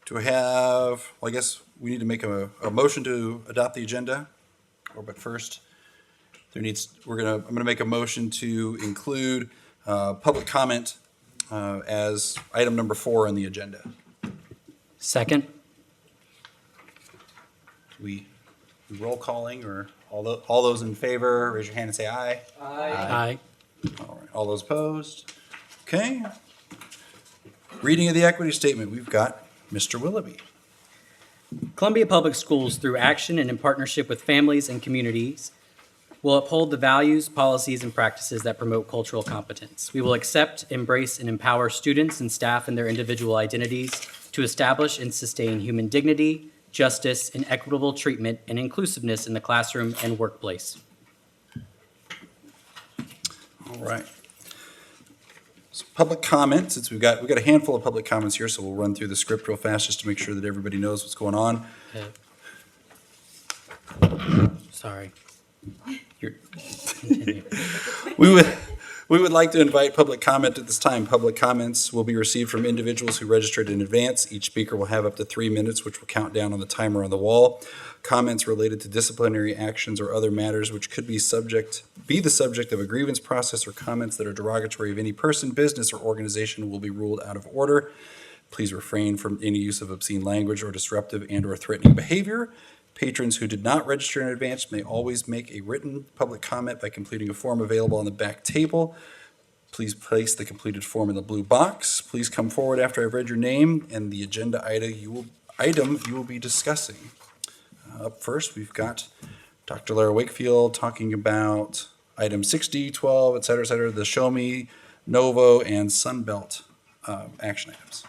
Do I have, well, I guess we need to make a motion to adopt the agenda. But first, I'm gonna make a motion to include public comment as item number 4 on the agenda. Second. We roll calling, or all those in favor, raise your hand and say aye. Aye. All right, all those opposed? Okay. Reading of the equity statement, we've got Mr. Willoughby. Columbia Public Schools, through action and in partnership with families and communities, will uphold the values, policies, and practices that promote cultural competence. We will accept, embrace, and empower students and staff in their individual identities to establish and sustain human dignity, justice, and equitable treatment and inclusiveness in the classroom and workplace. All right. So public comment, since we've got a handful of public comments here, so we'll run through the script real fast just to make sure that everybody knows what's going on. Sorry. We would like to invite public comment at this time. Public comments will be received from individuals who registered in advance. Each speaker will have up to 3 minutes, which will count down on the timer on the wall. Comments related to disciplinary actions or other matters which could be the subject of a grievance process, or comments that are derogatory of any person, business, or organization will be ruled out of order. Please refrain from any use of obscene language or disruptive and/or threatening behavior. Patrons who did not register in advance may always make a written public comment by completing a form available on the back table. Please place the completed form in the blue box. Please come forward after I've read your name and the agenda item you will be discussing. Up first, we've got Dr. Lara Wakefield talking about item 6D, 12, et cetera, the Show Me, Novo, and Sunbelt action items.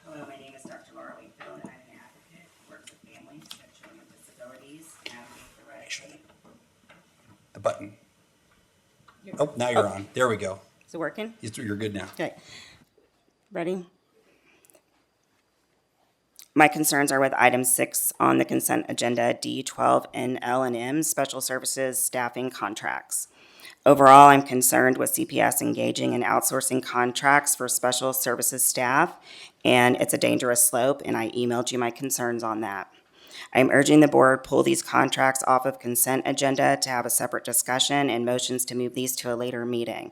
Hello, my name is Dr. Laura Wakefield, and I'm an advocate who works with families who have children with disabilities, navigate the right. The button. Oh, now you're on. There we go. Is it working? You're good now. Okay. Ready? My concerns are with item 6 on the consent agenda, D12 and L&M, special services staffing contracts. Overall, I'm concerned with CPS engaging in outsourcing contracts for special services staff, and it's a dangerous slope, and I emailed you my concerns on that. I'm urging the board pull these contracts off of consent agenda to have a separate discussion and motions to move these to a later meeting.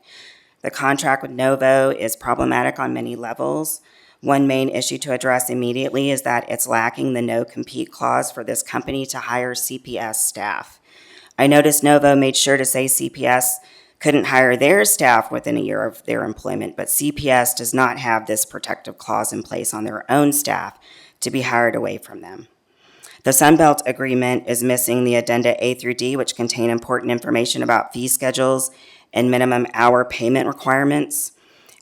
The contract with Novo is problematic on many levels. One main issue to address immediately is that it's lacking the no-compete clause for this company to hire CPS staff. I noticed Novo made sure to say CPS couldn't hire their staff within a year of their employment, but CPS does not have this protective clause in place on their own staff to be hired away from them. The Sunbelt agreement is missing the addenda A through D, which contain important information about fee schedules and minimum hour payment requirements.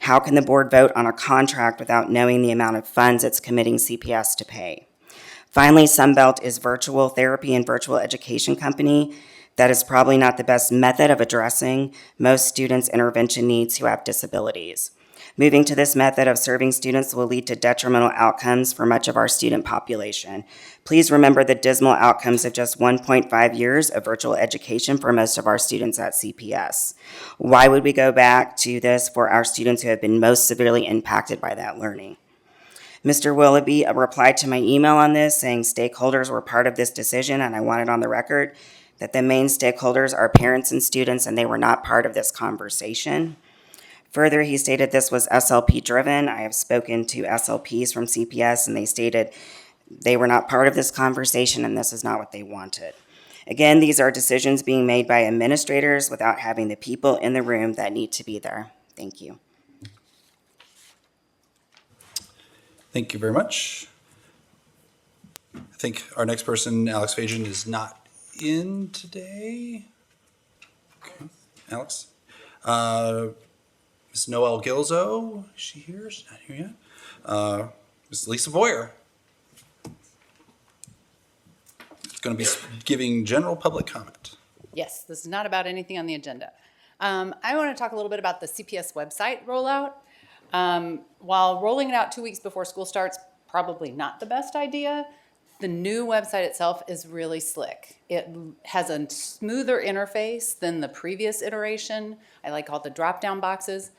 How can the board vote on a contract without knowing the amount of funds it's committing CPS to pay? Finally, Sunbelt is virtual therapy and virtual education company. That is probably not the best method of addressing most students' intervention needs who have disabilities. Moving to this method of serving students will lead to detrimental outcomes for much of our student population. Please remember the dismal outcomes of just 1.5 years of virtual education for most of our students at CPS. Why would we go back to this for our students who have been most severely impacted by that learning? Mr. Willoughby replied to my email on this, saying stakeholders were part of this decision, and I want it on the record that the main stakeholders are parents and students, and they were not part of this conversation. Further, he stated this was SLP driven. I have spoken to SLPs from CPS, and they stated they were not part of this conversation and this is not what they wanted. Again, these are decisions being made by administrators without having the people in the room that need to be there. Thank you. Thank you very much. I think our next person, Alex Fajan, is not in today. Okay, Alex. Ms. Noelle Gilzo, is she here? She's not here yet. Ms. Lisa Boyer. It's going to be giving general public comment. Yes, this is not about anything on the agenda. I want to talk a little bit about the CPS website rollout. While rolling it out 2 weeks before school starts, probably not the best idea. The new website itself is really slick. It has a smoother interface than the previous iteration. I like all the drop-down boxes.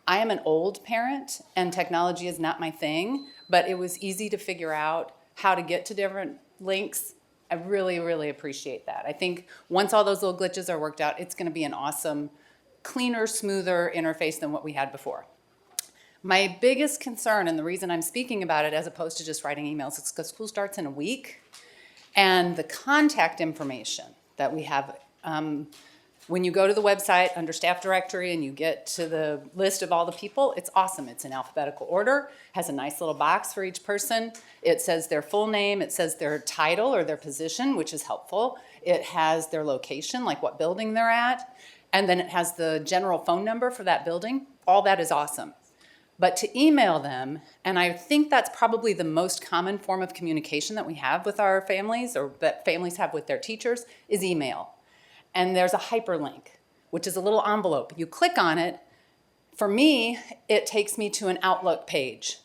I am an old parent and technology is not my thing, but it was easy to figure out how to get to different links. I really, really appreciate that. I think once all those little glitches are worked out, it's going to be an awesome, cleaner, smoother interface than what we had before. My biggest concern, and the reason I'm speaking about it as opposed to just writing emails, is because school starts in a week, and the contact information that we have, when you go to the website under staff directory and you get to the list of all the people, it's awesome. It's in alphabetical order, has a nice little box for each person. It says their full name, it says their title or their position, which is helpful. It has their location, like what building they're at, and then it has the general phone number for that building. All that is awesome. But to email them, and I think that's probably the most common form of communication that we have with our families, or that families have with their teachers, is email. And there's a hyperlink, which is a little envelope. You click on it. For me, it takes me to an Outlook page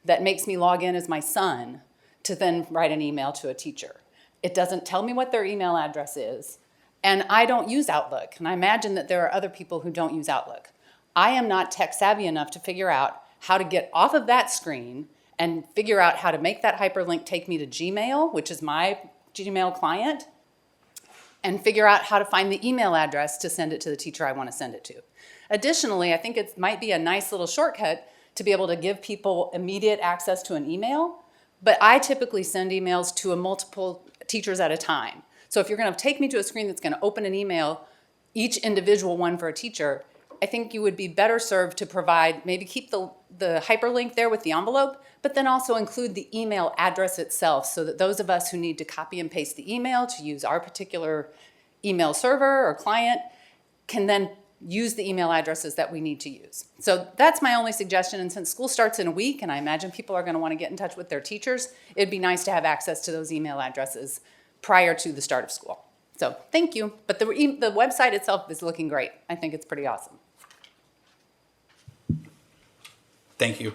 that makes me log in as my son to then write an email to a teacher. It doesn't tell me what their email address is. And I don't use Outlook. And I imagine that there are other people who don't use Outlook. I am not tech savvy enough to figure out how to get off of that screen and figure out how to make that hyperlink take me to Gmail, which is my Gmail client, and figure out how to find the email address to send it to the teacher I want to send it to. Additionally, I think it might be a nice little shortcut to be able to give people immediate access to an email, but I typically send emails to multiple teachers at a time. So if you're going to take me to a screen that's going to open an email, each individual one for a teacher, I think you would be better served to provide, maybe keep the hyperlink there with the envelope, but then also include the email address itself so that those of us who need to copy and paste the email to use our particular email server or client can then use the email addresses that we need to use. So that's my only suggestion. And since school starts in a week, and I imagine people are going to want to get in touch with their teachers, it'd be nice to have access to those email addresses prior to the start of school. So thank you. But the website itself is looking great. I think it's pretty awesome. Thank you.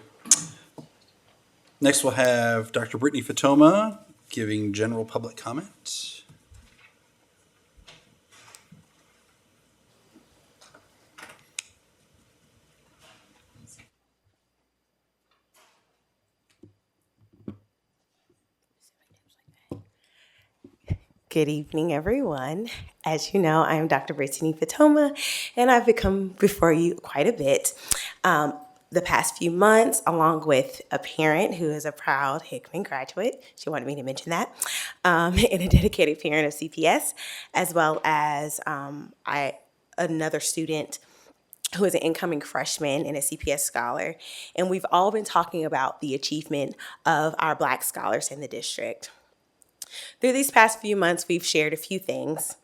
Next, we'll have Dr. Brittany Fatoma giving general public comment. Good evening, everyone. As you know, I am Dr. Brittany Fatoma, and I've become before you quite a bit the past few months, along with a parent who is a proud Hickman graduate. She wanted me to mention that, and a dedicated parent of CPS, as well as another student who is an incoming freshman and a CPS scholar. And we've all been talking about the achievement of our Black scholars in the district. Through these past few months, we've shared a few things,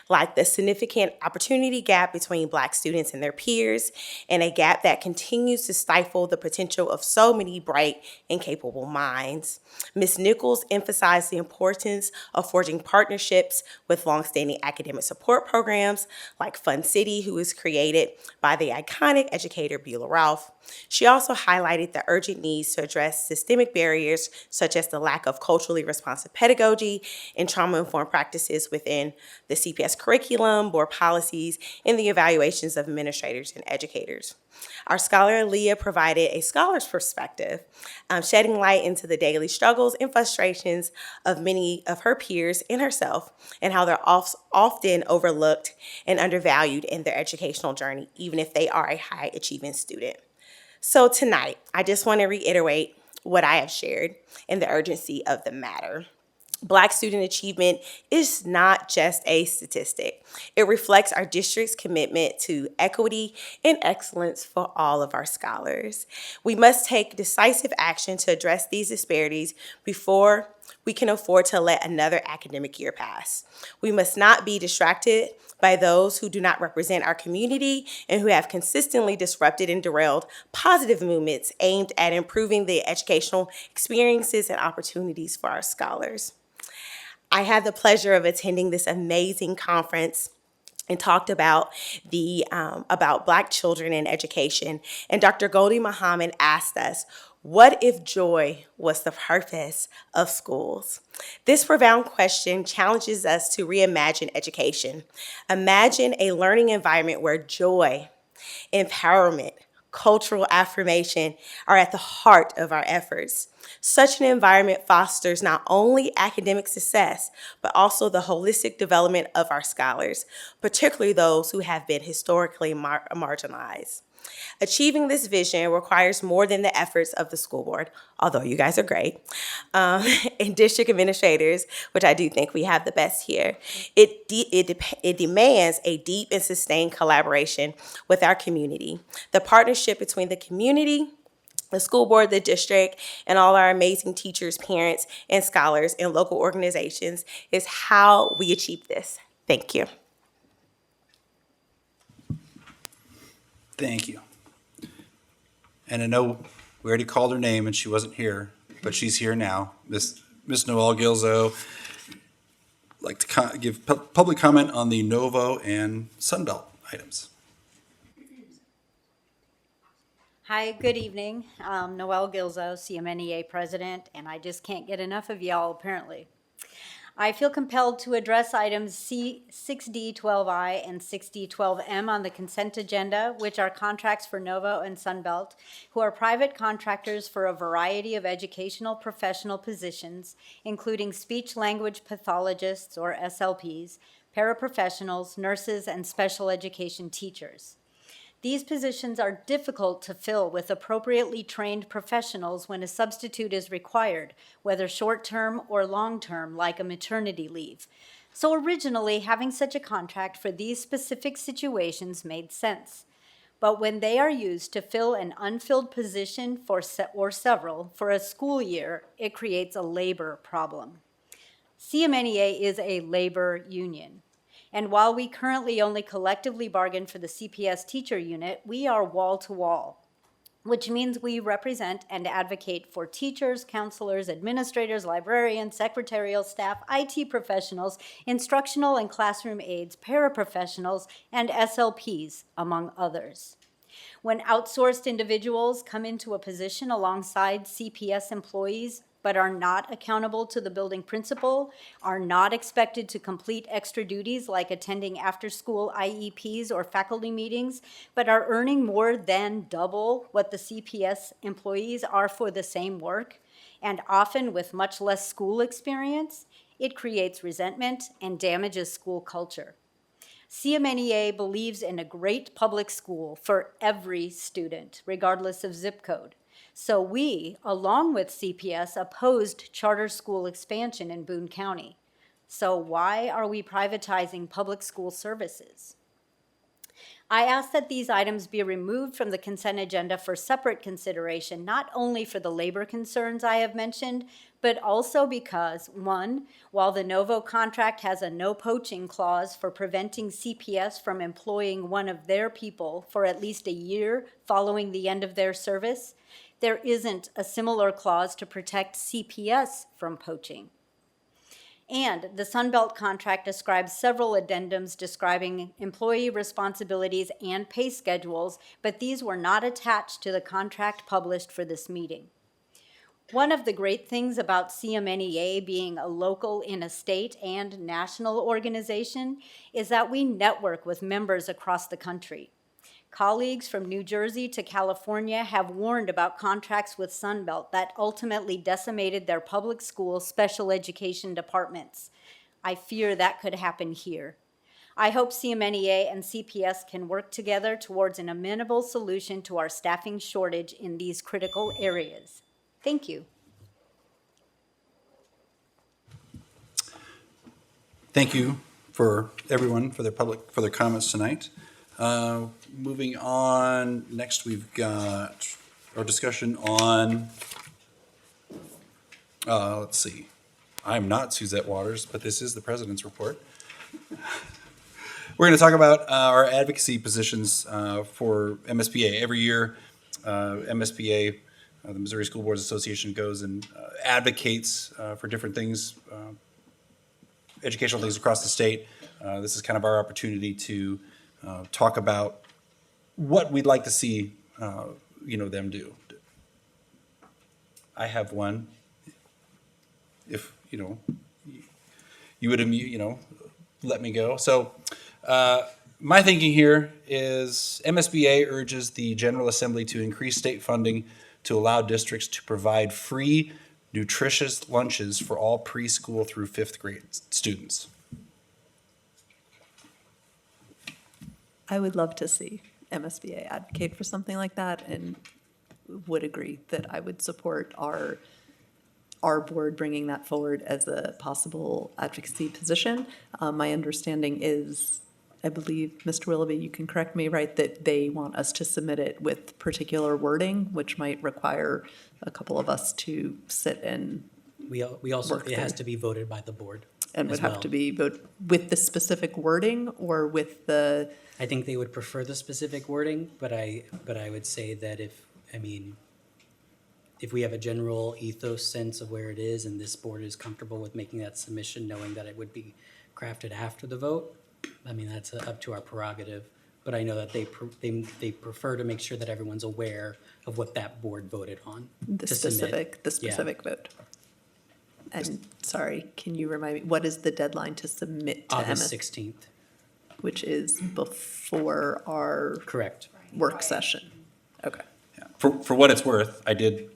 like the significant opportunity gap between Black students and their peers, and a gap that continues to stifle the potential of so many bright and capable minds. Ms. Nichols emphasized the importance of forging partnerships with longstanding academic support programs like Fun City, who was created by the iconic educator Beulah Ralph. She also highlighted the urgent needs to address systemic barriers such as the lack of culturally responsive pedagogy and trauma-informed practices within the CPS curriculum, board policies, and the evaluations of administrators and educators. Our scholar Leah provided a scholar's perspective, shedding light into the daily struggles and frustrations of many of her peers and herself, and how they're often overlooked and undervalued in their educational journey, even if they are a high-achieving student. So tonight, I just want to reiterate what I have shared and the urgency of the matter. Black student achievement is not just a statistic. It reflects our district's commitment to equity and excellence for all of our scholars. We must take decisive action to address these disparities before we can afford to let another academic year pass. We must not be distracted by those who do not represent our community and who have consistently disrupted and derailed positive movements aimed at improving the educational experiences and opportunities for our scholars. I had the pleasure of attending this amazing conference and talked about about Black children in education. And Dr. Goldie Muhammad asked us, what if joy was the purpose of schools? This profound question challenges us to reimagine education. Imagine a learning environment where joy, empowerment, cultural affirmation are at the heart of our efforts. Such an environment fosters not only academic success, but also the holistic development of our scholars, particularly those who have been historically marginalized. Achieving this vision requires more than the efforts of the school board, although you guys are great, and district administrators, which I do think we have the best here. It demands a deep and sustained collaboration with our community. The partnership between the community, the school board, the district, and all our amazing teachers, parents, and scholars in local organizations is how we achieve this. Thank you. Thank you. And I know we already called her name and she wasn't here, but she's here now. Miss Noelle Gilzo, like to give public comment on the Novo and Sunbelt items. Hi, good evening. Noelle Gilzo, CMNEA president, and I just can't get enough of y'all apparently. I feel compelled to address items C6D12I and 6D12M on the consent agenda, which are contracts for Novo and Sunbelt, who are private contractors for a variety of educational professional positions, including speech-language pathologists, or SLPs, paraprofessionals, nurses, and special education teachers. These positions are difficult to fill with appropriately trained professionals when a substitute is required, whether short-term or long-term, like a maternity leave. So originally, having such a contract for these specific situations made sense. But when they are used to fill an unfilled position or several for a school year, it creates a labor problem. CMNEA is a labor union. And while we currently only collectively bargain for the CPS teacher unit, we are wall-to-wall, which means we represent and advocate for teachers, counselors, administrators, librarians, secretarial staff, IT professionals, instructional and classroom aides, paraprofessionals, and SLPs, among others. When outsourced individuals come into a position alongside CPS employees, but are not accountable to the building principal, are not expected to complete extra duties like attending after-school IEPs or faculty meetings, but are earning more than double what the CPS employees are for the same work, and often with much less school experience, it creates resentment and damages school culture. CMNEA believes in a great public school for every student, regardless of zip code. So we, along with CPS, opposed charter school expansion in Boone County. So why are we privatizing public school services? I ask that these items be removed from the consent agenda for separate consideration, not only for the labor concerns I have mentioned, but also because, one, while the Novo contract has a no poaching clause for preventing CPS from employing one of their people for at least a year following the end of their service, there isn't a similar clause to protect CPS from poaching. And the Sunbelt contract describes several addendums describing employee responsibilities and pay schedules, but these were not attached to the contract published for this meeting. One of the great things about CMNEA being a local, in a state, and national organization is that we network with members across the country. Colleagues from New Jersey to California have warned about contracts with Sunbelt that ultimately decimated their public school special education departments. I fear that could happen here. I hope CMNEA and CPS can work together towards an amenable solution to our staffing shortage in these critical areas. Thank you. Thank you for everyone for their comments tonight. Moving on, next we've got our discussion on, let's see, I'm not Suzette Waters, but this is the president's report. We're going to talk about our advocacy positions for MSBA. Every year, MSBA, the Missouri School Boards Association, goes and advocates for different things, educational things across the state. This is kind of our opportunity to talk about what we'd like to see, them do. I have one. If you would, let me go. So, my thinking here is MSBA urges the General Assembly to increase state funding to allow districts to provide free, nutritious lunches for all preschool through fifth grade students. I would love to see MSBA advocate for something like that, and would agree that I would support our board bringing that forward as a possible advocacy position. My understanding is, I believe, Mr. Willoughby, you can correct me, right, that they want us to submit it with particular wording, which might require a couple of us to sit and We also, Work it has through. to be voted by the board and would as have well. to be vote with the specific wording or with the, I think they would prefer the specific wording, but I would say that if we have a general ethos sense of where it is and this board is comfortable with making that submission, knowing that it would be crafted after the vote, I mean, that's up to our prerogative. But I know that they prefer to make sure that everyone's aware of what that board voted on the to submit. specific vote. And sorry, can you remind me, what is the deadline to submit to August MS, 16th, which is before our correct. work session? Okay. For what it's worth, I did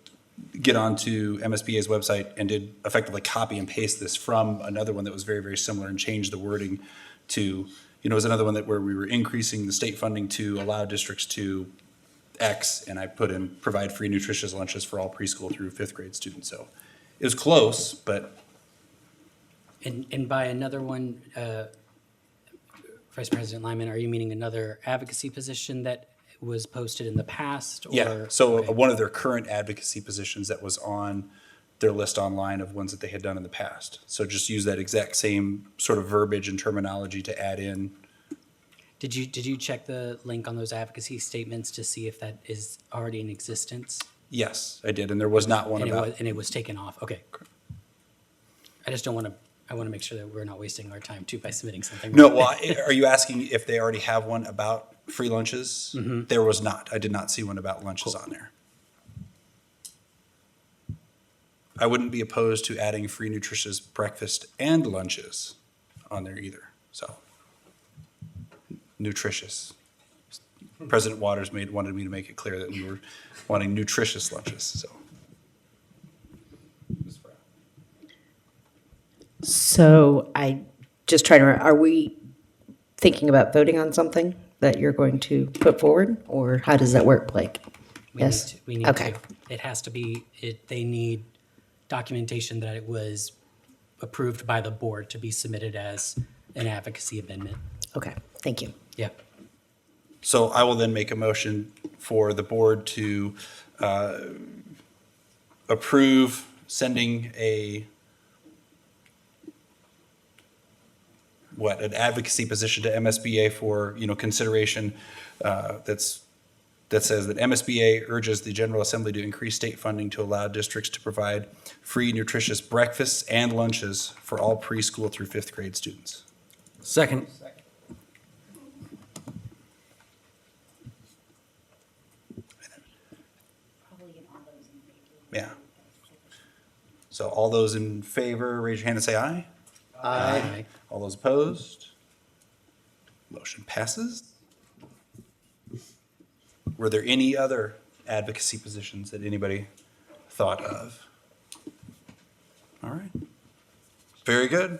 get onto MSBA's website and did effectively copy and paste this from another one that was very, very similar and changed the wording to, it was another one where we were increasing the state funding to allow districts to X, and I put in provide free nutritious lunches for all preschool through fifth grade students. So it was close, but And by another one, Vice President Lyman, are you meaning another advocacy position that was posted in the past? yeah. Or- So okay. one of their current advocacy positions that was on their list online of ones that they had done in the past. So just use that exact same sort of verbiage and terminology to add in. Did you check the link on those advocacy statements to see if that is already in existence? Yes, I did, and there was not one about. And it was taken off, okay. I just don't want to, I want to make sure that we're not wasting our time too by submitting something. No, well, are you asking if they already have one about free lunches? Mm-hmm. There was not. I did not see one about lunches on there. I wouldn't be opposed to adding free nutritious breakfast and lunches on there either, so. Nutritious. President Waters wanted me to make it clear that we were wanting nutritious lunches, so. So I just trying to, are we thinking about voting on something that you're going to put forward, or how does that work, Blake? Yes? We need Okay. to. It has to be, they need documentation that it was approved by the board to be submitted as an advocacy amendment. Okay, thank you. Yeah. So I will then make a motion for the board to approve sending an advocacy position to MSBA for, consideration that says that MSBA urges the General Assembly to increase state funding to allow districts to provide free nutritious breakfasts and lunches for all preschool through fifth grade students. Second. Yeah. So all those in favor, raise your hand and say aye. Aye. All those opposed? Motion passes. Were there any other advocacy positions that anybody thought of? All right. Very good.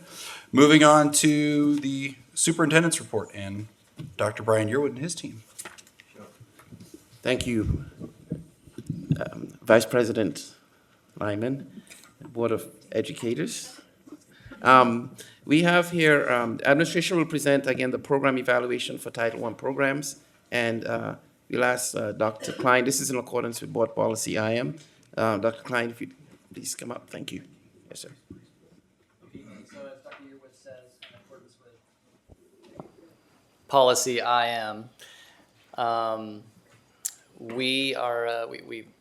Moving on to the superintendent's report and Dr. Brian Yearwood and his team. Thank you, Vice President Lyman, Board of Educators. We have here, administration will present again the program evaluation for Title I programs. And we'll ask Dr. Klein, this is in accordance with board policy IM. Dr. Klein, if you'd please come up. Thank you. Yes, sir. So as Dr. Yearwood says, in accordance with policy IM, we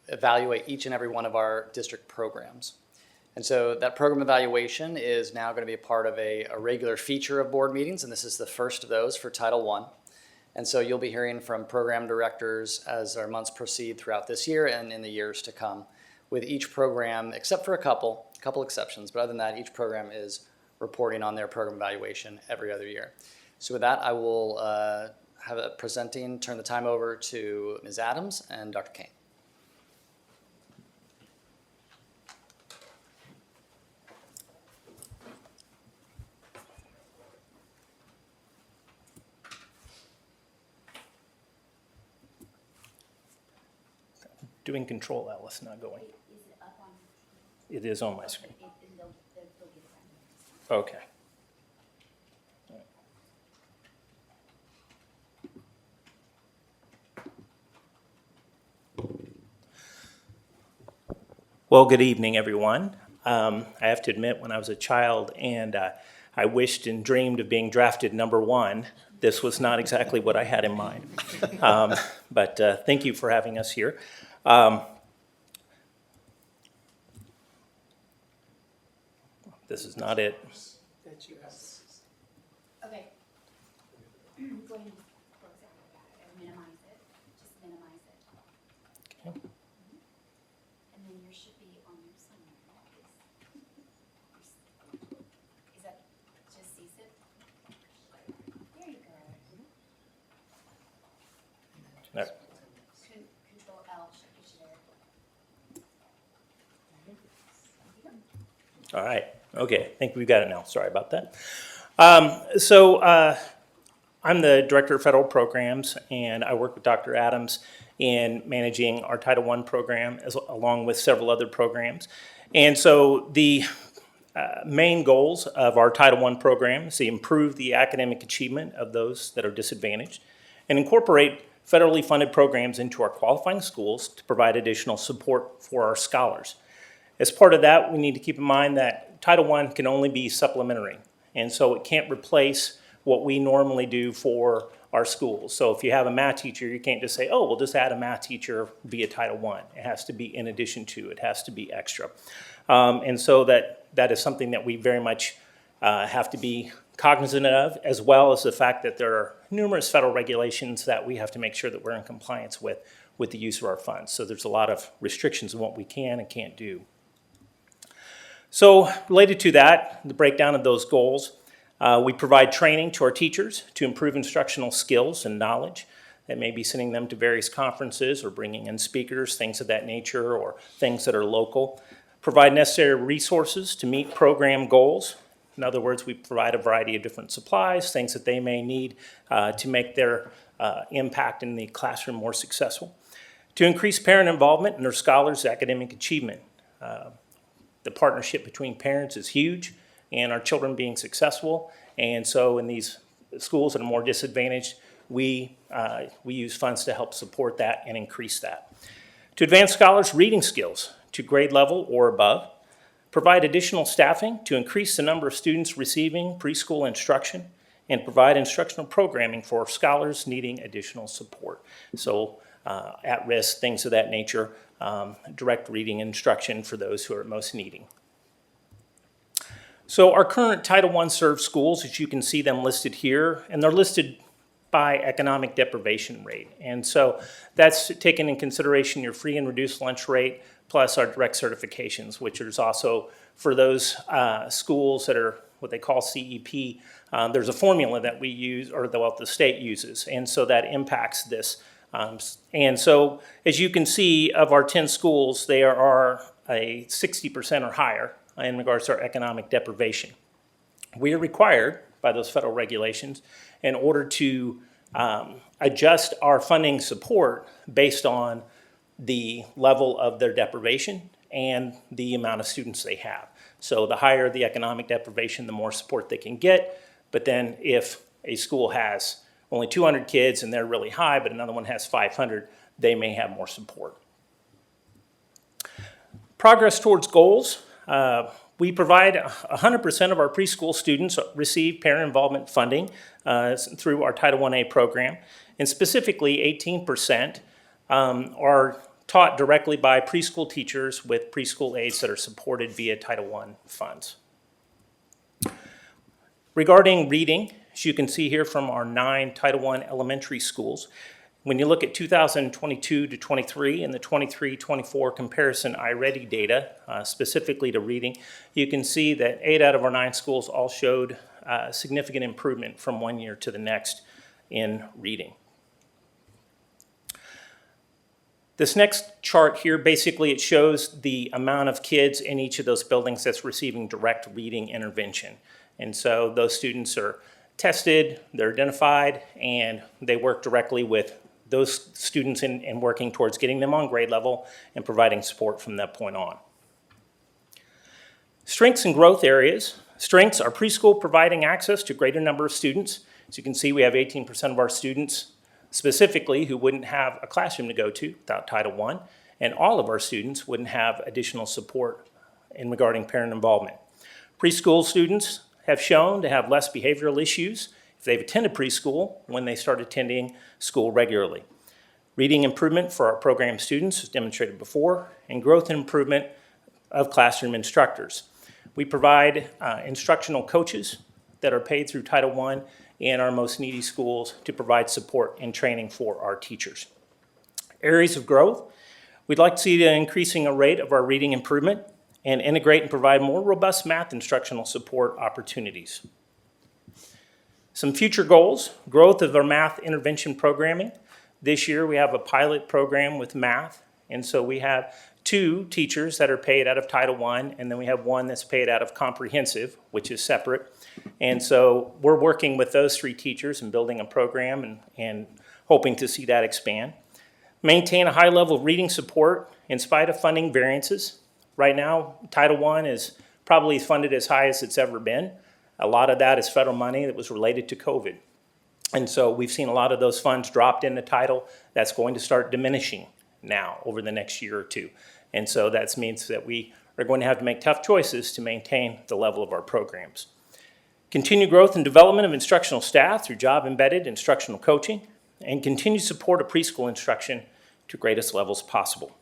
evaluate each and every one of our district programs. And so that program evaluation is now going to be a part of a regular feature of board meetings, and this is the first of those for Title I. And so you'll be hearing from program directors as our months proceed throughout this year and in the years to come, with each program, except for a couple exceptions, but other than that, each program is reporting on their program evaluation every other year. So with that, I will have a presenting, turn the time over to Ms. Adams and Dr. Kane. Doing Control L, it's not going. It is on my screen. Okay. Well, good evening, everyone. I have to admit, when I was a child and I wished and dreamed of being drafted #1, this was not exactly what I had in mind. But thank you for having us here. This is not it. Okay. Go ahead and close out and minimize it. Just minimize it. Okay. And then yours should be on your summary. Is that just CSIP? There you go. There. Control L should get you there. All right. Okay. I think we've got it now. Sorry about that. I'm the Director of Federal Programs, and I work with Dr. Adams in managing our Title I program along with several other programs. And so the main goals of our Title I program is to improve the academic achievement of those that are disadvantaged and incorporate federally funded programs into our qualifying schools to provide additional support for our scholars. As part of that, we need to keep in mind that Title I can only be supplementary, and so it can't replace what we normally do for our schools. So if you have a math teacher, you can't just say, oh, we'll just add a math teacher via Title I. It has to be in addition to, it has to be extra. And so that is something that we very much have to be cognizant of, as well as the fact that there are numerous federal regulations that we have to make sure that we're in compliance with the use of our funds. So there's a lot of restrictions on what we can and can't do. So related to that, the breakdown of those goals, we provide training to our teachers to improve instructional skills and knowledge. That may be sending them to various conferences or bringing in speakers, things of that nature, or things that are local. Provide necessary resources to meet program goals. In other words, we provide a variety of different supplies, things that they may need to make their impact in the classroom more successful. To increase parent involvement in their scholars' academic achievement. The partnership between parents is huge and our children being successful. And so in these schools that are more disadvantaged, we use funds to help support that and increase that. To advance scholars' reading skills to grade level or above. Provide additional staffing to increase the number of students receiving preschool instruction, and provide instructional programming for scholars needing additional support. So at-risk, things of that nature, direct reading instruction for those who are most needing. So our current Title I served schools, as you can see them listed here, and they're listed by economic deprivation rate. And so that's taken in consideration your free and reduced lunch rate, plus our direct certifications, which is also for those schools that are what they call CEP. There's a formula that we use, or the state uses, and so that impacts this. And so, as you can see, of our 10 schools, they are a 60% or higher in regards to our economic deprivation. We are required by those federal regulations in order to adjust our funding support based on the level of their deprivation and the amount of students they have. So the higher the economic deprivation, the more support they can get. But then if a school has only 200 kids and they're really high, but another one has 500, they may have more support. Progress towards goals. We provide 100% of our preschool students receive parent involvement funding through our Title I-A program, and specifically 18% are taught directly by preschool teachers with preschool aides that are supported via Title I funds. Regarding reading, as you can see here from our 9 Title I elementary schools, when you look at 2022 to 23 and the 23-24 comparison iReady data, specifically to reading, you can see that 8 out of our 9 schools all showed significant improvement from one year to the next in reading. This next chart here, basically it shows the amount of kids in each of those buildings that's receiving direct reading intervention. And so those students are tested, they're identified, and they work directly with those students in working towards getting them on grade level and providing support from that point on. Strengths and growth areas. Strengths are preschool providing access to a greater number of students. As you can see, we have 18% of our students specifically who wouldn't have a classroom to go to without Title I, and all of our students wouldn't have additional support in regarding parent involvement. Preschool students have shown to have less behavioral issues if they've attended preschool when they start attending school regularly. Reading improvement for our program students, as demonstrated before, and growth and improvement of classroom instructors. We provide instructional coaches that are paid through Title I in our most needy schools to provide support and training for our teachers. Areas of growth, we'd like to see the increasing rate of our reading improvement and integrate and provide more robust math instructional support opportunities. Some future goals, growth of our math intervention programming. This year we have a pilot program with math, and so we have 2 teachers that are paid out of Title I, and then we have 1 that's paid out of comprehensive, which is separate. And so we're working with those 3 teachers and building a program and hoping to see that expand. Maintain a high level of reading support in spite of funding variances. Right now, Title I is probably funded as high as it's ever been. A lot of that is federal money that was related to COVID. And so we've seen a lot of those funds dropped into Title. That's going to start diminishing now over the next year or 2. And so that means that we are going to have to make tough choices to maintain the level of our programs. Continue growth and development of instructional staff through job-embedded instructional coaching, and continue support of preschool instruction to greatest levels possible.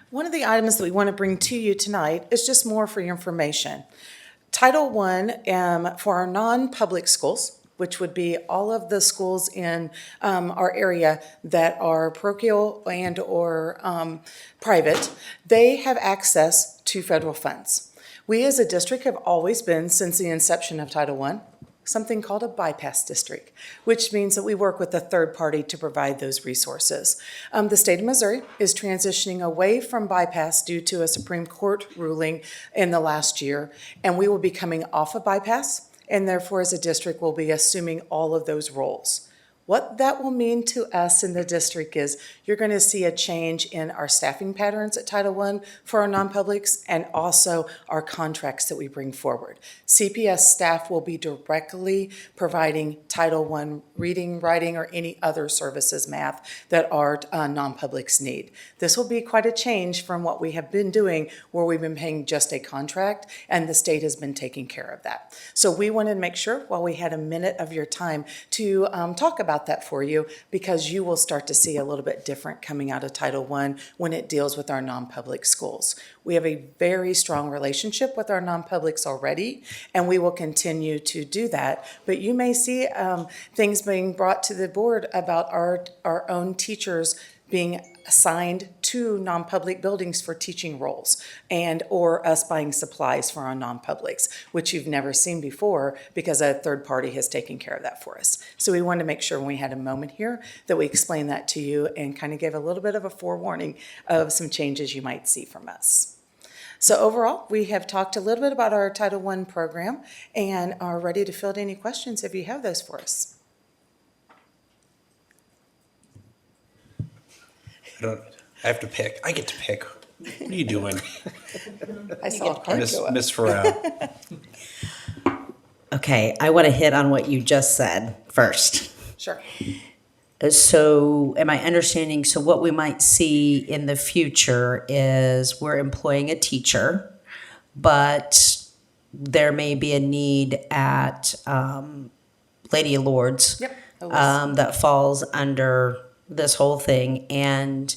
One of the items that we want to bring to you tonight is just more for your information. Title I for our non-public schools, which would be all of the schools in our area that are parochial and or private, they have access to federal funds. We as a district have always been, since the inception of Title I, something called a bypass district, which means that we work with a third party to provide those resources. The state of Missouri is transitioning away from bypass due to a Supreme Court ruling in the last year, and we will be coming off of bypass, and therefore as a district we'll be assuming all of those roles. What that will mean to us in the district is you're going to see a change in our staffing patterns at Title I for our non-publics and also our contracts that we bring forward. CPS staff will be directly providing Title I reading, writing, or any other services, math, that our non-publics need. This will be quite a change from what we have been doing where we've been paying just a contract and the state has been taking care of that. So we wanted to make sure while we had a minute of your time to talk about that for you, because you will start to see a little bit different coming out of Title I when it deals with our non-public schools. We have a very strong relationship with our non-publics already, and we will continue to do that. But you may see things being brought to the board about our own teachers being assigned to non-public buildings for teaching roles, and or us buying supplies for our non-publics, which you've never seen before because a third party has taken care of that for us. So we wanted to make sure when we had a moment here that we explained that to you and kind of gave a little bit of a forewarning of some changes you might see from us. So overall, we have talked a little bit about our Title I program and are ready to field any questions if you have those for us. I have to pick. I get to pick. What are you doing? I saw a card go up. Miss Farrell. Okay, I want to hit on what you just said first. Sure. So am I understanding, so what we might see in the future is we're employing a teacher, but there may be a need at Lady of Lords Yep. that falls under this whole thing, and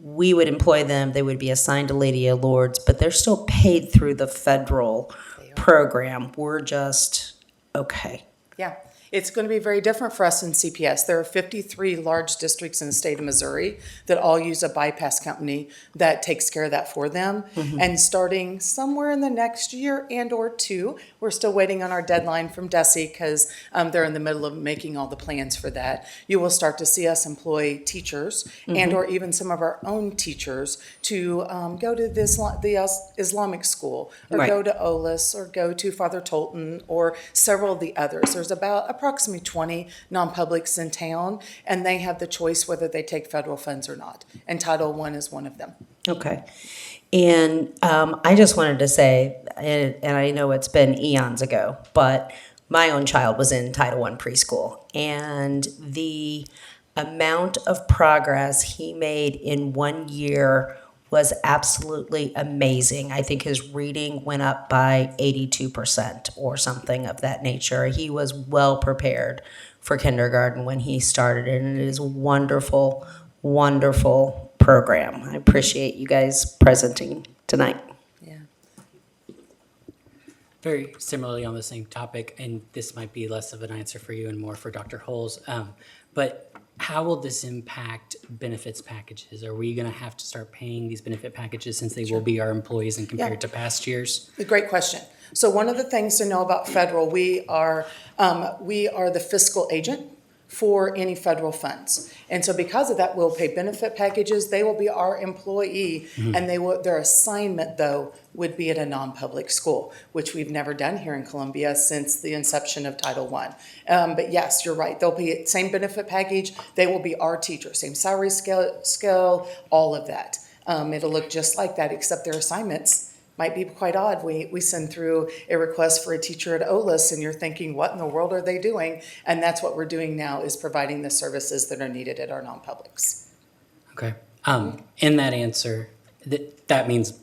we would employ them. They would be assigned to Lady of Lords, but they're still paid through the federal program. We're just, okay. Yeah. It's going to be very different for us in CPS. There are 53 large districts in the state of Missouri that all use a bypass company that takes care of that for them. And starting somewhere in the next year and or two, we're still waiting on our deadline from DESE because they're in the middle of making all the plans for that. You will start to see us employ teachers and or even some of our own teachers to go to the Islamic school or Right. go to OLIS or go to Father Tolton or several of the others. There's about approximately 20 non-publics in town, and they have the choice whether they take federal funds or not. And Title I is one of them. Okay. And I just wanted to say, and I know it's been eons ago, but my own child was in Title I preschool, and the amount of progress he made in 1 year was absolutely amazing. I think his reading went up by 82% or something of that nature. He was well prepared for kindergarten when he started, and it is a wonderful, wonderful program. I appreciate you guys presenting tonight. Yeah. Very similarly on the same topic, and this might be less of an answer for you and more for Dr. Holes, but how will this impact benefits packages? Are we going to have to start paying these benefit packages since they will be our employees and compared to past years? A great question. So one of the things to know about federal, we are the fiscal agent for any federal funds. And so because of that, we'll pay benefit packages. They will be our employee, and their assignment, though, would be at a non-public school, which we've never done here in Columbia since the inception of Title I. But yes, you're right. They'll be same benefit package. They will be our teacher, same salary scale, all of that. It'll look just like that, except their assignments might be quite odd. We send through a request for a teacher at OLIS, and you're thinking, what in the world are they doing? And that's what we're doing now, is providing the services that are needed at our non-publics. Okay. In that answer, that means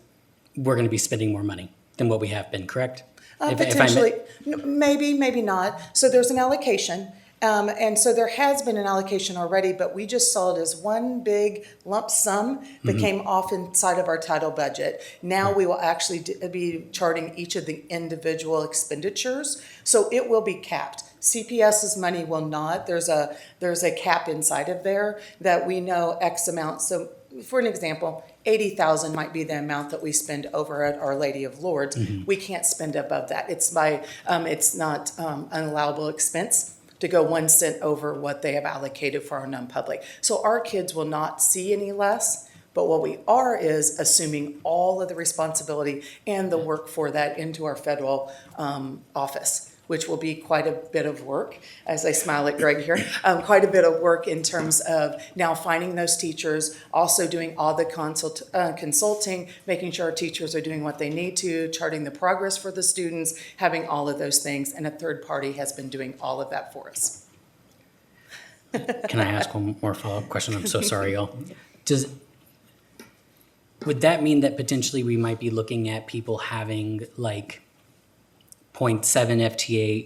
we're going to be spending more money than what we have been, correct? Potentially, maybe, maybe not. So there's an allocation. And so there has been an allocation already, but we just saw it as one big lump sum that came off inside of our title budget. Now we will actually be charting each of the individual expenditures, so it will be capped. CPS's money will not. There's a cap inside of there that we know X amount. So for an example, 80,000 might be the amount that we spend over at Our Lady of Lourdes. We can't spend above that. It's not an allowable expense to go 1 cent over what they have allocated for our non-public. So our kids will not see any less, but what we are is assuming all of the responsibility and the work for that into our federal office, which will be quite a bit of work, as I smile at Greg here, quite a bit of work in terms of now finding those teachers, also doing all the consulting, making sure our teachers are doing what they need to, charting the progress for the students, having all of those things, and a third party has been doing all of that for us. Can I ask one more follow-up question? I'm so sorry, y'all. Would that mean that potentially we might be looking at people having like 0.7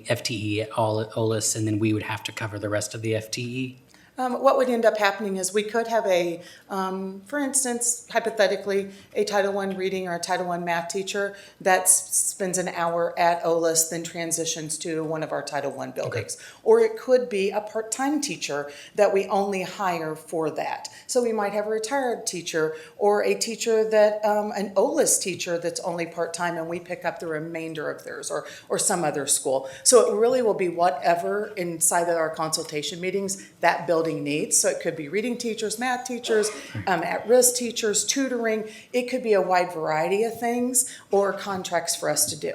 FTE at all at OLIS, and then we would have to cover the rest of the FTE? What would end up happening is we could have for instance, hypothetically, a Title I reading or a Title I math teacher that spends an hour at OLIS, then transitions to one of our Title I buildings. Okay. Or it could be a part-time teacher that we only hire for that. So we might have a retired teacher or a teacher that, an OLIS teacher that's only part-time, and we pick up the remainder of theirs, or some other school. So it really will be whatever inside of our consultation meetings that building needs. So it could be reading teachers, math teachers, at-risk teachers, tutoring. It could be a wide variety of things or contracts for us to do.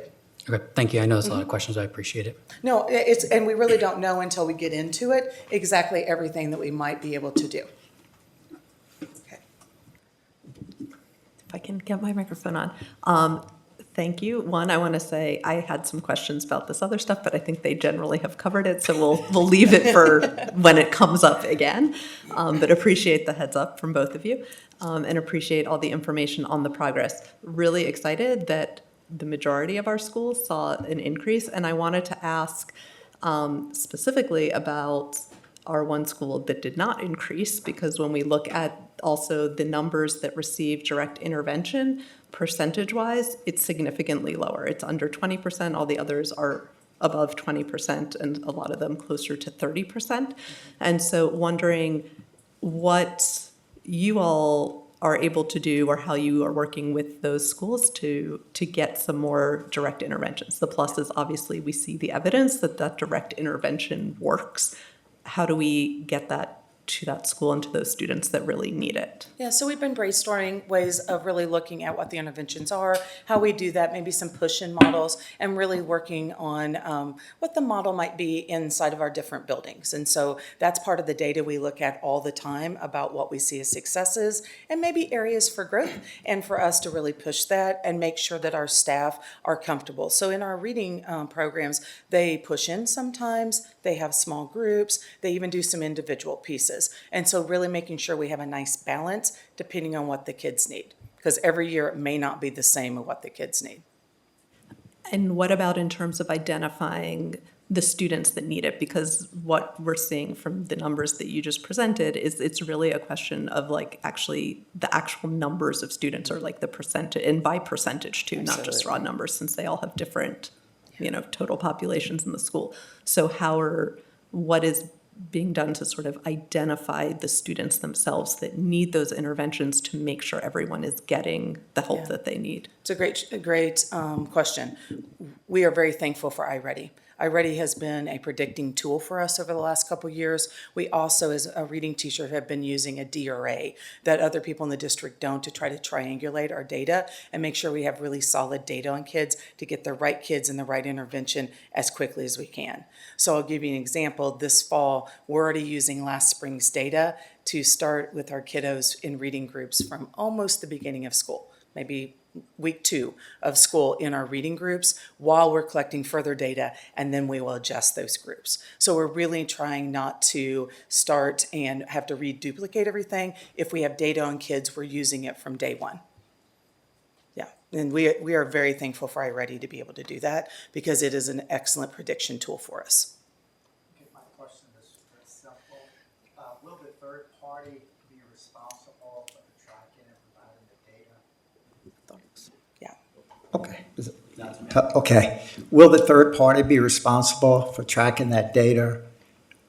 Okay, thank you. I know there's a lot of questions. I appreciate it. No, and we really don't know until we get into it exactly everything that we might be able to do. Okay. If I can get my microphone on. Thank you. One, I want to say I had some questions about this other stuff, but I think they generally have covered it, so we'll leave it for when it comes up again. But appreciate the heads up from both of you, and appreciate all the information on the progress. Really excited that the majority of our schools saw an increase, and I wanted to ask specifically about our one school that did not increase, because when we look at also the numbers that receive direct intervention, percentage-wise, it's significantly lower. It's under 20%. All the others are above 20%, and a lot of them closer to 30%. And so wondering what you all are able to do, or how you are working with those schools to get some more direct interventions. The plus is obviously we see the evidence that that direct intervention works. How do we get that to that school and to those students that really need it? Yeah, so we've been brainstorming ways of really looking at what the interventions are, how we do that, maybe some push-in models, and really working on what the model might be inside of our different buildings. And so that's part of the data we look at all the time about what we see as successes and maybe areas for growth, and for us to really push that and make sure that our staff are comfortable. So in our reading programs, they push in sometimes, they have small groups, they even do some individual pieces. And so really making sure we have a nice balance depending on what the kids need, because every year it may not be the same of what the kids need. And what about in terms of identifying the students that need it? Because what we're seeing from the numbers that you just presented is it's really a question of like actually the actual numbers of students, or like the percentage, and by percentage too, not just raw numbers, since they all have different, total populations in the school. So what is being done to sort of identify the students themselves that need those interventions to make sure everyone is getting the help that they need? It's a great question. We are very thankful for iReady. iReady has been a predicting tool for us over the last couple of years. We also, as a reading teacher, have been using a DRA that other people in the district don't, to try to triangulate our data and make sure we have really solid data on kids to get the right kids in the right intervention as quickly as we can. So I'll give you an example. This fall, we're already using last spring's data to start with our kiddos in reading groups from almost the beginning of school, maybe week 2 of school in our reading groups, while we're collecting further data, and then we will adjust those groups. So we're really trying not to start and have to reduplicate everything. If we have data on kids, we're using it from day one. Yeah, and we are very thankful for iReady to be able to do that, because it is an excellent prediction tool for us. Okay, my question is very simple. Will the third party be responsible for the tracking and providing the data? Okay. Okay. Will the third party be responsible for tracking that data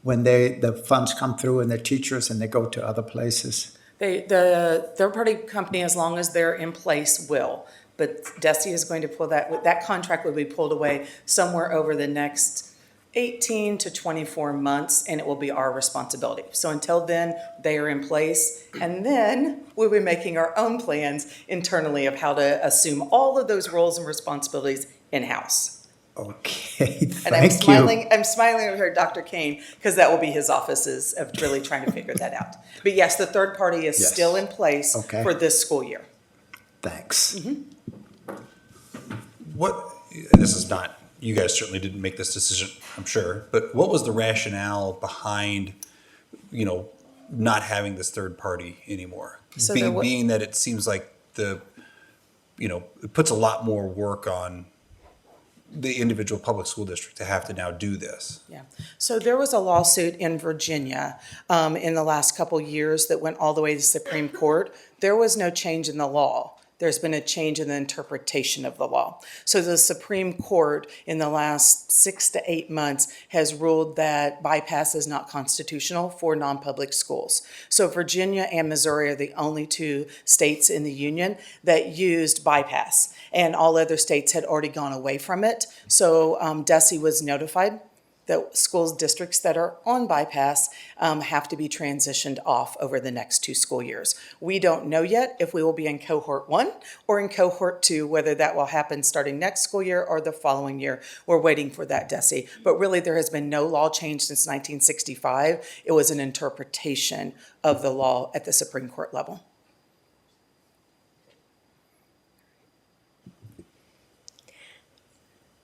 when the funds come through and the teachers and they go to other places? The third-party company, as long as they're in place, will. But DESE is going to pull that contract will be pulled away somewhere over the next 18 to 24 months, and it will be our responsibility. So until then, they are in place, and then we'll be making our own plans internally of how to assume all of those roles and responsibilities in-house. Okay, And I'm thank you. I'm smiling over Dr. Kane, because that will be his offices of really trying to figure that out. But yes, the third party is Yes. still in place Okay. for this school year. Thanks. This is not, you guys certainly didn't make this decision, I'm sure, but what was the rationale behind, not having this third party anymore? So there Being that it seems like it puts a lot more work on the individual public school district to have to now do this. Yeah. So there was a lawsuit in Virginia in the last couple years that went all the way to Supreme Court. There was no change in the law. There's been a change in the interpretation of the law. So the Supreme Court in the last 6 to 8 months has ruled that bypass is not constitutional for non-public schools. So Virginia and Missouri are the only 2 states in the union that used bypass, and all other states had already gone away from it. So DESE was notified that schools districts that are on bypass have to be transitioned off over the next 2 school years. We don't know yet if we will be in cohort 1 or in cohort 2, whether that will happen starting next school year or the following year. We're waiting for that, DESE. But really, there has been no law change since 1965. It was an interpretation of the law at the Supreme Court level.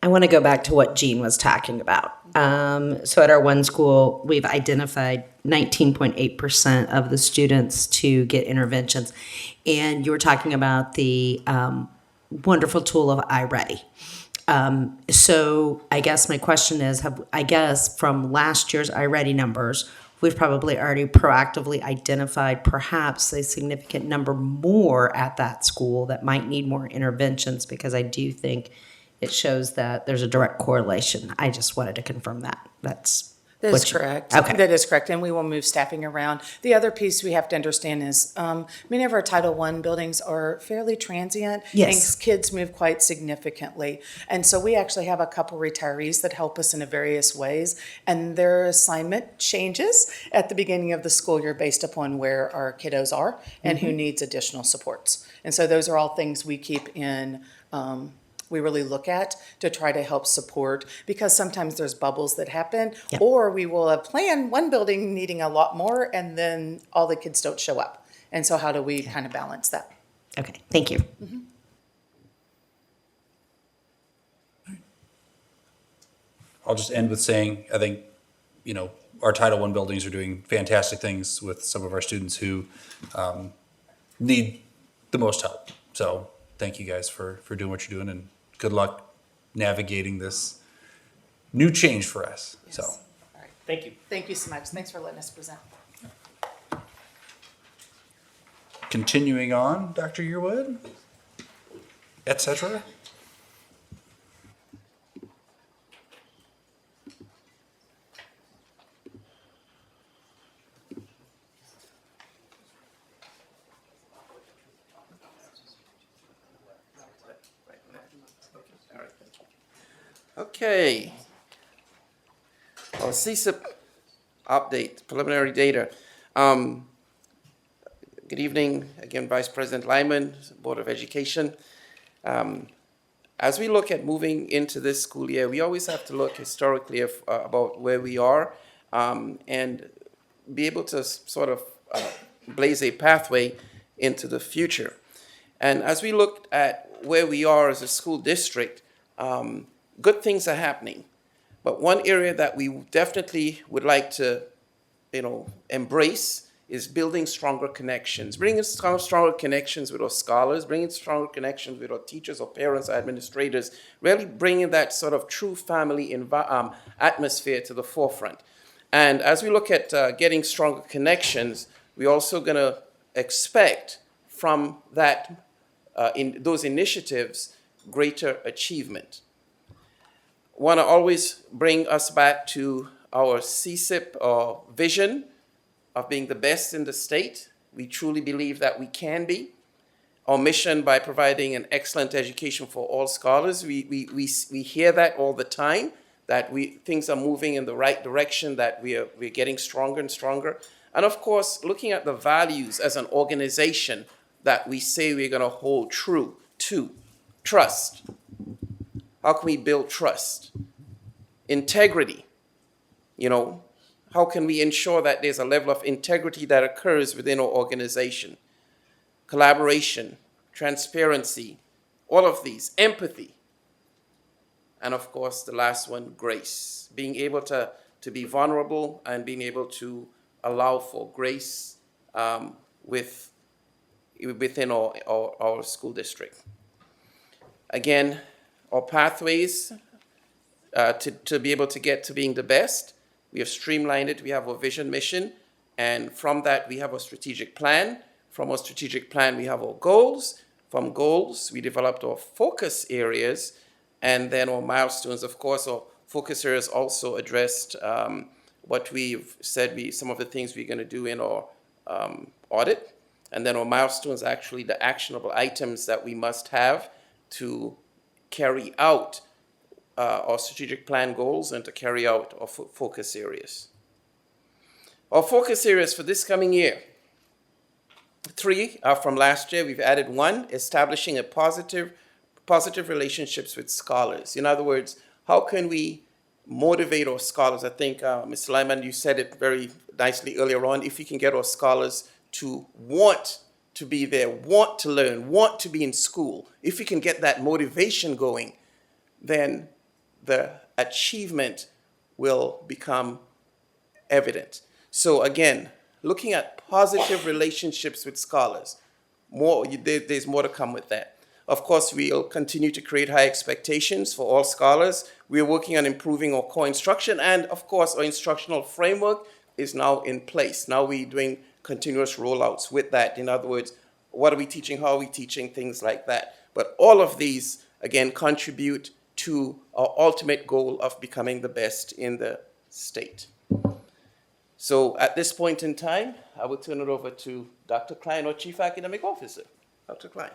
I want to go back to what Jean was talking about. So at our one school, we've identified 19.8% of the students to get interventions. And you were talking about the wonderful tool of iReady. So I guess my question is, from last year's iReady numbers, we've probably already proactively identified perhaps a significant number more at that school that might need more interventions, because I do think it shows that there's a direct correlation. I just wanted to confirm that. That's That is what you- correct. Okay. That is correct, and we will move staffing around. The other piece we have to understand is many of our Title I buildings are fairly transient. Yes. And kids move quite significantly. And so we actually have a couple retirees that help us in various ways, and their assignment changes at the beginning of the school year based upon where our kiddos are and who needs additional supports. And so those are all things we keep in we really look at to try to help support, because sometimes there's bubbles that happen, Yep. or we will have planned one building needing a lot more and then all the kids don't show up. And so how do we kind of balance that? Okay, thank you. I'll just end with saying, I think, our Title I buildings are doing fantastic things with some of our students who need the most help. So thank you guys for doing what you're doing, and good luck navigating this new change for us. Yes. So. All right. Thank you. Thank you so much. Thanks for letting us present. Continuing on, Dr. Yearwood, et cetera. Okay. Our CSIP update, preliminary data. Good evening, again, Vice President Lyman, Board of Education. As we look at moving into this school year, we always have to look historically about where we are and be able to sort of blaze a pathway into the future. And as we look at where we are as a school district, good things are happening. But one area that we definitely would like to, embrace is building stronger connections, bringing stronger connections with our scholars, bringing stronger connections with our teachers, our parents, our administrators, really bringing that sort of true family atmosphere to the forefront. And as we look at getting stronger connections, we're also going to expect from that, in those initiatives, greater achievement. Want to always bring us back to our CSIP vision of being the best in the state. We truly believe that we can be. Our mission by providing an excellent education for all scholars, we hear that all the time, that things are moving in the right direction, that we're getting stronger and stronger. And of course, looking at the values as an organization that we say we're going to hold true to. Trust. How can we build trust? Integrity. How can we ensure that there's a level of integrity that occurs within our organization? Collaboration, transparency, all of these, empathy. And of course, the last one, grace. Being able to be vulnerable and being able to allow for grace within our school district. Again, our pathways to be able to get to being the best, we have streamlined it. We have our vision, mission, and from that we have a strategic plan. From our strategic plan, we have our goals. From goals, we developed our focus areas, and then our milestones. Of course, our focus areas also addressed what we've said, some of the things we're going to do in our audit, and then our milestones, actually the actionable items that we must have to carry out our strategic plan goals and to carry out our focus areas. Our focus areas for this coming year, 3 are from last year. We've added 1, establishing a positive relationships with scholars. In other words, how can we motivate our scholars? I think, Mr. Lyman, you said it very nicely earlier on. If we can get our scholars to want to be there, want to learn, want to be in school, if we can get that motivation going, then the achievement will become evident. So again, looking at positive relationships with scholars, there's more to come with that. Of course, we'll continue to create high expectations for all scholars. We're working on improving our core instruction, and of course, our instructional framework is now in place. Now we're doing continuous rollouts with that. In other words, what are we teaching, how are we teaching, things like that. But all of these, again, contribute to our ultimate goal of becoming the best in the state. So at this point in time, I will turn it over to Dr. Klein, our Chief Academic Officer. Dr. Klein.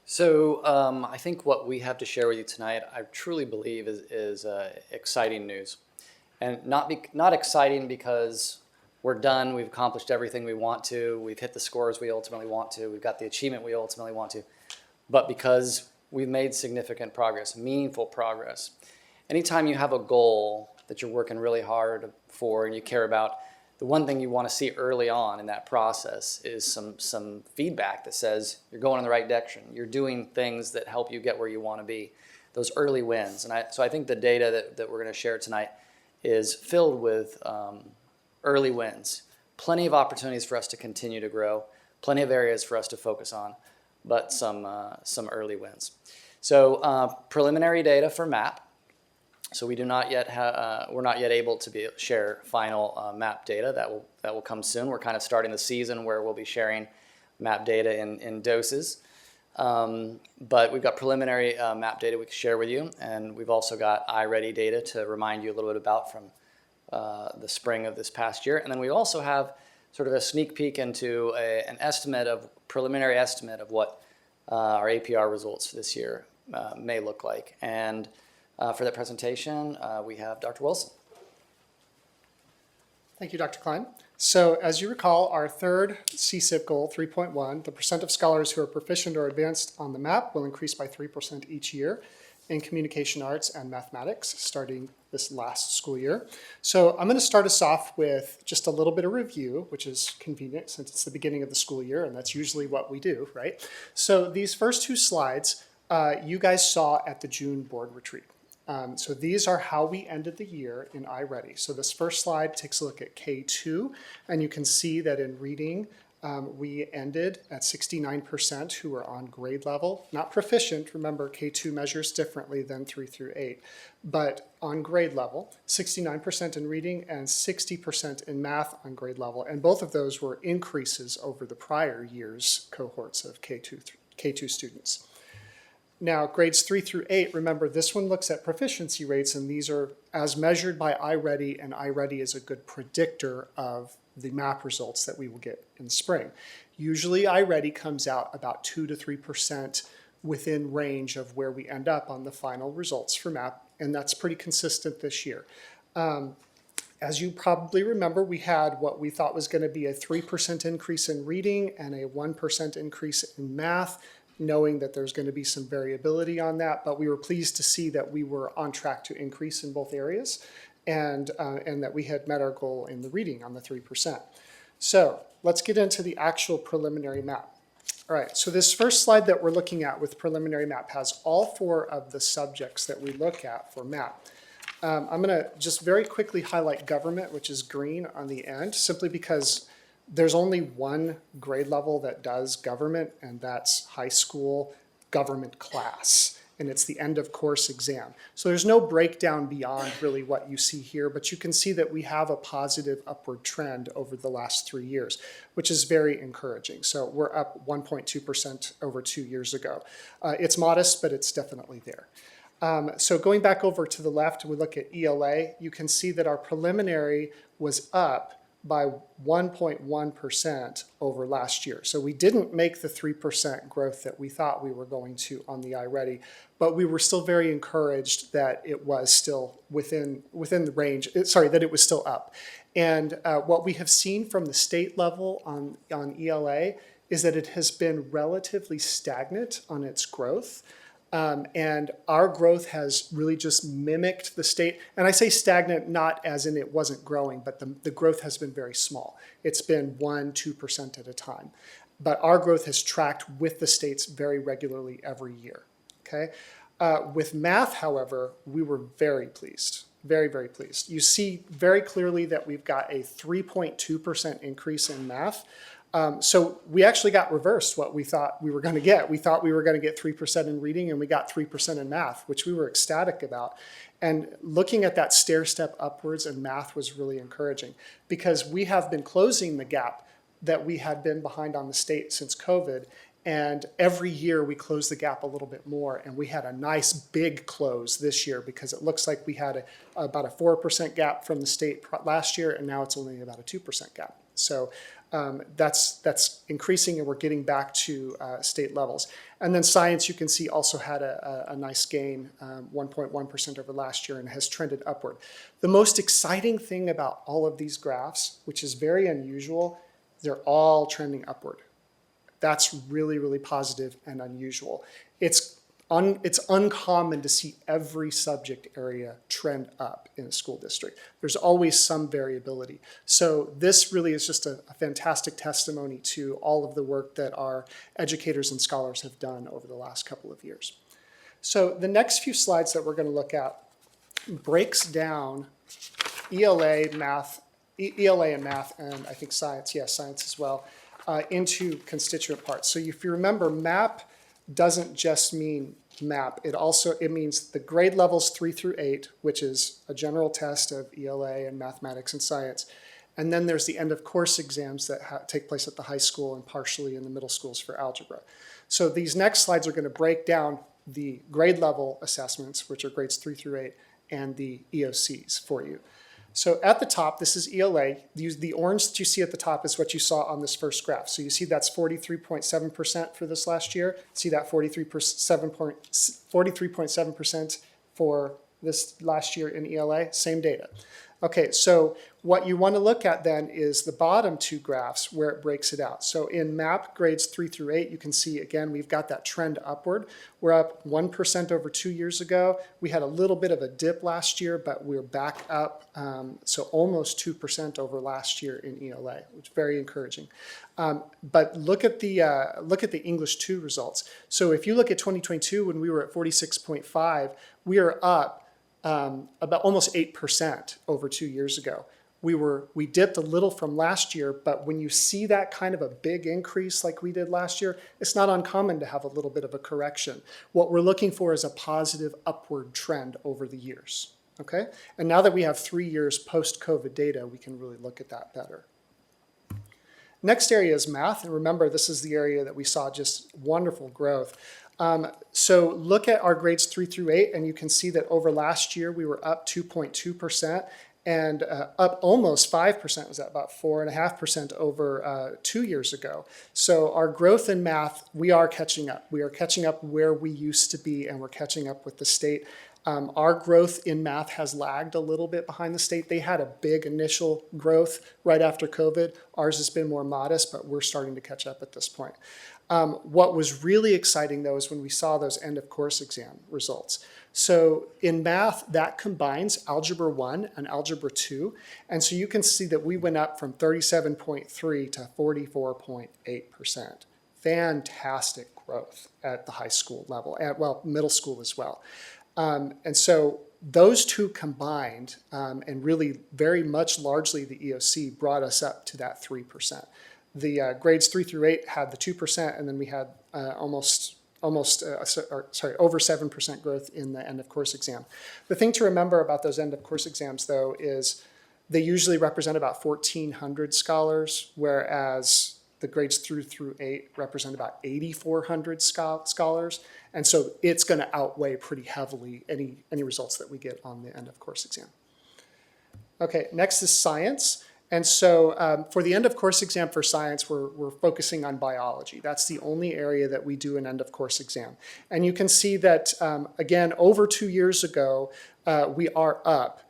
So I think what we have to share with you tonight, I truly believe is exciting news. And not exciting because we're done, we've accomplished everything we want to, we've hit the scores we ultimately want to, we've got the achievement we ultimately want to, but because we've made significant progress, meaningful progress. Anytime you have a goal that you're working really hard for and you care about, the one thing you want to see early on in that process is some feedback that says you're going in the right direction, you're doing things that help you get where you want to be, those early wins. And so I think the data that we're going to share tonight is filled with early wins, plenty of opportunities for us to continue to grow, plenty of areas for us to focus on, but some early wins. So preliminary data for MAP. So we do not yet we're not yet able to share final MAP data. That will come soon. We're kind of starting the season where we'll be sharing MAP data in doses. But we've got preliminary MAP data we can share with you, and we've also got iReady data to remind you a little bit about from the spring of this past year. And then we also have sort of a sneak peek into an preliminary estimate of what our APR results this year may look like. And for that presentation, we have Dr. Wilson. Thank you, Dr. Klein. So as you recall, our third CSIP goal, 3.1, the percent of scholars who are proficient or advanced on the MAP will increase by 3% each year in communication arts and mathematics starting this last school year. So I'm going to start us off with just a little bit of review, which is convenient since it's the beginning of the school year, and that's usually what we do, right? So these first two slides you guys saw at the June board retreat. So these are how we ended the year in iReady. So this first slide takes a look at K2, and you can see that in reading, we ended at 69% who were on grade level, not proficient. Remember, K2 measures differently than 3 through 8, but on grade level, 69% in reading and 60% in math on grade level. And both of those were increases over the prior year's cohorts of K2 students. Now, grades 3 through 8, remember this one looks at proficiency rates, and these are as measured by iReady, and iReady is a good predictor of the MAP results that we will get in the spring. Usually iReady comes out about 2 to 3% within range of where we end up on the final results for MAP, and that's pretty consistent this year. As you probably remember, we had what we thought was going to be a 3% increase in reading and a 1% increase in math, knowing that there's going to be some variability on that, but we were pleased to see that we were on track to increase in both areas and that we had met our goal in the reading on the 3%. So let's get into the actual preliminary map. All right, so this first slide that we're looking at with preliminary map has all 4 of the subjects that we look at for map. I'm going to just very quickly highlight government, which is green on the end, simply because there's only one grade level that does government, and that's high school government class, and it's the end of course exam. So there's no breakdown beyond really what you see here, but you can see that we have a positive upward trend over the last 3 years, which is very encouraging. So we're up 1.2% over 2 years ago. It's modest, but it's definitely there. So going back over to the left, we look at ELA, you can see that our preliminary was up by 1.1% over last year. So we didn't make the 3% growth that we thought we were going to on the iReady, but we were still very encouraged that it was still within the range, that it was still up. And what we have seen from the state level on ELA is that it has been relatively stagnant on its growth. And our growth has really just mimicked the state. And I say stagnant not as in it wasn't growing, but the growth has been very small. It's been 1-2% at a time. But our growth has tracked with the states very regularly every year. Okay. With math, however, we were very pleased. Very, very pleased. You see very clearly that we've got a 3.2% increase in math. So we actually got reversed what we thought we were going to get. We thought we were going to get 3% in reading, and we got 3% in math, which we were ecstatic about. And looking at that stair step upwards in math was really encouraging, because we have been closing the gap that we had been behind on the state since COVID. And every year we close the gap a little bit more, and we had a nice big close this year because it looks like we had about a 4% gap from the state last year, and now it's only about a 2% gap. So that's increasing, and we're getting back to state levels. And then science, you can see, also had a nice gain, 1.1% over last year, and has trended upward. The most exciting thing about all of these graphs, which is very unusual, they're all trending upward. That's really, really positive and unusual. It's uncommon to see every subject area trend up in a school district. There's always some variability. So this really is just a fantastic testimony to all of the work that our educators and scholars have done over the last couple of years. So the next few slides that we're going to look at breaks down ELA and math, and I think science, yes, science as well, into constituent parts. So if you remember, MAP doesn't just mean MAP. It means the grade levels 3 through 8, which is a general test of ELA and mathematics and science. And then there's the end of course exams that take place at the high school and partially in the middle schools for algebra. So these next slides are going to break down the grade level assessments, which are grades 3 through 8, and the EOCs for you. So at the top, this is ELA. The orange that you see at the top is what you saw on this first graph. So you see that's 43.7% for this last year. See that 43.7% for this last year in ELA, same data. Okay, so what you want to look at then is the bottom two graphs where it breaks it out. So in MAP grades 3 through 8, you can see again, we've got that trend upward. We're up 1% over 2 years ago. We had a little bit of a dip last year, but we're back up, so almost 2% over last year in ELA, which is very encouraging. But look at the English 2 results. So if you look at 2022, when we were at 46.5, we are up about almost 8% over 2 years ago. We dipped a little from last year, but when you see that kind of a big increase like we did last year, it's not uncommon to have a little bit of a correction. What we're looking for is a positive upward trend over the years, okay? And now that we have 3 years post-COVID data, we can really look at that better. Next area is math, and remember, this is the area that we saw just wonderful growth. So look at our grades 3 through 8, and you can see that over last year, we were up 2.2%, and up almost 5%, was at about 4.5% over 2 years ago. So our growth in math, we are catching up. We are catching up where we used to be, and we're catching up with the state. Our growth in math has lagged a little bit behind the state. They had a big initial growth right after COVID. Ours has been more modest, but we're starting to catch up at this point. What was really exciting, though, is when we saw those end of course exam results. So in math, that combines Algebra 1 and Algebra 2. And so you can see that we went up from 37.3 to 44.8%. Fantastic growth at the high school level, middle school as well. And so those two combined, and really very much largely the EOC, brought us up to that 3%. The grades 3 through 8 had the 2%, and then we had over 7% growth in the end of course exam. The thing to remember about those end of course exams, though, is they usually represent about 1,400 scholars, whereas the grades 3 through 8 represent about 8,400 scholars. And so it's going to outweigh pretty heavily any results that we get on the end of course exam. Okay, next is science. And so for the end of course exam for science, we're focusing on biology. That's the only area that we do an end of course exam. And you can see that, again, over 2 years ago, we are up,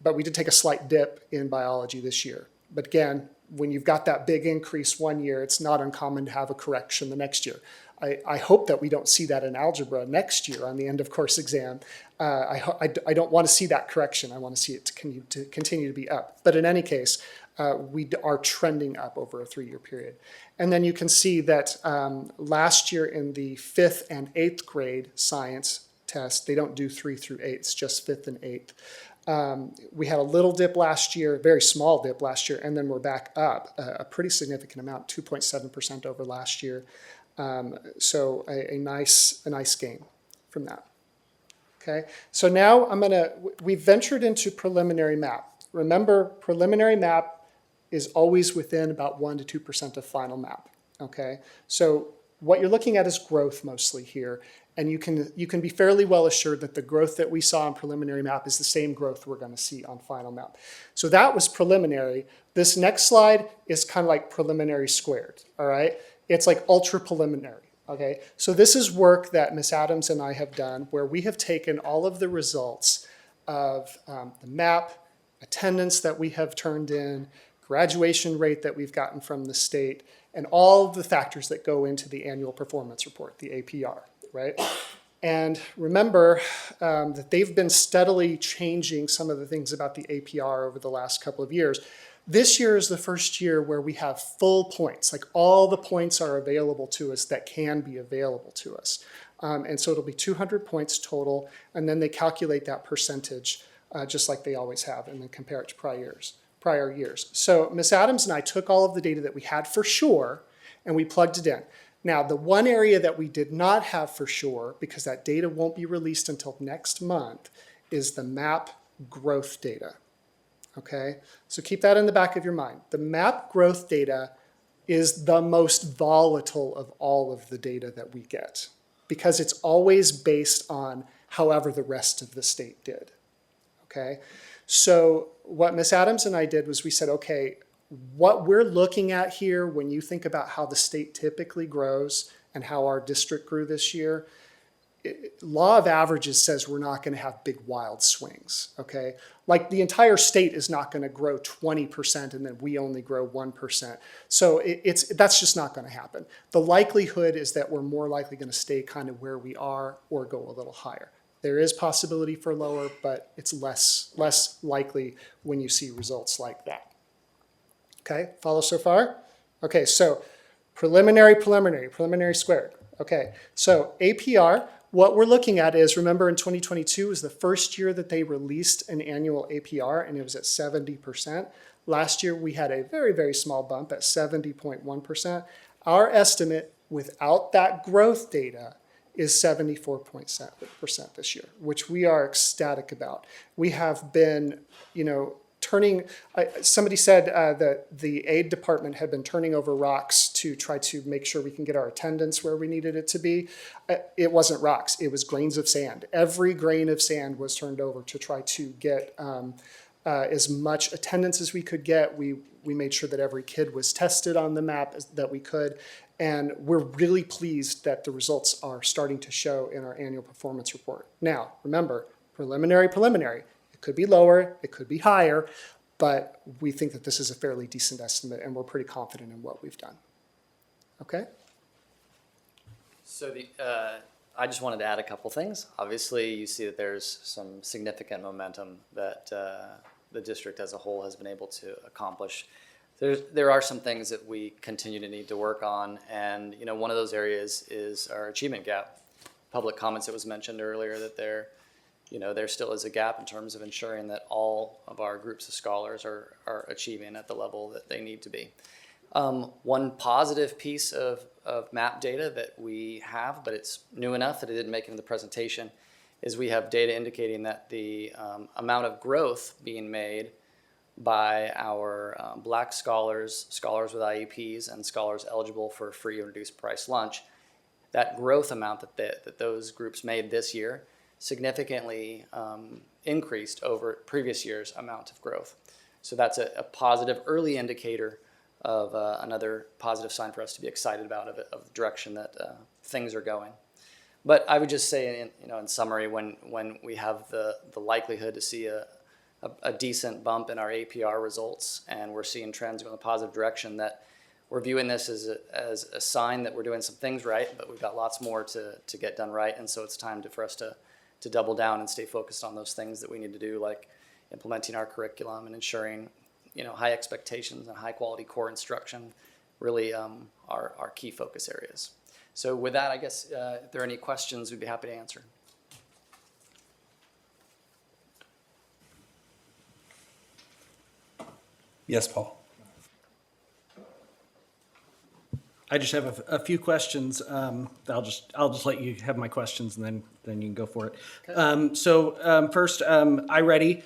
but we did take a slight dip in biology this year. But again, when you've got that big increase 1 year, it's not uncommon to have a correction the next year. I hope that we don't see that in algebra next year on the end of course exam. I don't want to see that correction. I want to see it to continue to be up. But in any case, we are trending up over a 3-year period. And then you can see that last year in the 5th and 8th grade science test, they don't do 3 through 8, it's just 5th and 8th. We had a little dip last year, a very small dip last year, and then we're back up a pretty significant amount, 2.7% over last year. So a nice gain from that. Okay, so now we've ventured into preliminary map. Remember, preliminary map is always within about 1 to 2% of final map. Okay, so what you're looking at is growth mostly here. And you can be fairly well assured that the growth that we saw in preliminary map is the same growth we're going to see on final map. So that was preliminary. This next slide is kind of like preliminary squared, all right? It's like ultra preliminary, okay? So this is work that Ms. Adams and I have done where we have taken all of the results of the map, attendance that we have turned in, graduation rate that we've gotten from the state, and all of the factors that go into the annual performance report, the APR. Right? And remember that they've been steadily changing some of the things about the APR over the last couple of years. This year is the first year where we have full points, like all the points are available to us that can be available to us. And so it'll be 200 points total, and then they calculate that percentage just like they always have, and then compare it to prior years. So Ms. Adams and I took all of the data that we had for sure, and we plugged it in. Now, the one area that we did not have for sure, because that data won't be released until next month, is the MAP growth data, okay? So keep that in the back of your mind. The MAP growth data is the most volatile of all of the data that we get, because it's always based on however the rest of the state did, okay? So what Ms. Adams and I did was we said, okay, what we're looking at here when you think about how the state typically grows and how our district grew this year, law of averages says we're not going to have big wild swings, okay? Like the entire state is not going to grow 20% and then we only grow 1%. So that's just not going to happen. The likelihood is that we're more likely going to stay kind of where we are or go a little higher. There is possibility for lower, but it's less likely when you see results like that. Okay, follow so far? Okay, so preliminary squared. Okay, so APR, what we're looking at is, remember in 2022 was the first year that they released an annual APR and it was at 70%. Last year we had a very, very small bump at 70.1%. Our estimate without that growth data is 74.7% this year, which we are ecstatic about. We have been, somebody said that the aid department had been turning over rocks to try to make sure we can get our attendance where we needed it to be. It wasn't rocks, it was grains of sand. Every grain of sand was turned over to try to get as much attendance as we could get. We made sure that every kid was tested on the map that we could. And we're really pleased that the results are starting to show in our annual performance report. Now, remember, preliminary. It could be lower, it could be higher, but we think that this is a fairly decent estimate and we're pretty confident in what we've done. Okay? So I just wanted to add a couple things. Obviously, you see that there's some significant momentum that the district as a whole has been able to accomplish. There are some things that we continue to need to work on, and one of those areas is our achievement gap. Public comments, it was mentioned earlier that there still is a gap in terms of ensuring that all of our groups of scholars are achieving at the level that they need to be. One positive piece of MAP data that we have, but it's new enough that it didn't make it in the presentation, is we have data indicating that the amount of growth being made by our Black scholars, scholars with IEPs, and scholars eligible for free or reduced price lunch, that growth amount that those groups made this year significantly increased over previous year's amount of growth. So that's a positive early indicator of another positive sign for us to be excited about of the direction that things are going. But I would just say, in summary, when we have the likelihood to see a decent bump in our APR results, and we're seeing trends go in a positive direction, that we're viewing this as a sign that we're doing some things right, but we've got lots more to get done right, and so it's time for us to double down and stay focused on those things that we need to do, like implementing our curriculum and ensuring high expectations and high quality core instruction really are key focus areas. So with that, I guess if there are any questions, we'd be happy to answer. Yes, Paul. I just have a few questions. I'll just let you have my questions, and then you can go for it. Okay. First, iReady.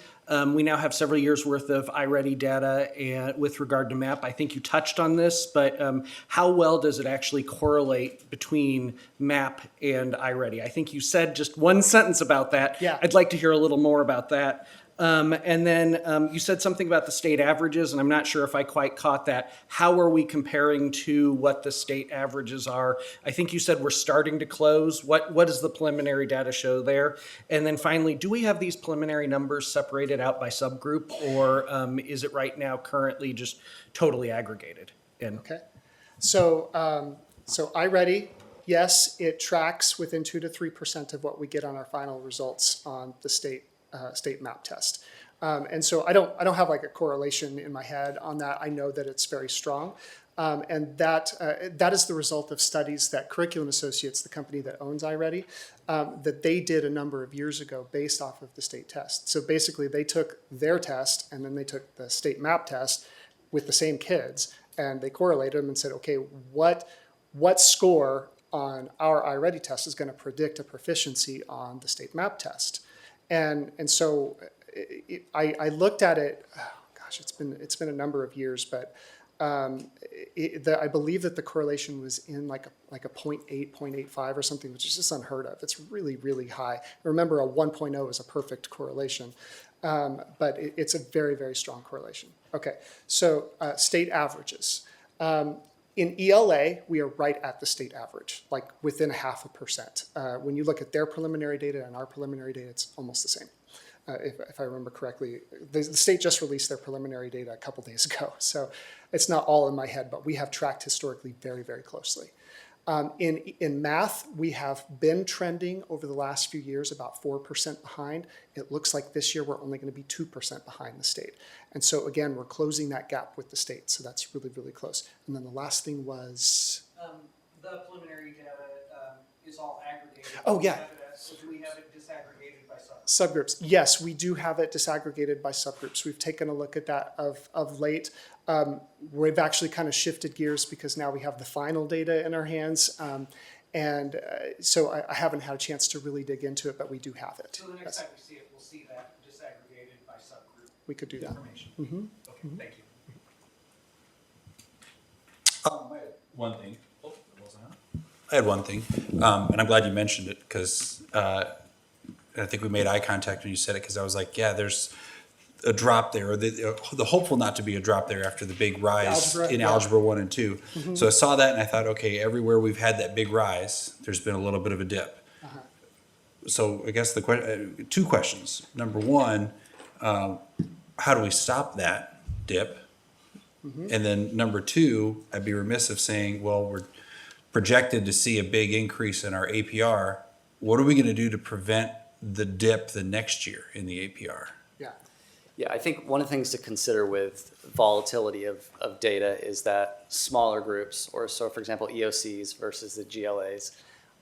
We now have several years' worth of iReady data and with regard to MAP. I think you touched on this, but how well does it actually correlate between MAP and iReady? I think you said just one sentence about that. Yeah. I'd like to hear a little more about that. And then you said something about the state averages, and I'm not sure if I quite caught that. How are we comparing to what the state averages are? I think you said we're starting to close. What does the preliminary data show there? And then finally, do we have these preliminary numbers separated out by subgroup, or is it right now currently just totally aggregated? Okay. So iReady, yes, it tracks within 2 to 3% of what we get on our final results on the state map test. And so I don't have like a correlation in my head on that. I know that it's very strong. And that is the result of studies that Curriculum Associates, the company that owns iReady, that they did a number of years ago based off of the state test. So basically they took their test and then they took the state map test with the same kids and they correlated them and said, okay, what score on our iReady test is going to predict a proficiency on the state map test? And so I looked at it, oh gosh, it's been a number of years, but I believe that the correlation was in like a 0.8, 0.85 or something, which is just unheard of. It's really, really high. Remember, a 1.0 is a perfect correlation, but it's a very, very strong correlation. Okay, so state averages. In ELA, we are right at the state average, like within 0.5%. When you look at their preliminary data and our preliminary data, it's almost the same. If I remember correctly, the state just released their preliminary data a couple days ago, so it's not all in my head, but we have tracked historically very, very closely. In math, we have been trending over the last few years about 4% behind. It looks like this year we're only going to be 2% behind the state. And so again, we're closing that gap with the state, so that's really, really close. And then the last thing was... the preliminary data is all aggregated. Oh, yeah. So do we have it disaggregated by subgroups? Subgroups. Yes, we do have it disaggregated by subgroups. We've taken a look at that of late. We've actually kind of shifted gears because now we have the final data in our hands. So I haven't had a chance to really dig into it, but we do have it. So the next time we see it, we'll see that disaggregated by subgroup. We could do that. Information. Mm-hmm. Okay, thank you. I had one thing. I had one thing, and I'm glad you mentioned it because I think we made eye contact when you said it because I was like, yeah, there's a drop there, or the hopeful not to be a drop there after the big rise in Algebra 1 and 2. Mm-hmm. So I saw that and I thought, okay, everywhere we've had that big rise, there's been a little bit of a dip. So I guess two questions. Number one, how do we stop that dip? Mm-hmm. And then number two, I'd be remiss of saying, well, we're projected to see a big increase in our APR. What are we going to do to prevent the dip the next year in the APR? Yeah, I think one of the things to consider with volatility of data is that smaller groups, or so for example, EOCs versus the GLAs,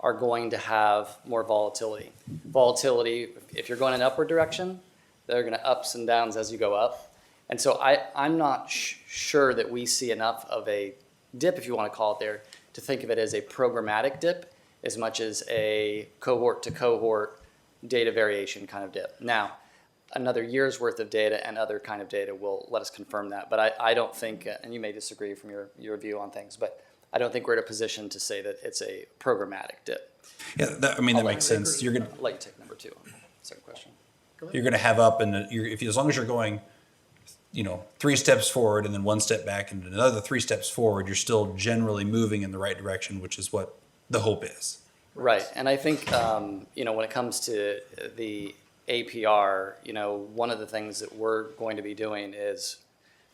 are going to have more volatility. Volatility, if you're going in an upward direction, they're going to ups and downs as you go up. And so I'm not sure that we see enough of a dip, if you want to call it there, to think of it as a programmatic dip as much as a cohort to cohort data variation kind of dip. Now, another year's worth of data and other kind of data will let us confirm that. But I don't think, and you may disagree from your view on things, but I don't think we're in a position to say that it's a programmatic dip. Yeah, that makes sense. You're gonna I'd like to take number two. Second question. You're going to have up, and as long as you're going, 3 steps forward and then 1 step back and another 3 steps forward, you're still generally moving in the right direction, which is what the hope is. Right, and I think when it comes to the APR, one of the things that we're going to be doing is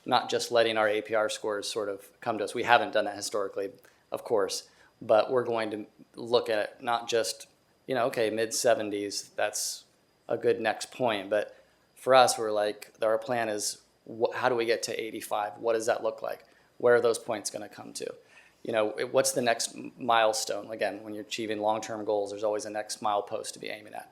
not just letting our APR scores sort of come to us. We haven't done that historically, of course, but we're going to look at it not just, okay, mid-70s, that's a good next point. But for us, we're like, our plan is, how do we get to 85? What does that look like? Where are those points going to come to? What's the next milestone? Again, when you're achieving long-term goals, there's always a next milepost to be aiming at.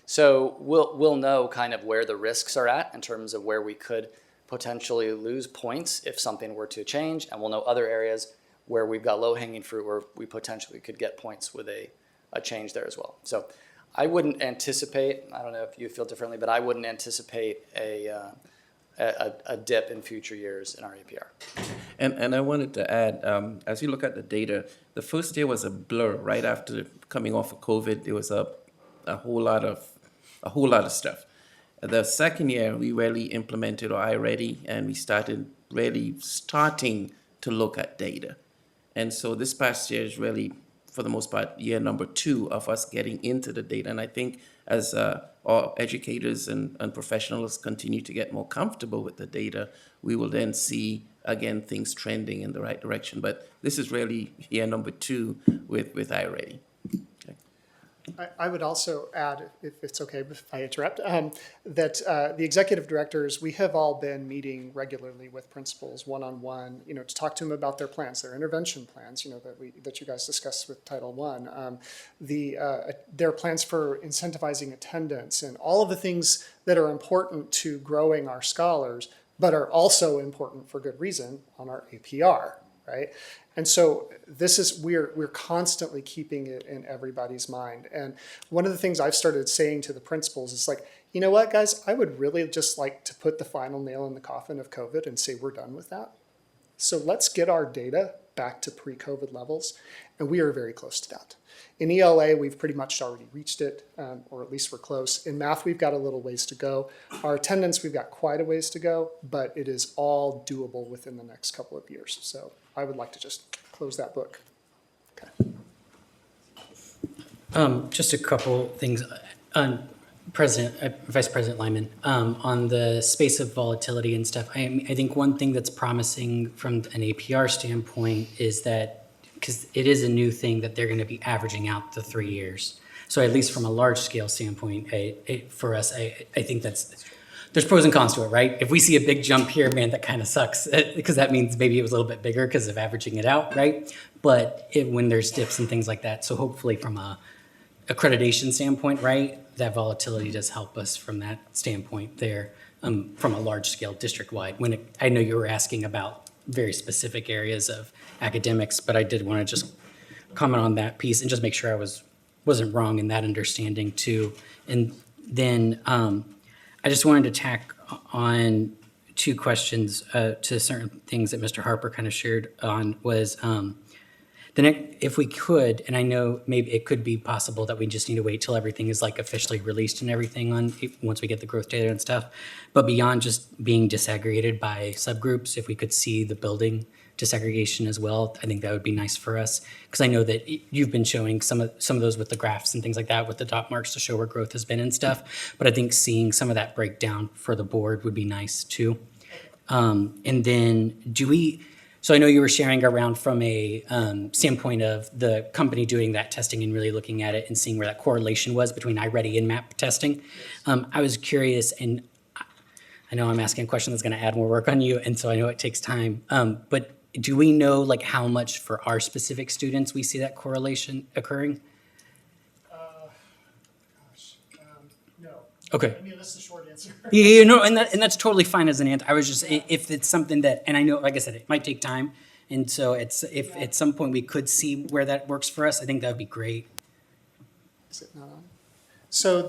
So we'll know kind of where the risks are at in terms of where we could potentially lose points if something were to change, and we'll know other areas where we've got low-hanging fruit where we potentially could get points with a change there as well. So I wouldn't anticipate, I don't know if you feel differently, but I wouldn't anticipate a dip in future years in our APR. And I wanted to add, as you look at the data, the first year was a blur. Right after coming off of COVID, there was a whole lot of stuff. The second year, we really implemented our iReady, and we starting to look at data. And so this past year is really, for the most part, year number 2 of us getting into the data. And I think as our educators and professionals continue to get more comfortable with the data, we will then see, again, things trending in the right direction. But this is really year number 2 with iReady. I would also add, if it's okay if I interrupt, that the executive directors, we have all been meeting regularly with principals one-on-one, to talk to them about their plans, their intervention plans, that you guys discussed with Title I, their plans for incentivizing attendance and all of the things that are important to growing our scholars, but are also important for good reason on our APR, right? And so we're constantly keeping it in everybody's mind. And one of the things I've started saying to the principals is like, you know what, guys, I would really just like to put the final nail in the coffin of COVID and say we're done with that. So let's get our data back to pre-COVID levels. And we are very close to that. In ELA, we've pretty much already reached it, or at least we're close. In math, we've got a little ways to go. Our attendance, we've got quite a ways to go, but it is all doable within the next couple of years. So I would like to just close that book. Okay. Just a couple things. Vice President Lyman, on the space of volatility and stuff, I think one thing that's promising from an APR standpoint is that, because it is a new thing, that they're going to be averaging out the 3 years. So at least from a large scale standpoint, for us, I think there's pros and cons to it, right? If we see a big jump here, man, that kind of sucks, because that means maybe it was a little bit bigger because of averaging it out, right? But when there's dips and things like that, so hopefully from a accreditation standpoint, right, that volatility does help us from that standpoint there, from a large scale district wide. I know you were asking about very specific areas of academics, but I did want to just comment on that piece and just make sure I wasn't wrong in that understanding too. And then I just wanted to tack on 2 questions to certain things that Mr. Harper kind of shared on was if we could, and I know maybe it could be possible that we just need to wait till everything is like officially released and everything once we get the growth data and stuff, but beyond just being disaggregated by subgroups, if we could see the building disaggregation as well, I think that would be nice for us. Because I know that you've been showing some of those with the graphs and things like that with the dot marks to show where growth has been and stuff. But I think seeing some of that breakdown for the board would be nice too. And then so I know you were sharing around from a standpoint of the company doing that testing and really looking at it and seeing where that correlation was between iReady and MAP testing. I was curious, and I know I'm asking a question that's going to add more work on you, and so I know it takes time. But do we know like how much for our specific students we see that correlation occurring? No. Okay. I mean, that's the short answer. Yeah, no, and that's totally fine as an answer. I was just, if it's something that, and I know, like I said, it might take time, and so if at some point we could see where that works for us, I think that would be great. Is it not on? So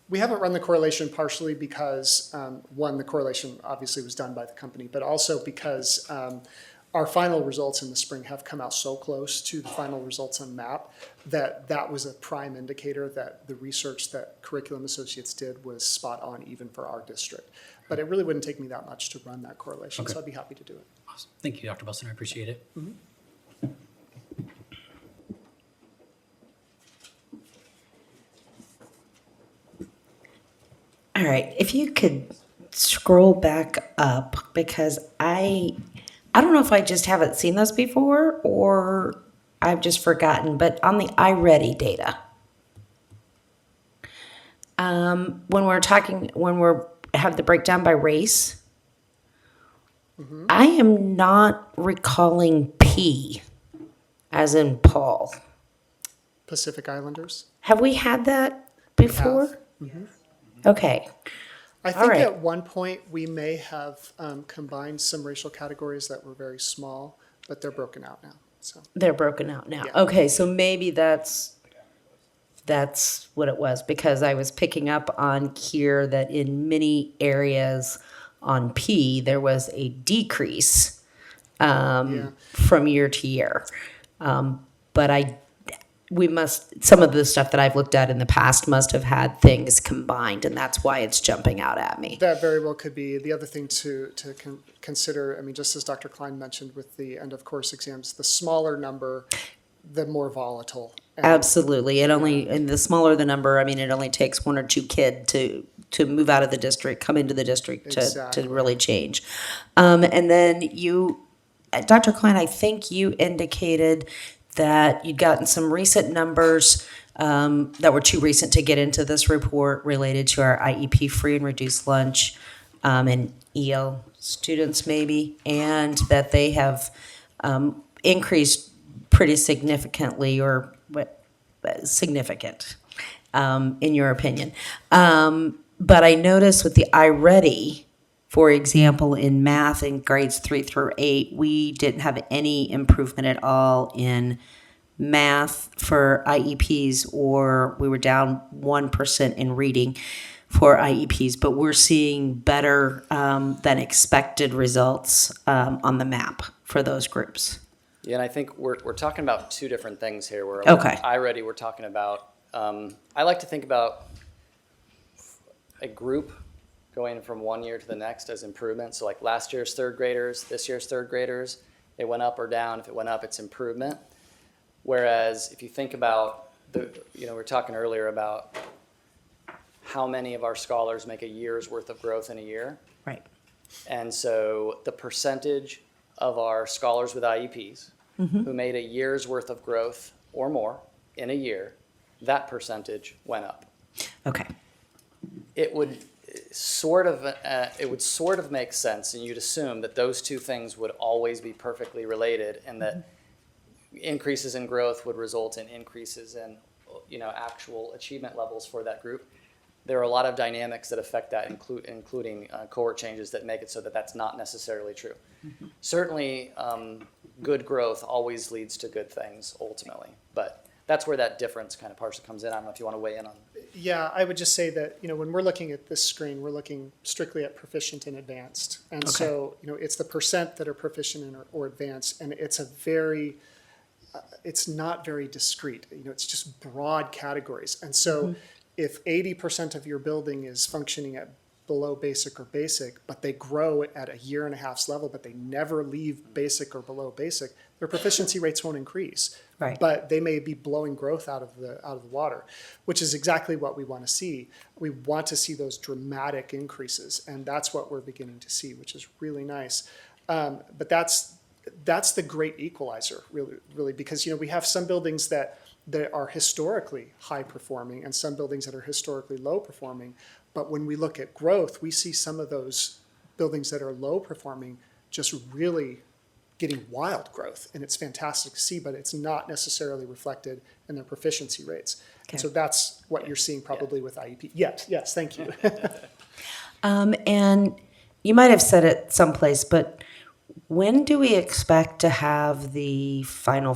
we haven't run the correlation partially because, one, the correlation obviously was done by the company, but also because our final results in the spring have come out so close to the final results on MAP that was a prime indicator that the research that Curriculum Associates did was spot on even for our district. But it really wouldn't take me that much to run that correlation, Okay. so I'd be happy to do it. Awesome. Thank you, Dr. Belson, I appreciate it. Mm-hmm. All right, if you could scroll back up, because I don't know if I just haven't seen those before or I've just forgotten, but on the iReady data, when we have the breakdown by race, I am not recalling P as in Paul. Pacific Islanders. Have we had that before? Mm-hmm. Okay. I All think right. at one point we may have combined some racial categories that were very small, but they're broken out now. So They're broken out now. Yeah. Okay, so maybe that's that's what it was, because I was picking up on here that in many areas on P, there was a decrease from year to year. But some of the stuff that I've looked at in the past must have had things combined, and that's why it's jumping out at me. That very well could be. The other thing to consider, I mean, just as Dr. Klein mentioned with the end of course exams, the smaller number, the more volatile. And Absolutely. And the smaller the number, I mean, it only takes one or two kids to move out of the district, come into the district Exactly. to really change. And then Dr. Klein, I think you indicated that you'd gotten some recent numbers that were too recent to get into this report related to our IEP free and reduced lunch and EL students maybe, and that they have increased pretty significantly, or significant in your opinion. But I noticed with the iReady, for example, in math in grades 3 through 8, we didn't have any improvement at all in math for IEPs, or we were down 1% in reading for IEPs, but we're seeing better than expected results on the map for those groups. Yeah, and I think we're talking about two different things here. Where Okay. iReady, we're talking about, I like to think about a group going from one year to the next as improvement. So like last year's third graders, this year's third graders, they went up or down. If it went up, it's improvement. Whereas if you think about we're talking earlier about how many of our scholars make a year's worth of growth in a year. Right. And so the percentage of our scholars with IEPs who made a year's worth of growth or more in a year, that percentage went up. Okay. It would sort of make sense, and you'd assume that those two things would always be perfectly related, and that increases in growth would result in increases in actual achievement levels for that group. There are a lot of dynamics that affect that, including cohort changes that make it so that that's not necessarily true. Certainly, good growth always leads to good things ultimately, but that's where that difference kind of partially comes in. I don't know if you want to weigh in on. Yeah, I would just say that, when we're looking at this screen, we're looking strictly at proficient and advanced. And so, it's the percent that are proficient or advanced, and it's it's not very discrete. It's just broad categories. And so if 80% of your building is functioning at below basic or basic, but they grow at a year and a half's level, but they never leave basic or below basic, their proficiency rates won't increase. Right. But they may be blowing growth out of the water, which is exactly what we want to see. We want to see those dramatic increases, and that's what we're beginning to see, which is really nice. But that's the great equalizer, really, because we have some buildings that are historically high performing and some buildings that are historically low performing. But when we look at growth, we see some of those buildings that are low performing just really getting wild growth, and it's fantastic to see, but it's not necessarily reflected in their proficiency rates. Okay. And so that's what you're seeing probably with IEP. Yes, thank you. And you might have said it someplace, but when do we expect to have the final,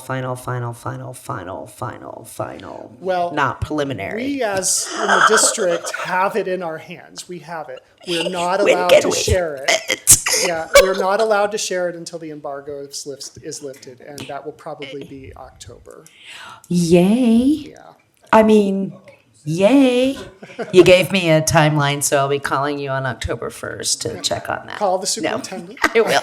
Well, not preliminary? We as in the district have it in our hands. We have it. We're not allowed to share it. Yeah, we're not allowed to share it until the embargo is lifted, and that will probably be October. Yay. Yeah. I mean, yay. You gave me a timeline, so I'll be calling you on October 1st to check on that. Call the superintendent. I will.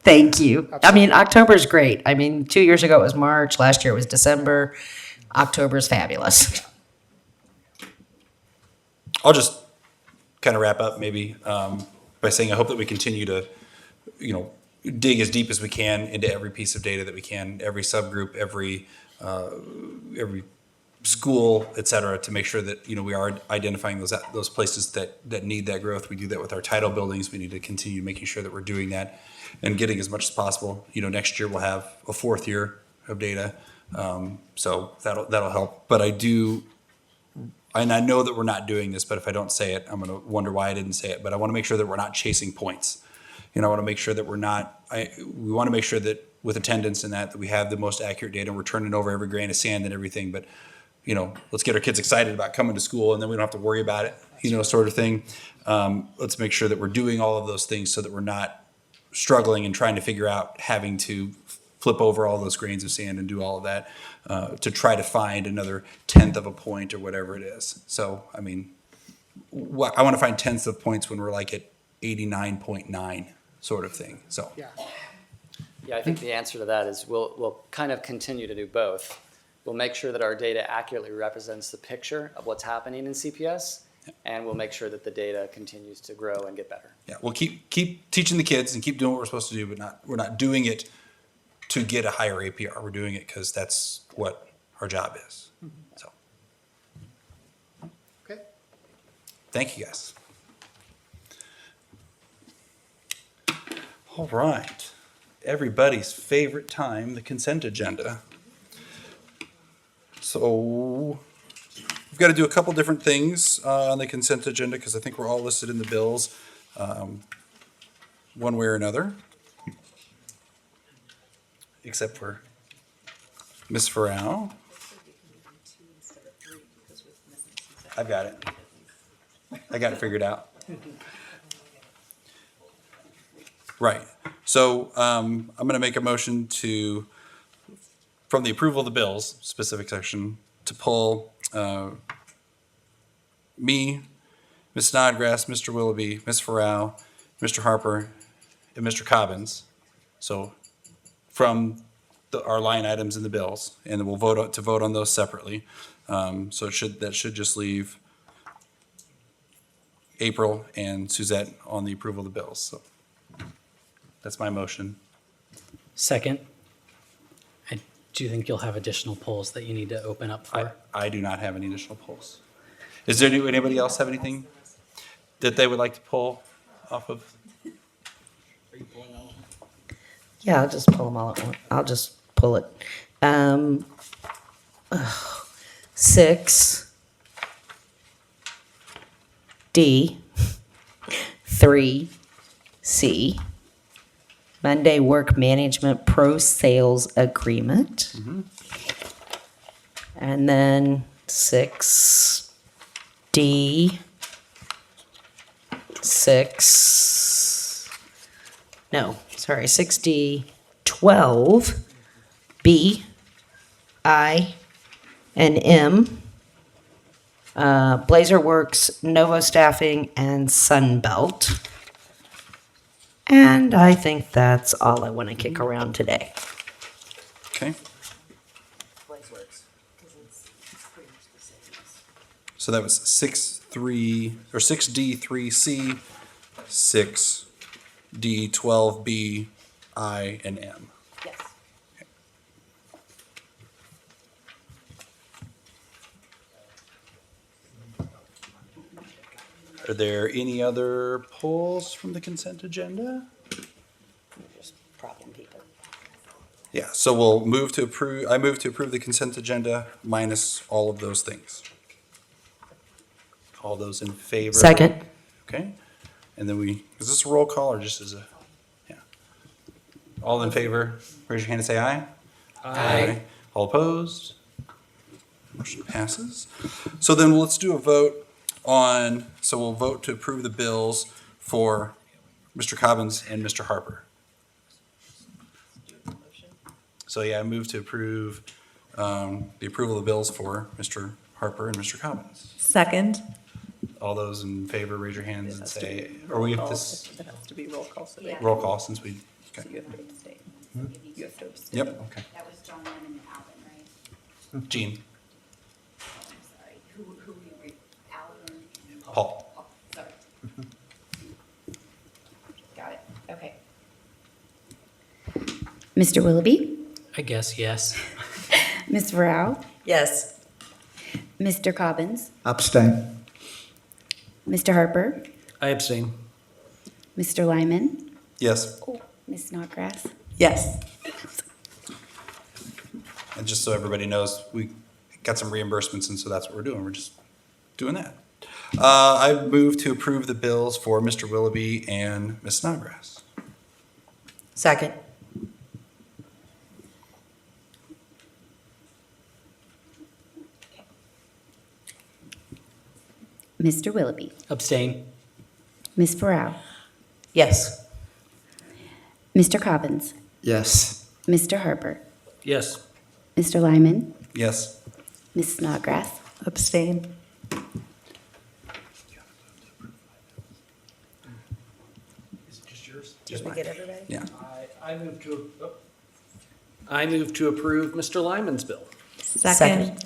Thank you. Absolutely. I mean, October's great. I mean, 2 years ago it was March, last year it was December. October's fabulous. I'll just kind of wrap up maybe by saying I hope that we continue to, dig as deep as we can into every piece of data that we can, every subgroup, every school, et cetera, to make sure that we are identifying those places that need that growth. We do that with our title buildings. We need to continue making sure that we're doing that and getting as much as possible. Next year we'll have a fourth year of data, so that'll help. But and I know that we're not doing this, but if I don't say it, I'm going to wonder why I didn't say it. But I want to make sure that we're not chasing points. I want to make sure that we want to make sure that with attendance and that we have the most accurate data, and we're turning over every grain of sand and everything, but, let's get our kids excited about coming to school, and then we don't have to worry about it, sort of thing. Let's make sure that we're doing all of those things so that we're not struggling and trying to figure out having to flip over all those grains of sand and do all of that to try to find another 1/10 of a point or whatever it is. So, I want to find 1/10 of points when we're like at 89.9 sort of thing, so. Yeah. Yeah, I think the answer to that is we'll kind of continue to do both. We'll make sure that our data accurately represents the picture of what's happening in CPS, and we'll make sure that the data continues to grow and get better. Yeah, we'll keep teaching the kids and keep doing what we're supposed to do, but we're not doing it to get a higher APR. We're doing it because that's what our job is. So, Okay. thank you guys. All right, everybody's favorite time, the consent agenda. So we've got to do a couple different things on the consent agenda because I think we're all listed in the bills one way or another. Except for Ms. Farrow. I've got it. I got it figured out. Right. So I'm going to make a motion from the approval of the bills, specific section, to pull me, Ms. Snodgrass, Mr. Willoughby, Ms. Farrow, Mr. Harper, and Mr. Cobbins. So from our line items in the bills, and then we'll vote on those separately. So that should just leave April and Suzette on the approval of the bills. So that's my motion. Second. Do you think you'll have additional polls that you need to open up for? I do not have any additional polls. Is there anybody else have anything that they would like to pull off of? Yeah, I'll just pull them all at once. I'll just pull it. 6D, 3C, Monday Work Management Pro Sales Agreement. And then 6D, 6D, 12, B, I, and M, Blazer Works, Novo Staffing, and Sunbelt. And I think that's all I want to kick around today. Okay. So that was 6D, 3C, 6D, 12B, I, and M. Yes. Are there any other polls from the consent agenda? Just problem people. Yeah, so we'll move to approve, I move to approve the consent agenda minus all of those things. All those in favor? Second. Okay, and then is this a roll call or just yeah? All in favor, raise your hand and say aye. Aye. All opposed? Motion passes. So then let's do a vote so we'll vote to approve the bills for Mr. Cobbins and Mr. Harper. So yeah, I move to approve the approval of the bills for Mr. Harper and Mr. Cobbins. Second. All those in favor, raise your hands and say, or we have this It has to be roll call, so they, roll call since we, so okay. you have to abstain. You have to abstain. Yep, okay. That was John Lemon and Alvin, right? Jean, I'm sorry. Who we read? Alvin? Paul. Oh, sorry. Got it. Okay. Mr. Willoughby, I guess yes. Ms. Rao, Yes. Mr. Cobbins, Abstain. Mr. Harper, I abstain. Mr. Lyman, Yes, Ms. Snodgrass. Yes. and just so everybody knows, we got some reimbursements, and so that's what we're doing. We're just doing that. I move to approve the bills for Mr. Willoughby and Ms. Snodgrass. Second. Mr. Willoughby. Abstain. Ms. Farrow. Yes. Mr. Cobbins. Yes. Mr. Harper. Yes. Mr. Lyman. Yes. Ms. Snodgrass. Abstain. Is it just yours? Just mine. Get everybody? Yeah. I move to approve Mr. Lyman's bill. Second.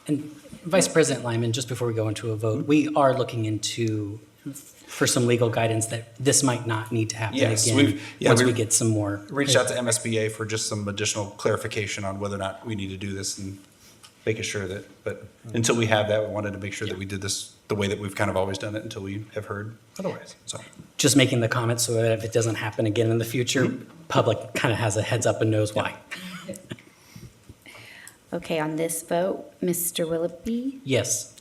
And Vice President Lyman, just before we go into a vote, we are looking for some legal guidance that this might not need to happen Yes, again once we get some more. Reached out to MSBA for just some additional clarification on whether or not we need to do this and making sure that, but until we have that, we wanted to make sure that we did this the way that we've kind of always done it until we have heard otherwise, so. Just making the comment so that if it doesn't happen again in the future, public kind of has a heads up and knows why. Okay, on this vote, Mr. Willoughby. Yes.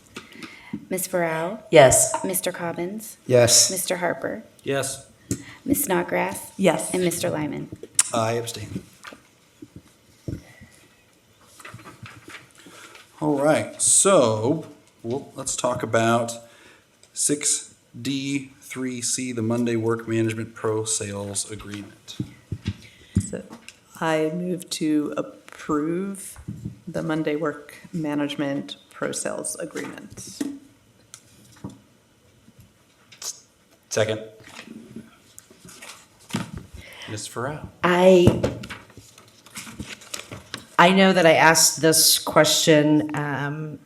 Ms. Farrow. Yes. Mr. Cobbins. Yes. Mr. Harper. Yes. Ms. Snodgrass. Yes. And Mr. Lyman. I abstain. All right, so let's talk about 6D3C, the Monday Work Management Pro Sales Agreement. So I move to approve the Monday Work Management Pro Sales Agreement. Second. Ms. Farrow. I know that I asked this question,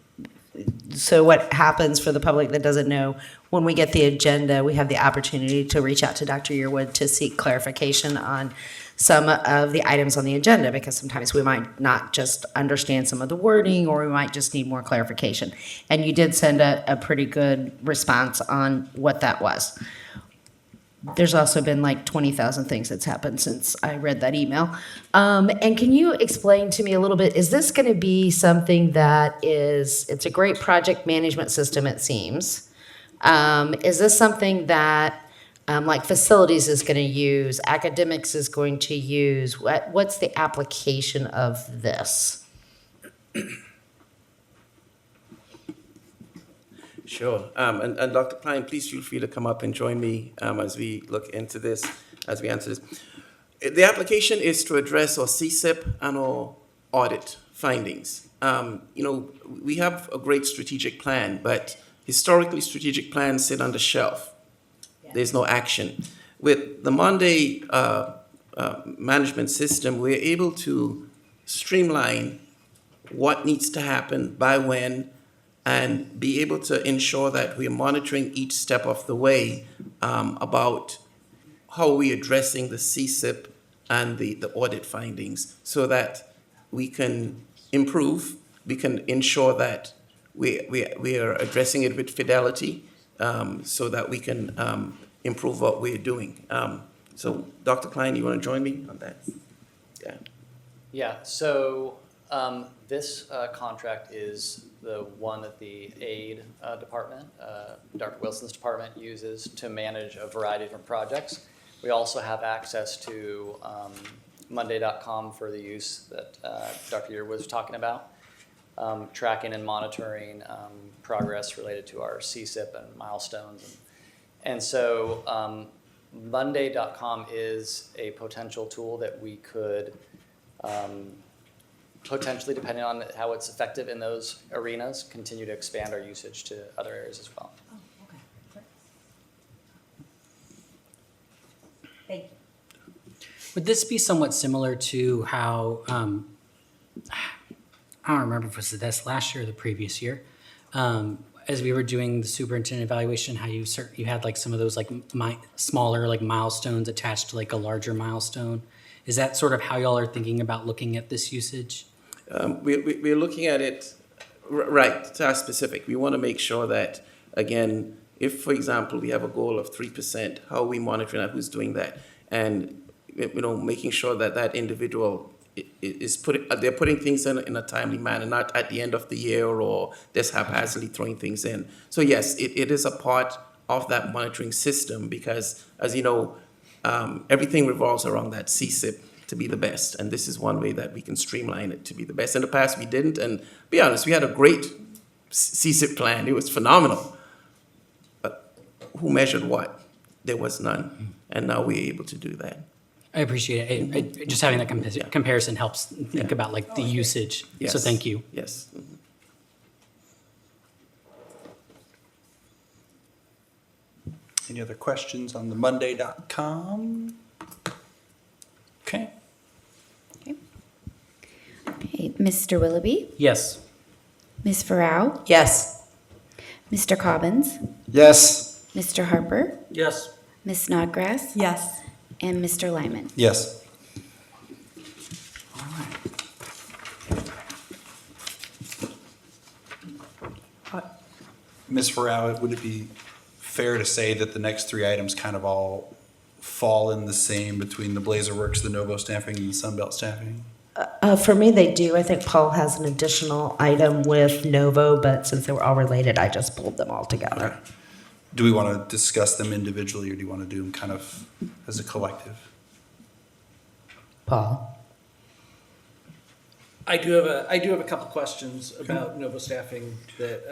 so what happens for the public that doesn't know, when we get the agenda, we have the opportunity to reach out to Dr. Yearwood to seek clarification on some of the items on the agenda, because sometimes we might not just understand some of the wording, or we might just need more clarification. And you did send a pretty good response on what that was. There's also been like 20,000 things that's happened since I read that email. And can you explain to me a little bit, is this going to be something that it's a great project management system, it seems. Is this something that like facilities is going to use, academics is going to use? What's the application of this? Sure. And Dr. Klein, please feel free to come up and join me as we look into this, as we answer this. The application is to address our CSIP and our audit findings. We have a great strategic plan, but historically strategic plans sit on the shelf. Yeah. There's no action. With the Monday management system, we're able to streamline what needs to happen by when, and be able to ensure that we're monitoring each step of the way about how we're addressing the CSIP and the audit findings, so that we can improve, we can ensure that we are addressing it with fidelity, so that we can improve what we're doing. So Dr. Klein, you want to join me on that? Yeah. Yeah, so this contract is the one that the aid department, Dr. Wilson's department, uses to manage a variety of different projects. We also have access to Monday.com for the use that Dr. Year was talking about, tracking and monitoring progress related to our CSIP and milestones. And so Monday.com is a potential tool that we could potentially, depending on how it's effective in those arenas, continue to expand our usage to other areas as well. Oh, okay. Thank you. Would this be somewhat similar to how, I don't remember if it was this last year or the previous year, as we were doing the superintendent evaluation, how you had like some of those like smaller like milestones attached to like a larger milestone? Is that sort of how y'all are thinking about looking at this usage? We're looking at it, right, task specific. We want to make sure that, again, if, for example, we have a goal of 3%, how are we monitoring that, who's doing that? And, making sure that that individual they're putting things in a timely manner, not at the end of the year or just haphazardly throwing things in. So yes, it is a part of that monitoring system because, as you know, everything revolves around that CSIP to be the best. And this is one way that we can streamline it to be the best. In the past, we didn't. And be honest, we had a great CSIP plan. It was phenomenal. But who measured what? There was none. And now we're able to do that. I appreciate it. Just having that comparison helps think about like the usage. Yes. So thank you. Yes. Any other questions on the Monday.com? Okay. Okay, Mr. Willoughby, Yes. Ms. Farrow, Yes. Mr. Cobbins, Yes. Mr. Harper, Yes. Ms. Snodgrass, Yes. and Mr. Lyman. Yes. Ms. Farrow, would it be fair to say that the next three items kind of all fall in the same between the Blazer Works, the Novo staffing, and the Sunbelt staffing? For me, they do. I think Paul has an additional item with Novo, but since they were all related, I just pulled them all together. Okay. Do we want to discuss them individually, or do you want to do them kind of as a collective? Paul? I do have a couple questions about Novo staffing that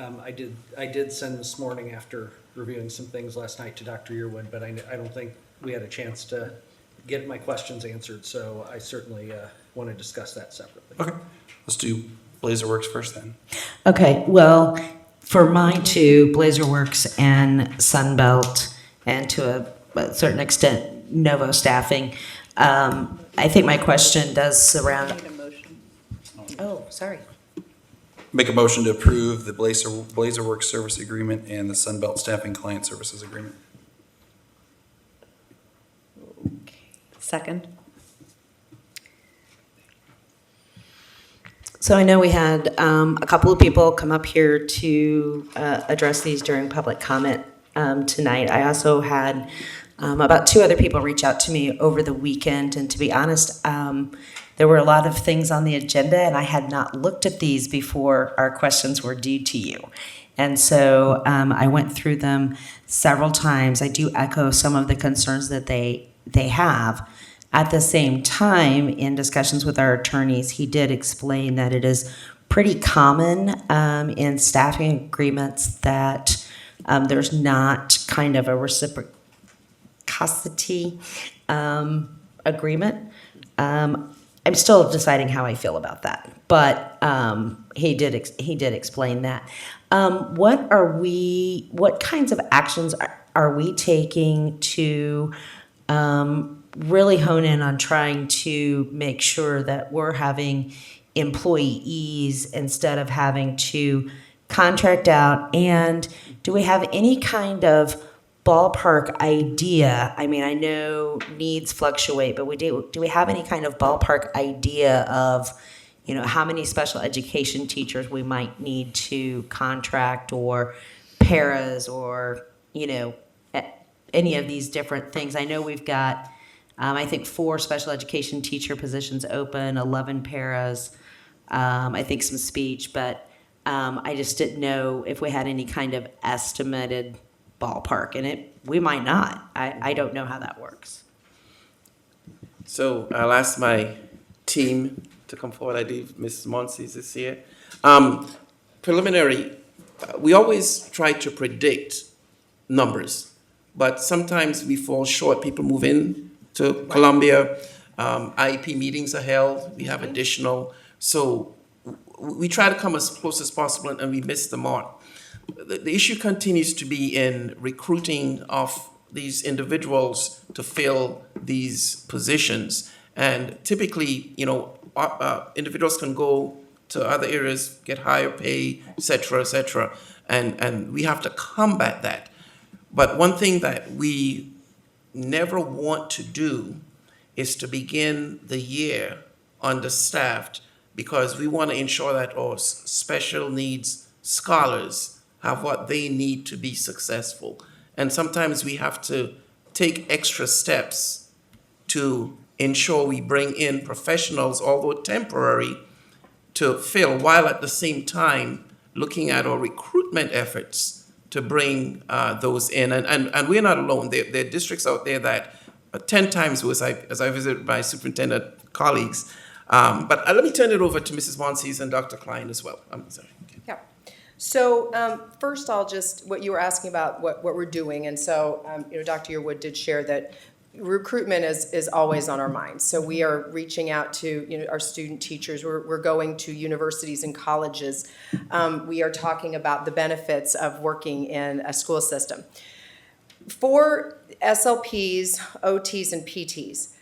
I did send this morning after reviewing some things last night to Dr. Yearwood, but I don't think we had a chance to get my questions answered, so I certainly want to discuss that separately. Okay, let's do Blazer Works first then. Okay, well, for my two, Blazerworks and Sunbelt, and to a certain extent, Novo staffing, I think my question does surround. Oh, sorry. Make a motion to approve the Blazer Works service agreement and the Sunbelt staffing client services agreement. Second. So I know we had a couple of people come up here to address these during public comment tonight. I also had about two other people reach out to me over the weekend, and to be honest, there were a lot of things on the agenda, and I had not looked at these before our questions were due to you. And so I went through them several times. I do echo some of the concerns that they have. At the same time, in discussions with our attorneys, he did explain that it is pretty common in staffing agreements that there's not kind of a reciprocity agreement. I'm still deciding how I feel about that, but he did explain that. What kinds of actions are we taking to really hone in on trying to make sure that we're having employees instead of having to contract out? And do we have any kind of ballpark idea? I mean, I know needs fluctuate, but do we have any kind of ballpark idea of, how many special education teachers we might need to contract, or paras, or, any of these different things? I know we've got, I think 4 special education teacher positions open, 11 paras, I think some speech, but I just didn't know if we had any kind of estimated ballpark, and we might not. I don't know how that works. So I'll ask my team to come forward. I believe Ms. Monsees is here. Preliminary, we always try to predict numbers, but sometimes we fall short. People move in to Columbia. IEP meetings are held. We have additional. So we try to come as close as possible, and we miss the mark. The issue continues to be in recruiting of these individuals to fill these positions. And typically, individuals can go to other areas, get higher pay, et cetera, and we have to combat that. But one thing that we never want to do is to begin the year understaffed, because we want to ensure that our special needs scholars have what they need to be successful. And sometimes we have to take extra steps to ensure we bring in professionals, although temporary, to fill, while at the same time looking at our recruitment efforts to to bring those in. And we're not alone. There are districts out there that are 10 times worse, as I visit my superintendent colleagues. But let me turn it over to Mrs. Monsees and Dr. Klein as well. I'm sorry. Yeah. So first, I'll just, what you were asking about, what we're doing. And so, Dr. Yearwood did share that recruitment is always on our minds. So we are reaching out to our student teachers. We're going to universities and colleges. We are talking about the benefits of working in a school system. For SLPs, OTs, and PTs,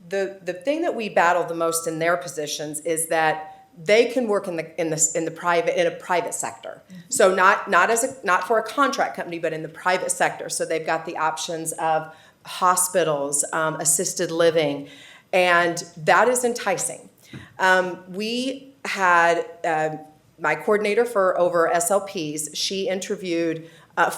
the thing that we battle the most in their positions is that they can work in a private sector. So not for a contract company, but in the private sector. So they've got the options of hospitals, assisted living, and that is enticing. We had my coordinator for over SLPs. She interviewed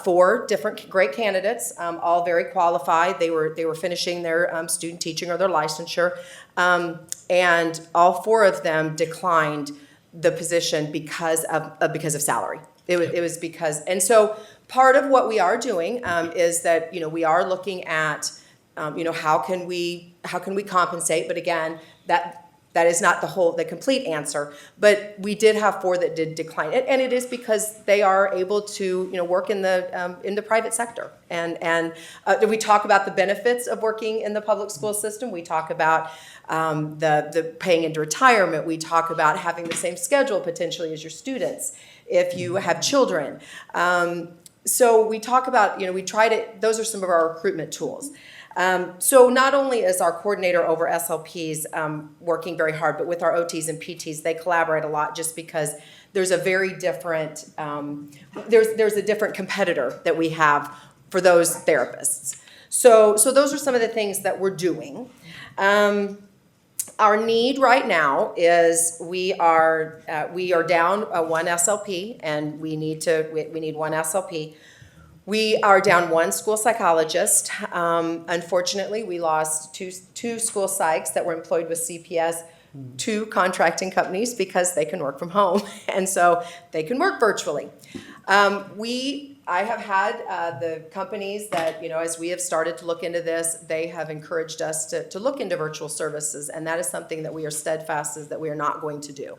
4 different great candidates, all very qualified. They were finishing their student teaching or their licensure, and all 4 of them declined the position because of salary. It was because, and so part of what we are doing is that we are looking at how can we compensate, but again that is not the complete answer. But we did have 4 that did decline, and it is because they are able to work in the private sector. And we talk about the benefits of working in the public school system. We talk about the paying into retirement. We talk about having the same schedule potentially as your students if you have children. So we talk about those are some of our recruitment tools. So not only is our coordinator over SLPs working very hard, but with our OTs and PTs, they collaborate a lot just because there's a very different, there's a different competitor that we have for those therapists. So those are some of the things that we're doing. Our need right now is we are down 1 SLP, and we need 1 SLP. We are down 1 school psychologist. Unfortunately, we lost two school psychs that were employed with CPS to contracting companies because they can work from home, and so they can work virtually. I have had the companies that, as we have started to look into this, they have encouraged us to look into virtual services, and that is something that we are steadfast is that we are not going to do.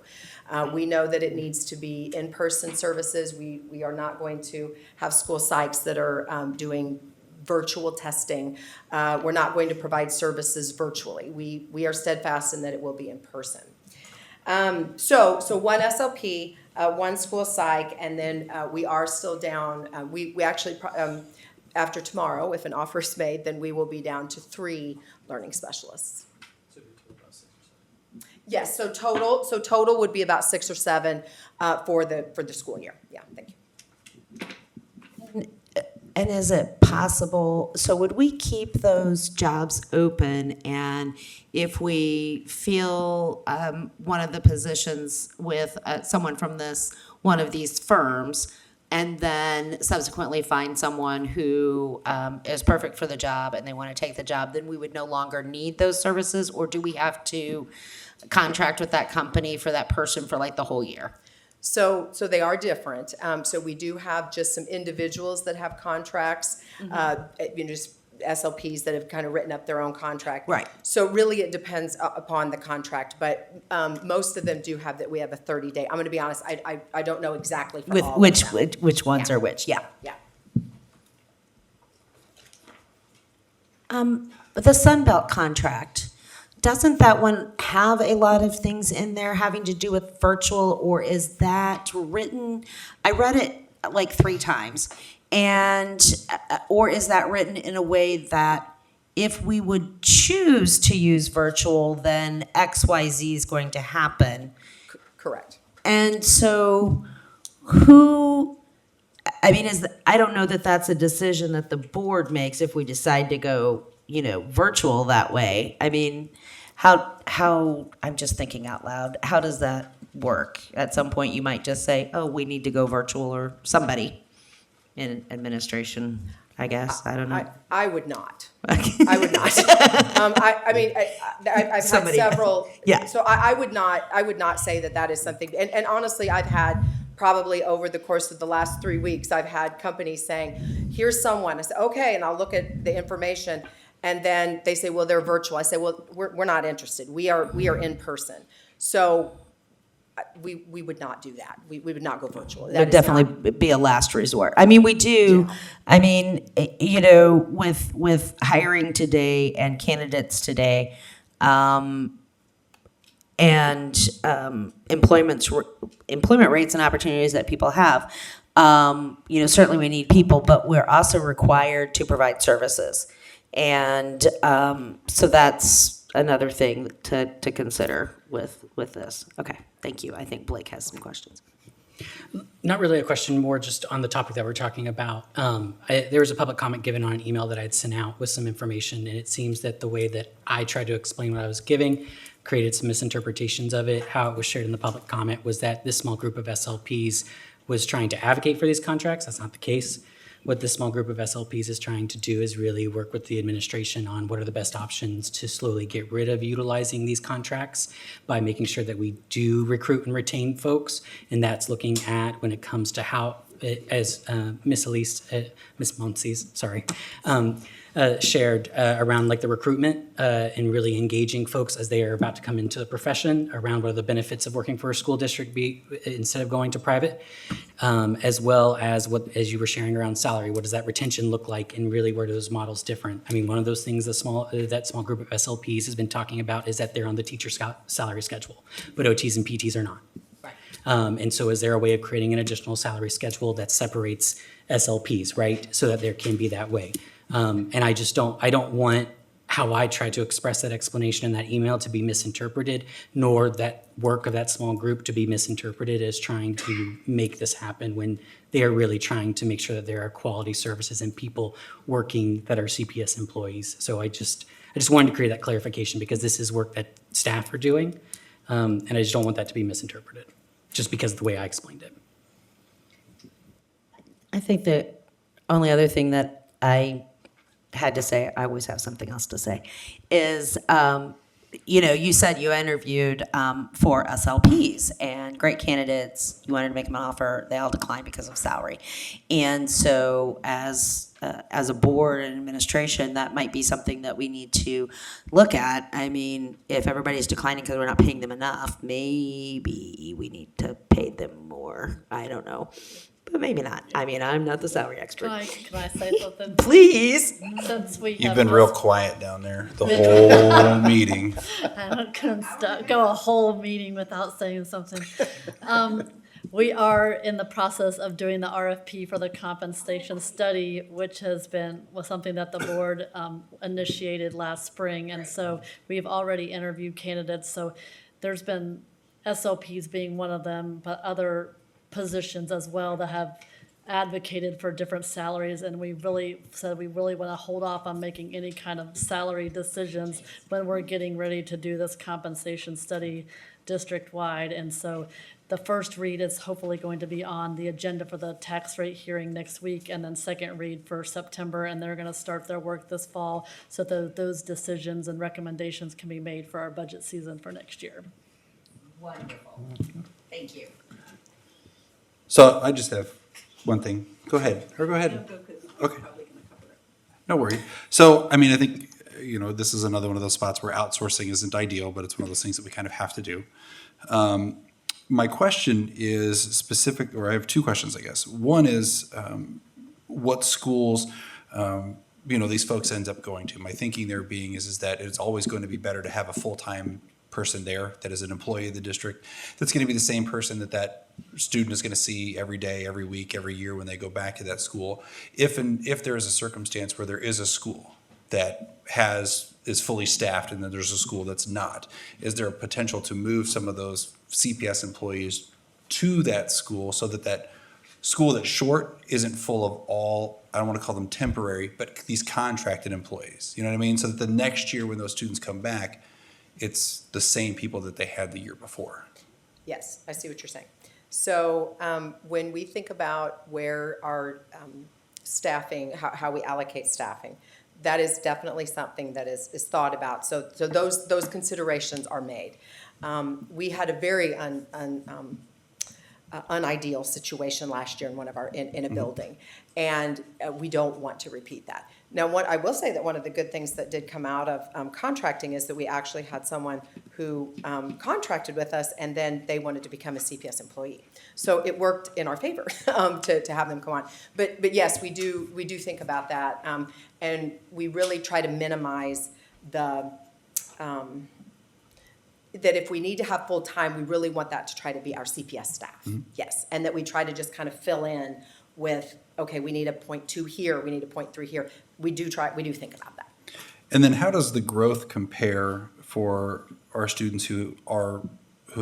We know that it needs to be in-person services. We are not going to have school psychs that are doing virtual testing. We're not going to provide services virtually. We are steadfast in that it will be in person. So 1 SLP, 1 school psych, and then we are still down. We actually, after tomorrow, if an offer is made, then we will be down to 3 learning specialists. Yes, so total would be about 6 or 7 for the school year. Yeah, thank you. And is it possible, so would we keep those jobs open, and if we fill one of the positions with someone from one of these firms, and then subsequently find someone who is perfect for the job and they want to take the job, then we would no longer need those services? Or do we have to contract with that company for that person for like the whole year? So they are different. So we do have just some individuals that have contracts, just SLPs that have kind of written up their own contract. Right. So really it depends upon the contract, but most of them do have that we have a 30-day. I'm going to be honest, I don't know exactly for With all which of them. which ones are which? Yeah. Yeah. The Sunbelt contract, doesn't that one have a lot of things in there having to do with virtual, or is that written? I read it like 3 times, and or is that written in a way that if we would choose to use virtual, then XYZ is going to happen? Correct. And so I don't know that that's a decision that the board makes if we decide to go, virtual that way. I mean, how, I'm just thinking out loud, how does that work? At some point, you might just say, oh, we need to go virtual, or somebody in administration, I guess. I don't know. I would not. I would not. I've had several. Yeah. So I would not say that is something. And honestly, I've had probably over the course of the last 3 weeks, I've had companies saying, here's someone. I say, okay, and I'll look at the information. And then they say, well, they're virtual. I say, well, we're not interested. We are in person. So we would not do that. We would not go virtual. That Would is not- definitely be a last resort. I mean, we do, I mean, you know, with hiring today and candidates today, and employment rates and opportunities that people have, you know, certainly we need people, but we're also required to provide services. And so that's another thing to consider with this. Okay, thank you. I think Blake has some questions. Not really a question, more just on the topic that we're talking about. There was a public comment given on an email that I'd sent out with some information, and it seems that the way that I tried to explain what I was giving created some misinterpretations of it. How it was shared in the public comment was that this small group of SLPs was trying to advocate for these contracts. That's not the case. What this small group of SLPs is trying to do is really work with the administration on what are the best options to slowly get rid of utilizing these contracts by making sure that we do recruit and retain folks. And that's looking at when it comes to how, as Miss Monsies, shared around like the recruitment and really engaging folks as they are about to come into the profession around what are the benefits of working for a school district instead of going to private, as well as what, as you were sharing around salary, what does that retention look like and really where are those models different? I mean, one of those things that small group of SLPs has been talking about is that they're on the teacher salary schedule, but OTs and PTs are not. And so is there a way of creating an additional salary schedule that separates SLPs, right? So that there can be that way. And I don't want how I tried to express that explanation in that email to be misinterpreted, nor that work of that small group to be misinterpreted as trying to make this happen when they are really trying to make sure that there are quality services and people working that are CPS employees. So I just wanted to create that clarification because this is work that staff are doing. And I just don't want that to be misinterpreted just because of the way I explained it. I think the only other thing that I had to say, I always have something else to say, is, you know, you said you interviewed for SLPs and great candidates, you wanted to make them an offer, they all declined because of salary. And so as a board and administration, that might be something that we need to look at. I mean, if everybody's declining because we're not paying them enough, maybe we need to pay them more. I don't know. But maybe not. I mean, I'm not the salary expert. Can I say something? Please. Since we You've been real quiet down there the whole meeting. I couldn't go a whole meeting without saying something. We are in the process of doing the RFP for the compensation study, which was something that the board initiated last spring. And so we've already interviewed candidates. So there's been SLPs being one of them, but other positions as well that have advocated for different salaries, and we really said we really want to hold off on making any kind of salary decisions when we're getting ready to do this compensation study district-wide. And so the first read is hopefully going to be on the agenda for the tax rate hearing next week, and then second read for September, and they're going to start their work this fall so that those decisions and recommendations can be made for our budget season for next year. Wonderful. Thank you. So I just have one thing. Go ahead. Or go ahead. Okay. No worries. So, I mean, I think, you know, this is another one of those spots where outsourcing isn't ideal, but it's one of those things that we kind of have to do. My question is specific, or I have two questions, I guess. One is what schools, you know, these folks end up going to. My thinking there being is that it's always going to be better to have a full-time person there that is an employee of the district that's going to be the same person that student is going to see every day, every week, every year when they go back to that school. If there is a circumstance where there is a school that is fully staffed and then there's a school that's not, is there a potential to move some of those CPS employees to that school so that that school that's short isn't full of all, I don't want to call them temporary, but these contracted employees, you know what I mean? So that the next year when those students come back, it's the same people that they had the year before. Yes, I see what you're saying. So when we think about where our staffing, how we allocate staffing, that is definitely something that is thought about. So those considerations are made. We had a very unideal situation last year in one of our, in a building. And we don't want to repeat that. Now, what I will say that one of the good things that did come out of contracting is that we actually had someone who contracted with us, and then they wanted to become a CPS employee. So it worked in our favor to have them come on. But yes, we do think about that, and we really try to minimize the that if we need to have full-time, we really want that to try to be our CPS staff, yes. And that we try to just kind of fill in with, okay, we need a 0.2 here, we need a 0.3 here. We do think about that. And then how does the growth compare for our students who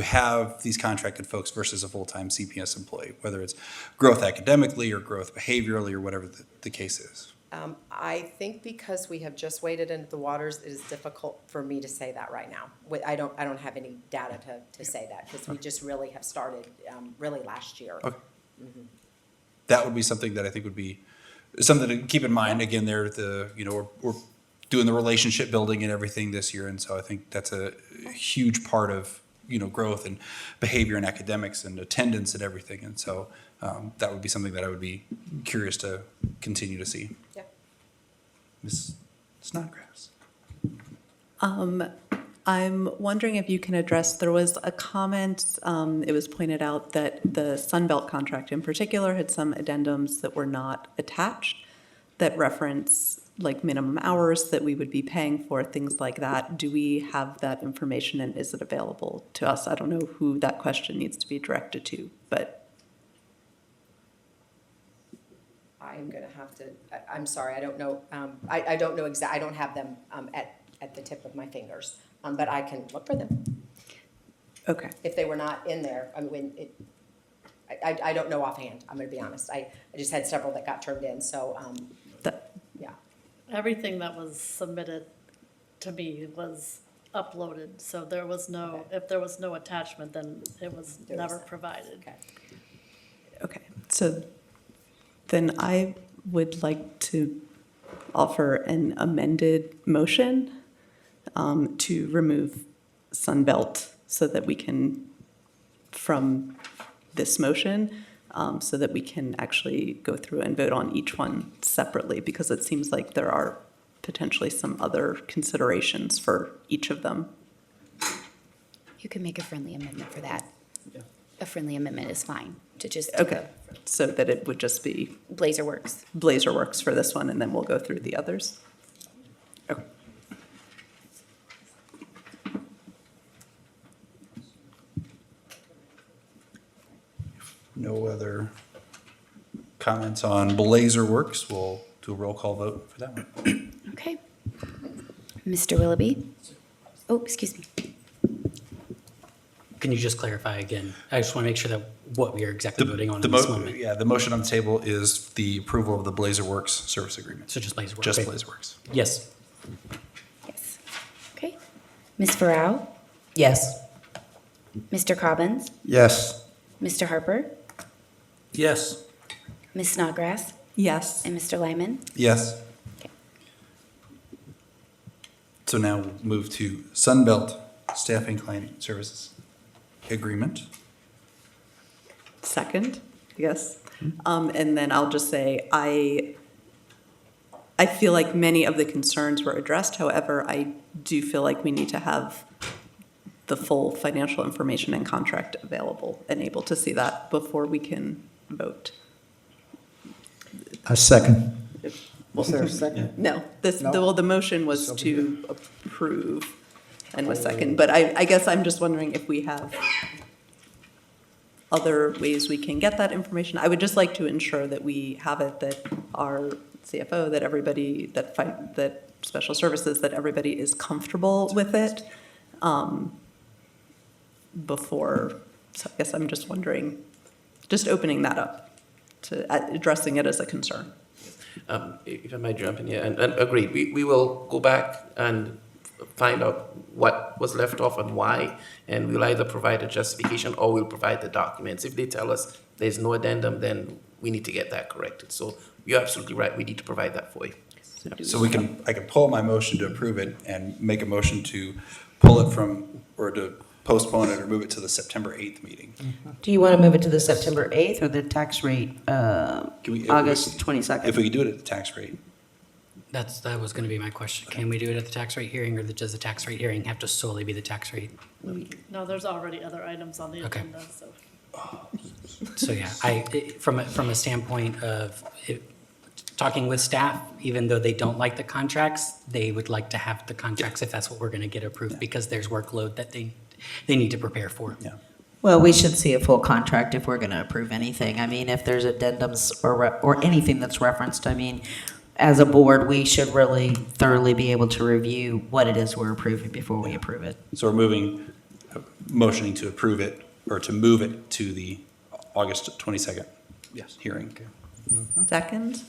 have these contracted folks versus a full-time CPS employee, whether it's growth academically or growth behaviorally or whatever the case is? I think because we have just waded into the waters, it is difficult for me to say that right now. I don't have any data to say that, because we just really have started really last year. Okay. That would be something that I think would be something to keep in mind. Again, we're doing the relationship building and everything this year, and so I think that's a huge part of growth and behavior and academics and attendance and everything. And so that would be something that I would be curious to continue to see. Yeah. Ms. Snodgrass. I'm wondering if you can address, there was a comment, it was pointed out that the Sunbelt contract in particular had some addendums that were not attached that reference like minimum hours that we would be paying for, things like that. Do we have that information, and is it available to us? I don't know who that question needs to be directed to, but. I'm going to have to, I'm sorry, I don't know. I don't know I don't have them at the tip of my fingers, but I can look for them. Okay. If they were not in there, I mean, I don't know offhand, I'm going to be honest. I just had several that got turned in, so, yeah. Everything that was submitted to me was uploaded, so there was no, if there was no attachment, then it was never provided. Okay, so then I would like to offer an amended motion to remove Sunbelt so that we can, from this motion, so that we can actually go through and vote on each one separately, because it seems like there are potentially some other considerations for each of them. You can make a friendly amendment for that. A friendly amendment is fine to just. Okay, so that it would just be. Blazer works. Blazer works for this one, and then we'll go through the others. Okay. No other comments on Blazer Works. We'll do a roll call vote for that one. Okay. Mr. Willoughby? Oh, excuse me. Can you just clarify again? I just want to make sure that what we are exactly voting on in this moment. Yeah, the motion on the table is the approval of the Blazer Works service agreement. So just Blazer Works. Just Okay. Blazer Works. Yes. Yes. Okay. Ms. Farrow? Yes. Mr. Cobbins? Yes. Mr. Harper? Yes. Ms. Snodgrass? Yes. And Mr. Lyman? Yes. Okay. So now we'll move to Sunbelt Staffing Client Services Agreement. Second, yes. And then I'll just say, I feel like many of the concerns were addressed. However, I do feel like we need to have the full financial information and contract available and able to see that before we can vote. A second. Was there a second? No, the motion was to approve and was second, but I guess I'm just wondering if we have other ways we can get that information. I would just like to ensure that we have it, that our CFO, that everybody, that special services, that everybody is comfortable with it before. So I guess I'm just wondering, just opening that up to addressing it as a concern. If I might jump in here, and agreed, we will go back and find out what was left off and why, and we'll either provide a justification or we'll provide the documents. If they tell us there's no addendum, then we need to get that corrected. So you're absolutely right, we need to provide that for you. So I can pull my motion to approve it and make a motion to pull it from, or to postpone it or move it to the September 8th meeting. Do you want to move it to the September 8th or the tax rate, Can we- August 22nd? If we could do it at the tax rate. That was going to be my question. Can we do it at the tax rate hearing, or does the tax rate hearing have to solely be the tax rate? No, there's already other items on the Okay. agenda, so. So yeah, from a standpoint of talking with staff, even though they don't like the contracts, they would like to have the contracts if that's what we're going to get approved, because there's workload that they need to prepare for. Yeah. Well, we should see a full contract if we're going to approve anything. I mean, if there's addendums or anything that's referenced, I mean, as a board, we should really thoroughly be able to review what it is we're approving before we approve it. So we're motioning to approve it, or to move it to the August 22nd hearing. Second?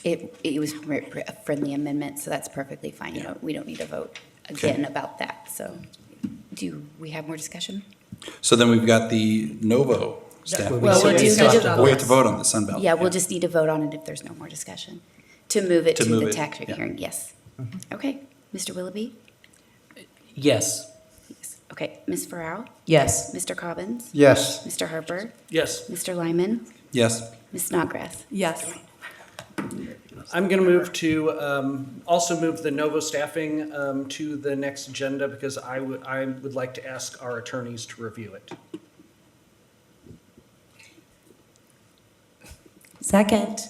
It was a friendly amendment, so that's perfectly fine. We don't need to vote again about that. So do we have more discussion? So then we've got the Novo staff. Well, We we'll have to vote on the Sun Belt. Yeah, we'll just need to vote on it if there's no more discussion. To move it To to move the it, tax rate yeah. hearing, yes. Okay, Mr. Willoughby? Yes. Okay, Ms. Farrow? Yes. Mr. Cobbins? Yes. Mr. Harper? Yes. Mr. Lyman? Yes. Ms. Snodgrass? Yes. I'm going to move to, also move the Novo staffing to the next agenda, because I would like to ask our attorneys to review it. Second.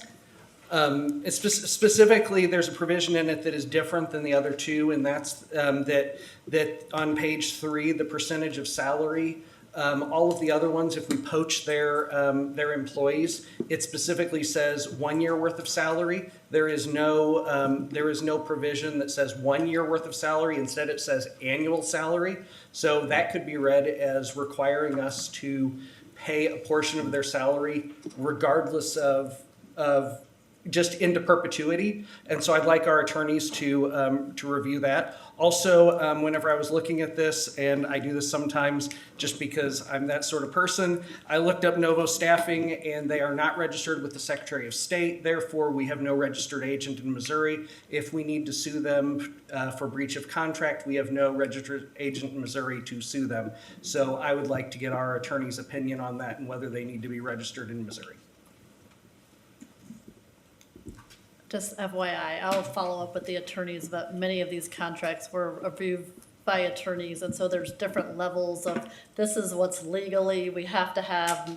It's specifically, there's a provision in it that is different than the other two, and that's that on page 3, the percentage of salary. All of the other ones, if we poach their employees, it specifically says 1 year worth of salary. There is no provision that says 1 year worth of salary. Instead, it says annual salary. So that could be read as requiring us to pay a portion of their salary regardless of just into perpetuity. And so I'd like our attorneys to review that. Also, whenever I was looking at this, and I do this sometimes just because I'm that sort of person, I looked up Novo staffing, and they are not registered with the Secretary of State. Therefore, we have no registered agent in Missouri. If we need to sue them for breach of contract, we have no registered agent in Missouri to sue them. So I would like to get our attorney's opinion on that and whether they need to be registered in Missouri. Just FYI, I'll follow up with the attorneys, but many of these contracts were reviewed by attorneys, and so there's different levels of, this is what's legally, we have to have,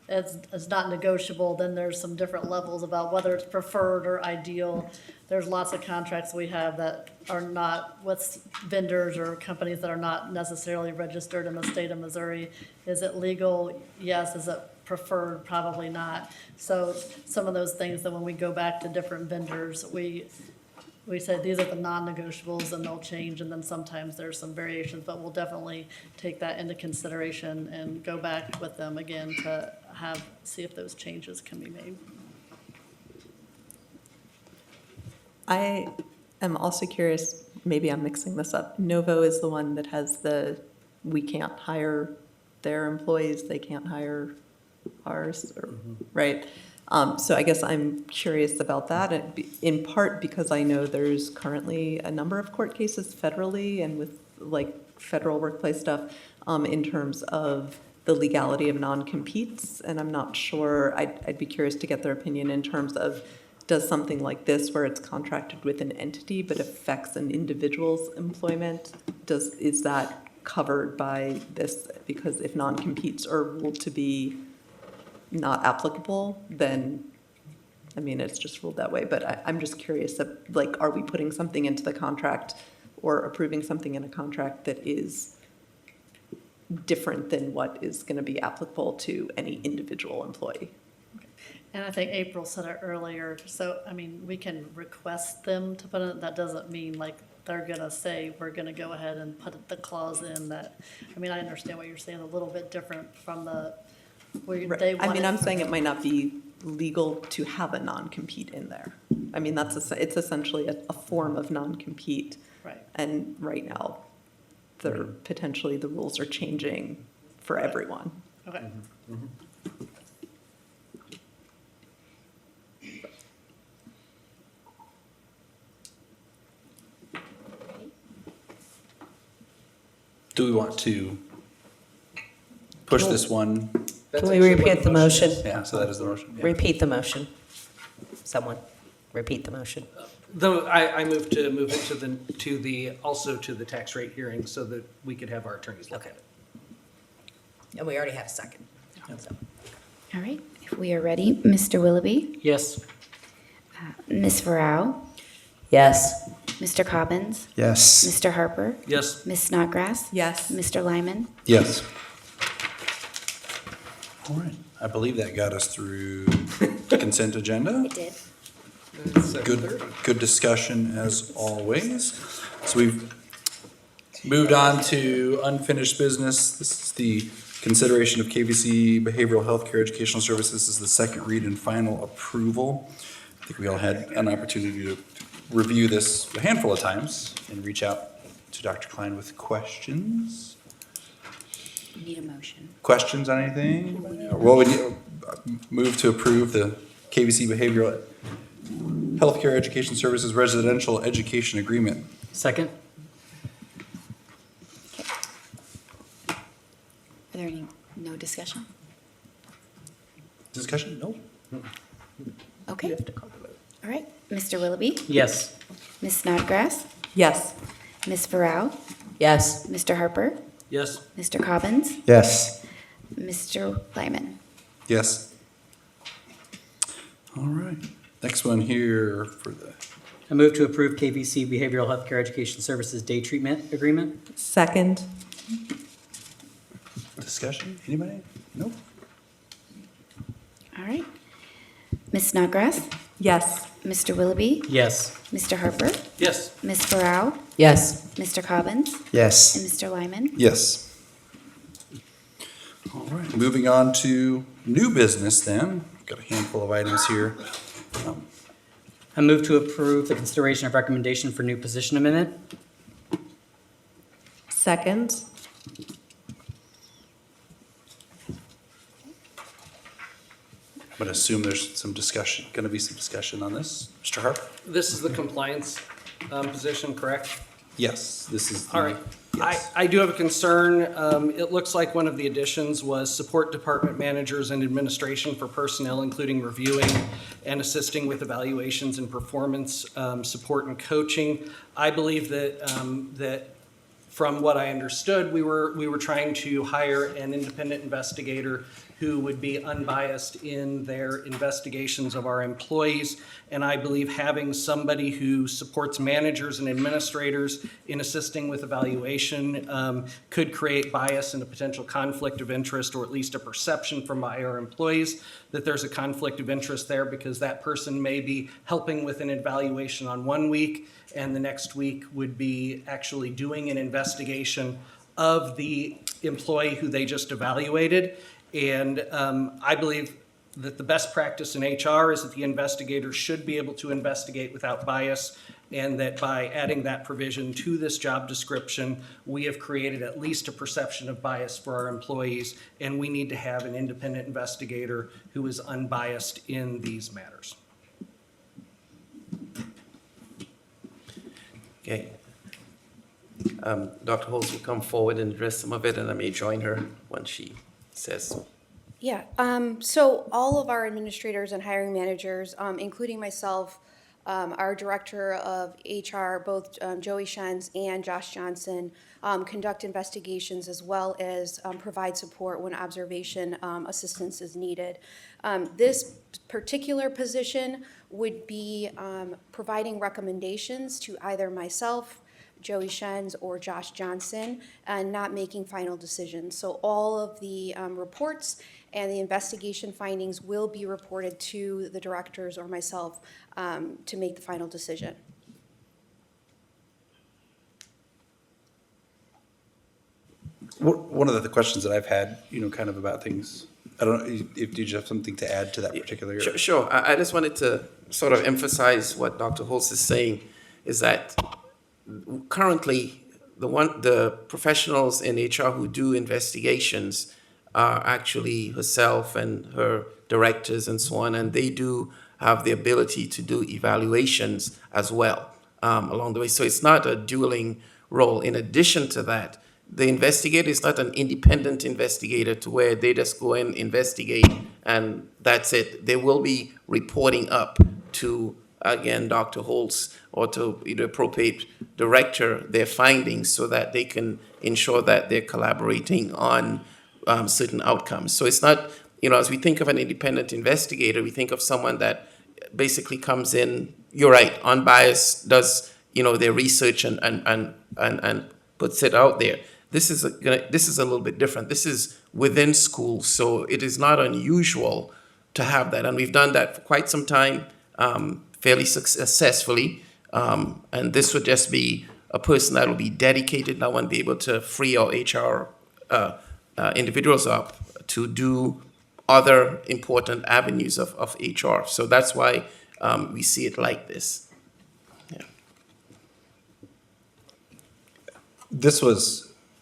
it's not negotiable. Then there's some different levels about whether it's preferred or ideal. There's lots of contracts we have that are not with vendors or companies that are not necessarily registered in the state of Missouri. Is it legal? Yes. Is it preferred? Probably not. So some of those things that when we go back to different vendors, we say these are the non-negotiables and they'll change, and then sometimes there's some variations, but we'll definitely take that into consideration and go back with them again to see if those changes can be made. I am also curious, maybe I'm mixing this up. Novo is the one that has we can't hire their employees, they can't hire ours, right? So I guess I'm curious about that, in part because I know there's currently a number of court cases federally and with like federal workplace stuff in terms of the legality of non-competes, and I'm not sure, I'd be curious to get their opinion in terms of, does something like this where it's contracted with an entity but affects an individual's employment, is that covered by this? Because if non-competes are ruled to be not applicable, then, I mean, it's just ruled that way. But I'm just curious, like, are we putting something into the contract or approving something in a contract that is different than what is going to be applicable to any individual employee? And I think April said it earlier, so, I mean, we can request them to put it, that doesn't mean like they're gonna say, we're gonna go ahead and put the clause in that, I mean, I understand what you're saying, a little bit different from they I mean, wanted- I'm saying it might not be legal to have a non-compete in there. I mean, it's essentially a form of non-compete. Right. And right now, potentially the rules are changing for everyone. Okay. Do we want to push this one? Can we repeat the motion? Yeah, so that is the motion. Yeah. Repeat the motion. Someone, repeat the motion. Though I moved to move it also to the tax rate hearing so that we could have our attorneys look at it. And we already have a second. So. All right, if we are ready, Mr. Willoughby, Yes. Ms. Varao, Yes. Mr. Cobbins, Yes. Mr. Harper, Yes. Ms. Snodgrass, Yes. Mr. Lyman. Yes. All right. I believe that got us through the consent agenda. It did. Good discussion as always. So we've moved on to unfinished business. This is the consideration of KVC Behavioral Healthcare Educational Services. This is the second read and final approval. I think we all had an opportunity to review this a handful of times and reach out to Dr. Klein with questions. We need a motion. Questions on anything? Well, we need move to approve the KVC Behavioral Healthcare Education Services Residential Education Agreement. Second? Are there no discussion? Discussion? No? Okay. All right, Mr. Willoughby, Yes. Ms. Snodgrass, Yes. Ms. Varao, Yes. Mr. Harper, Yes. Mr. Cobbins, Yes. Mr. Lyman. Yes. All right. Next one here for the, I move to approve KVC Behavioral Healthcare Education Services Day Treatment Agreement. Second. discussion. Anybody? Nope. All right. Ms. Snodgrass, Yes. Mr. Willoughby, Yes. Mr. Harper, Yes. Ms. Varao, Yes. Mr. Cobbins, Yes. and Mr. Lyman. Yes. All right, moving on to new business then. Got a handful of items here. I move to approve the consideration of recommendation for new position amendment. Second. I'm going to assume there's some discussion, going to be some discussion on this. Mr. Harper? This is the compliance position, correct? Yes, this is. the- All right. Yes. I do have a concern. It looks like one of the additions was support department managers and administration for personnel, including reviewing and assisting with evaluations and performance support and coaching. I believe that from what I understood, we were trying to hire an independent investigator who would be unbiased in their investigations of our employees. And I believe having somebody who supports managers and administrators in assisting with evaluation could create bias and a potential conflict of interest, or at least a perception from our employees that there's a conflict of interest there, because that person may be helping with an evaluation on one week and the next week would be actually doing an investigation of the employee who they just evaluated. And I believe that the best practice in HR is that the investigator should be able to investigate without bias, and that by adding that provision to this job description, we have created at least a perception of bias for our employees, and we need to have an independent investigator who is unbiased in these matters. Okay. Dr. Holtz will come forward and address some of it, and I may join her when she says so. Yeah, so all of our administrators and hiring managers, including myself, our director of HR, both Joey Shenz and Josh Johnson, conduct investigations as well as provide support when observation assistance is needed. This particular position would be providing recommendations to either myself, Joey Shenz, or Josh Johnson, and not making final decisions. So all of the reports and the investigation findings will be reported to the directors or myself to make the final decision. One of the questions that I've had, kind of about things, I don't know, if did you have something to add to that particular area? Sure. I just wanted to sort of emphasize what Dr. Holtz is saying, is that currently the professionals in HR who do investigations are actually herself and her directors and so on, and they do have the ability to do evaluations as well along the way. So it's not a dueling role. In addition to that, the investigator is not an independent investigator to where they just go and investigate and that's it. They will be reporting up to, again, Dr. Holtz or to the appropriate director their findings so that they can ensure that they're collaborating on certain outcomes. So it's not, as we think of an independent investigator, we think of someone that basically comes in, you're right, unbiased, does, their research and puts it out there. This is a little bit different. This is within schools, so it is not unusual to have that. And we've done that for quite some time, fairly successfully. And this would just be a person that will be dedicated. I want to be able to free our HR individuals up to do other important avenues of HR. So that's why we see it like this. Yeah.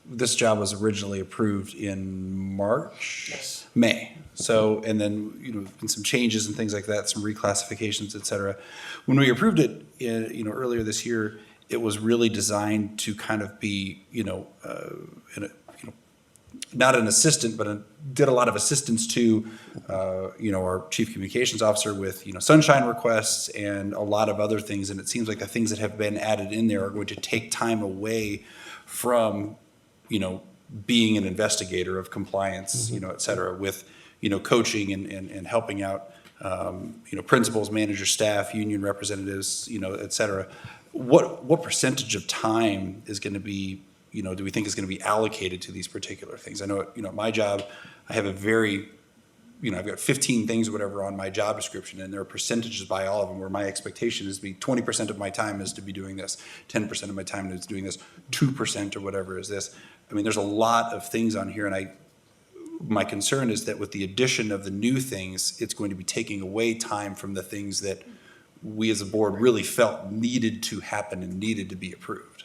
This job was originally approved in March? Yes. May. So, and then, and some changes and things like that, some reclassifications, et cetera. When we approved it, earlier this year, it was really designed to kind of be, not an assistant, but did a lot of assistance to, our chief communications officer with, sunshine requests and a lot of other things. And it seems like the things that have been added in there are going to take time away from, being an investigator of compliance, et cetera, with, coaching and helping out, principals, managers, staff, union representatives, et cetera. What percentage of time is going to be, do we think is going to be allocated to these particular things? I know, my job, I have a very, I've got 15 things or whatever on my job description, and there are percentages by all of them where my expectation is to be 20% of my time is to be doing this, 10% of my time is doing this, 2% or whatever is this. I mean, there's a lot of things on here, and my concern is that with the addition of the new things, it's going to be taking away time from the things that we as a board really felt needed to happen and needed to be approved.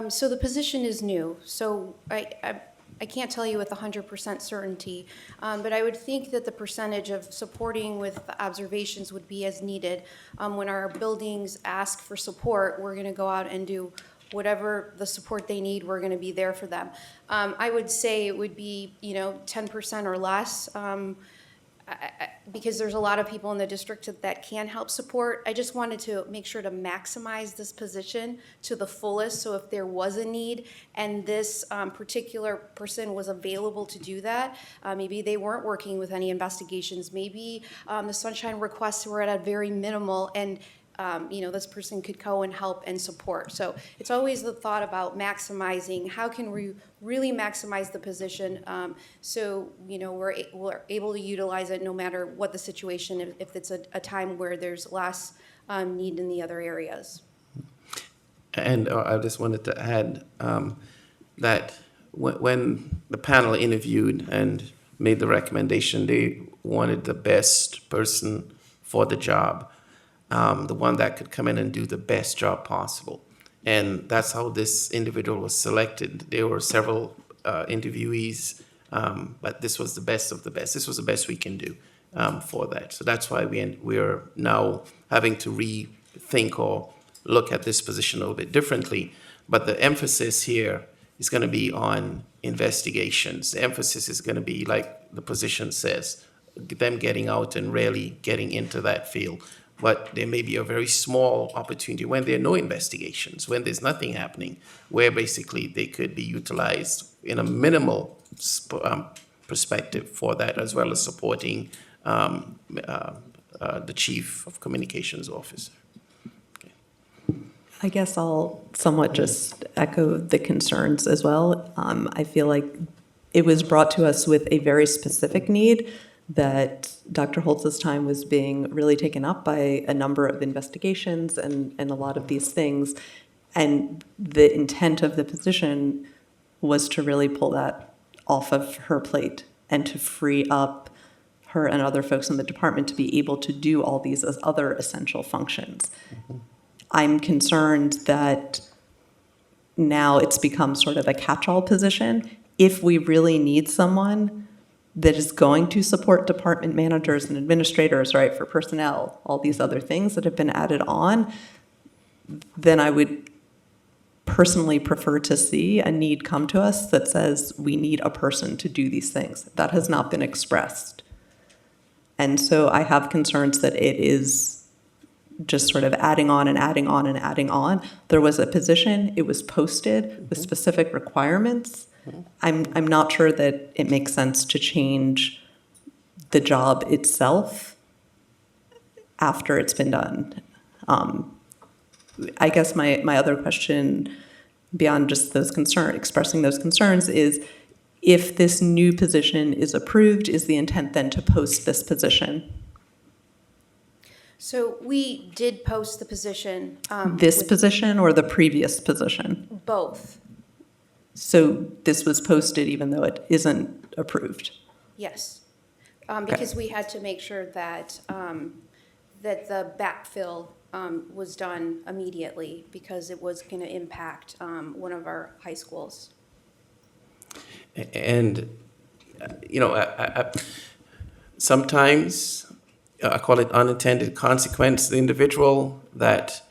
So the position is new, so I can't tell you with 100% certainty, but I would think that the percentage of supporting with observations would be as needed. When our buildings ask for support, we're going to go out and do whatever the support they need, we're going to be there for them. I would say it would be, 10% or less, because there's a lot of people in the district that can help support. I just wanted to make sure to maximize this position to the fullest, so if there was a need and this particular person was available to do that, maybe they weren't working with any investigations, maybe the sunshine requests were at a very minimal, and this person could go and help and support. So it's always the thought about maximizing, how can we really maximize the position, so we're able to utilize it no matter what the situation, if it's a time where there's less need in the other areas. And I just wanted to add that when the panel interviewed and made the recommendation, they wanted the best person for the job. The one that could come in and do the best job possible. And that's how this individual was selected. There were several interviewees, but this was the best of the best. This was the best we can do for that. So that's why we're now having to rethink or look at this position a little bit differently. But the emphasis here is going to be on investigations. The emphasis is going to be, like the position says, them getting out and really getting into that field. But there may be a very small opportunity when there are no investigations, when there's nothing happening, where basically they could be utilized in a minimal perspective for that, as well as supporting the chief of communications officer. I guess I'll somewhat just echo the concerns as well. I feel like it was brought to us with a very specific need that Dr. Holtz's time was being really taken up by a number of investigations and a lot of these things. And the intent of the position was to really pull that off of her plate and to free up her and other folks in the department to be able to do all these other essential functions. Mm-hmm. I'm concerned that now it's become sort of a catch-all position. If we really need someone that is going to support department managers and administrators, right, for personnel, all these other things that have been added on, then I would personally prefer to see a need come to us that says we need a person to do these things. That has not been expressed. And so I have concerns that it is just sort of adding on and adding on and adding on. There was a position, it was posted with specific requirements. I'm not sure that it makes sense to change the job itself after it's been done. I guess my other question, beyond just those concerns, expressing those concerns, is if this new position is approved, is the intent then to post this position? So we did post the position. This position or the previous position? Both, So this was posted even though it isn't approved? yes. Because we had to make sure that, that the backfill was done immediately because it was going to impact one of our high schools. And, sometimes I call it unintended consequence. The individual that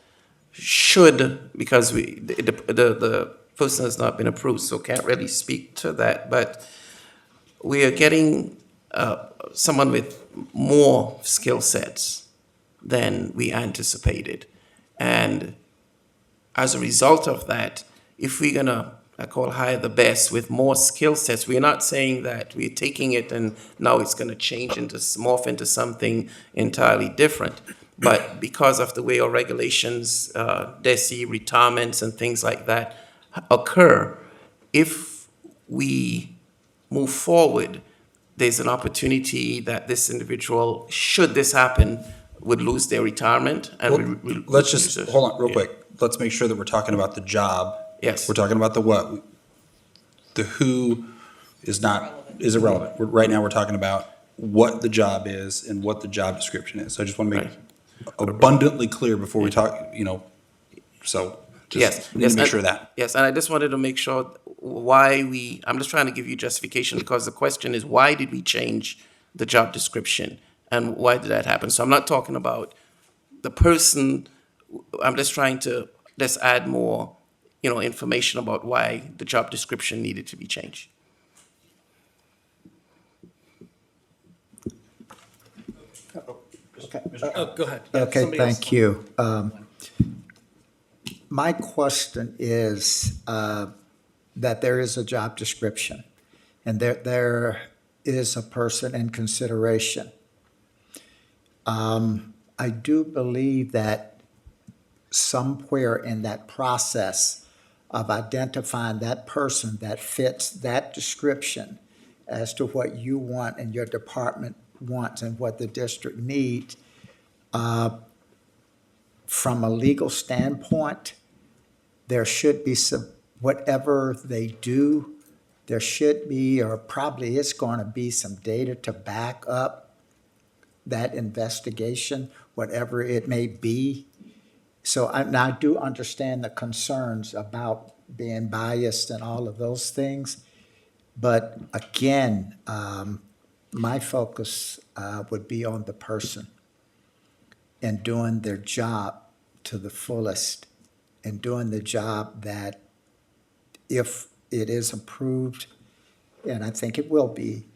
should, because the person has not been approved, so can't really speak to that. But we are getting someone with more skill sets than we anticipated. And as a result of that, if we're gonna, I call hire the best with more skill sets, we're not saying that we're taking it and now it's gonna change into, morph into something entirely different. But because of the way our regulations, DESI, retirements and things like that occur, if we move forward, there's an opportunity that this individual, should this happen, would lose their retirement. And Let's just, hold on real quick. Let's make sure that we're talking about the job. Yes. We're talking about the what. The who is irrelevant. Right now, we're talking about what the job is and what the job description is. So I just want to make it abundantly clear before we talk, so just need to make sure of that. Yes, and I just wanted to make sure I'm just trying to give you justification because the question is, why did we change the job description? And why did that happen? So I'm not talking about the person, I'm just trying to add more, information about why the job description needed to be changed. Okay. Go ahead. Yeah, Okay, somebody else. thank you. My question is that there is a job description and there is a person in consideration. I do believe that somewhere in that process of identifying that person that fits that description as to what you want and your department wants and what the district needs, from a legal standpoint, there should be some, whatever they do, there should be, or probably is going to be some data to back up that investigation, whatever it may be. So I do understand the concerns about being biased and all of those things. But again, my focus would be on the person and doing their job to the fullest and doing the job that if it is approved, and I think it will be,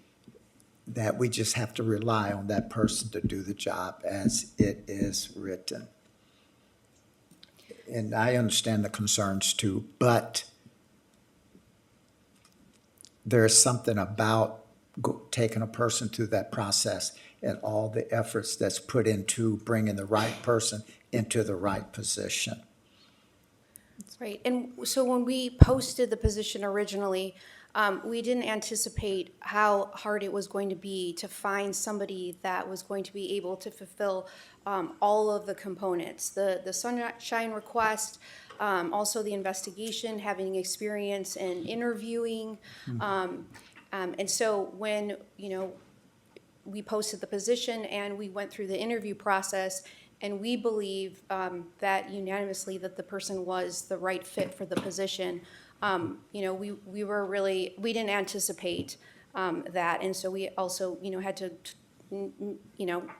that we just have to rely on that person to do the job as it is written. And I understand the concerns too, but there's something about taking a person through that process and all the efforts that's put into bringing the right person into the right position. Right, and so when we posted the position originally, we didn't anticipate how hard it was going to be to find somebody that was going to be able to fulfill all of the components, the sunshine request, also the investigation, having experience in interviewing. And so when, we posted the position and we went through the interview process, and we believe that unanimously that the person was the right fit for the position. We were really, we didn't anticipate that, and so we also, had to,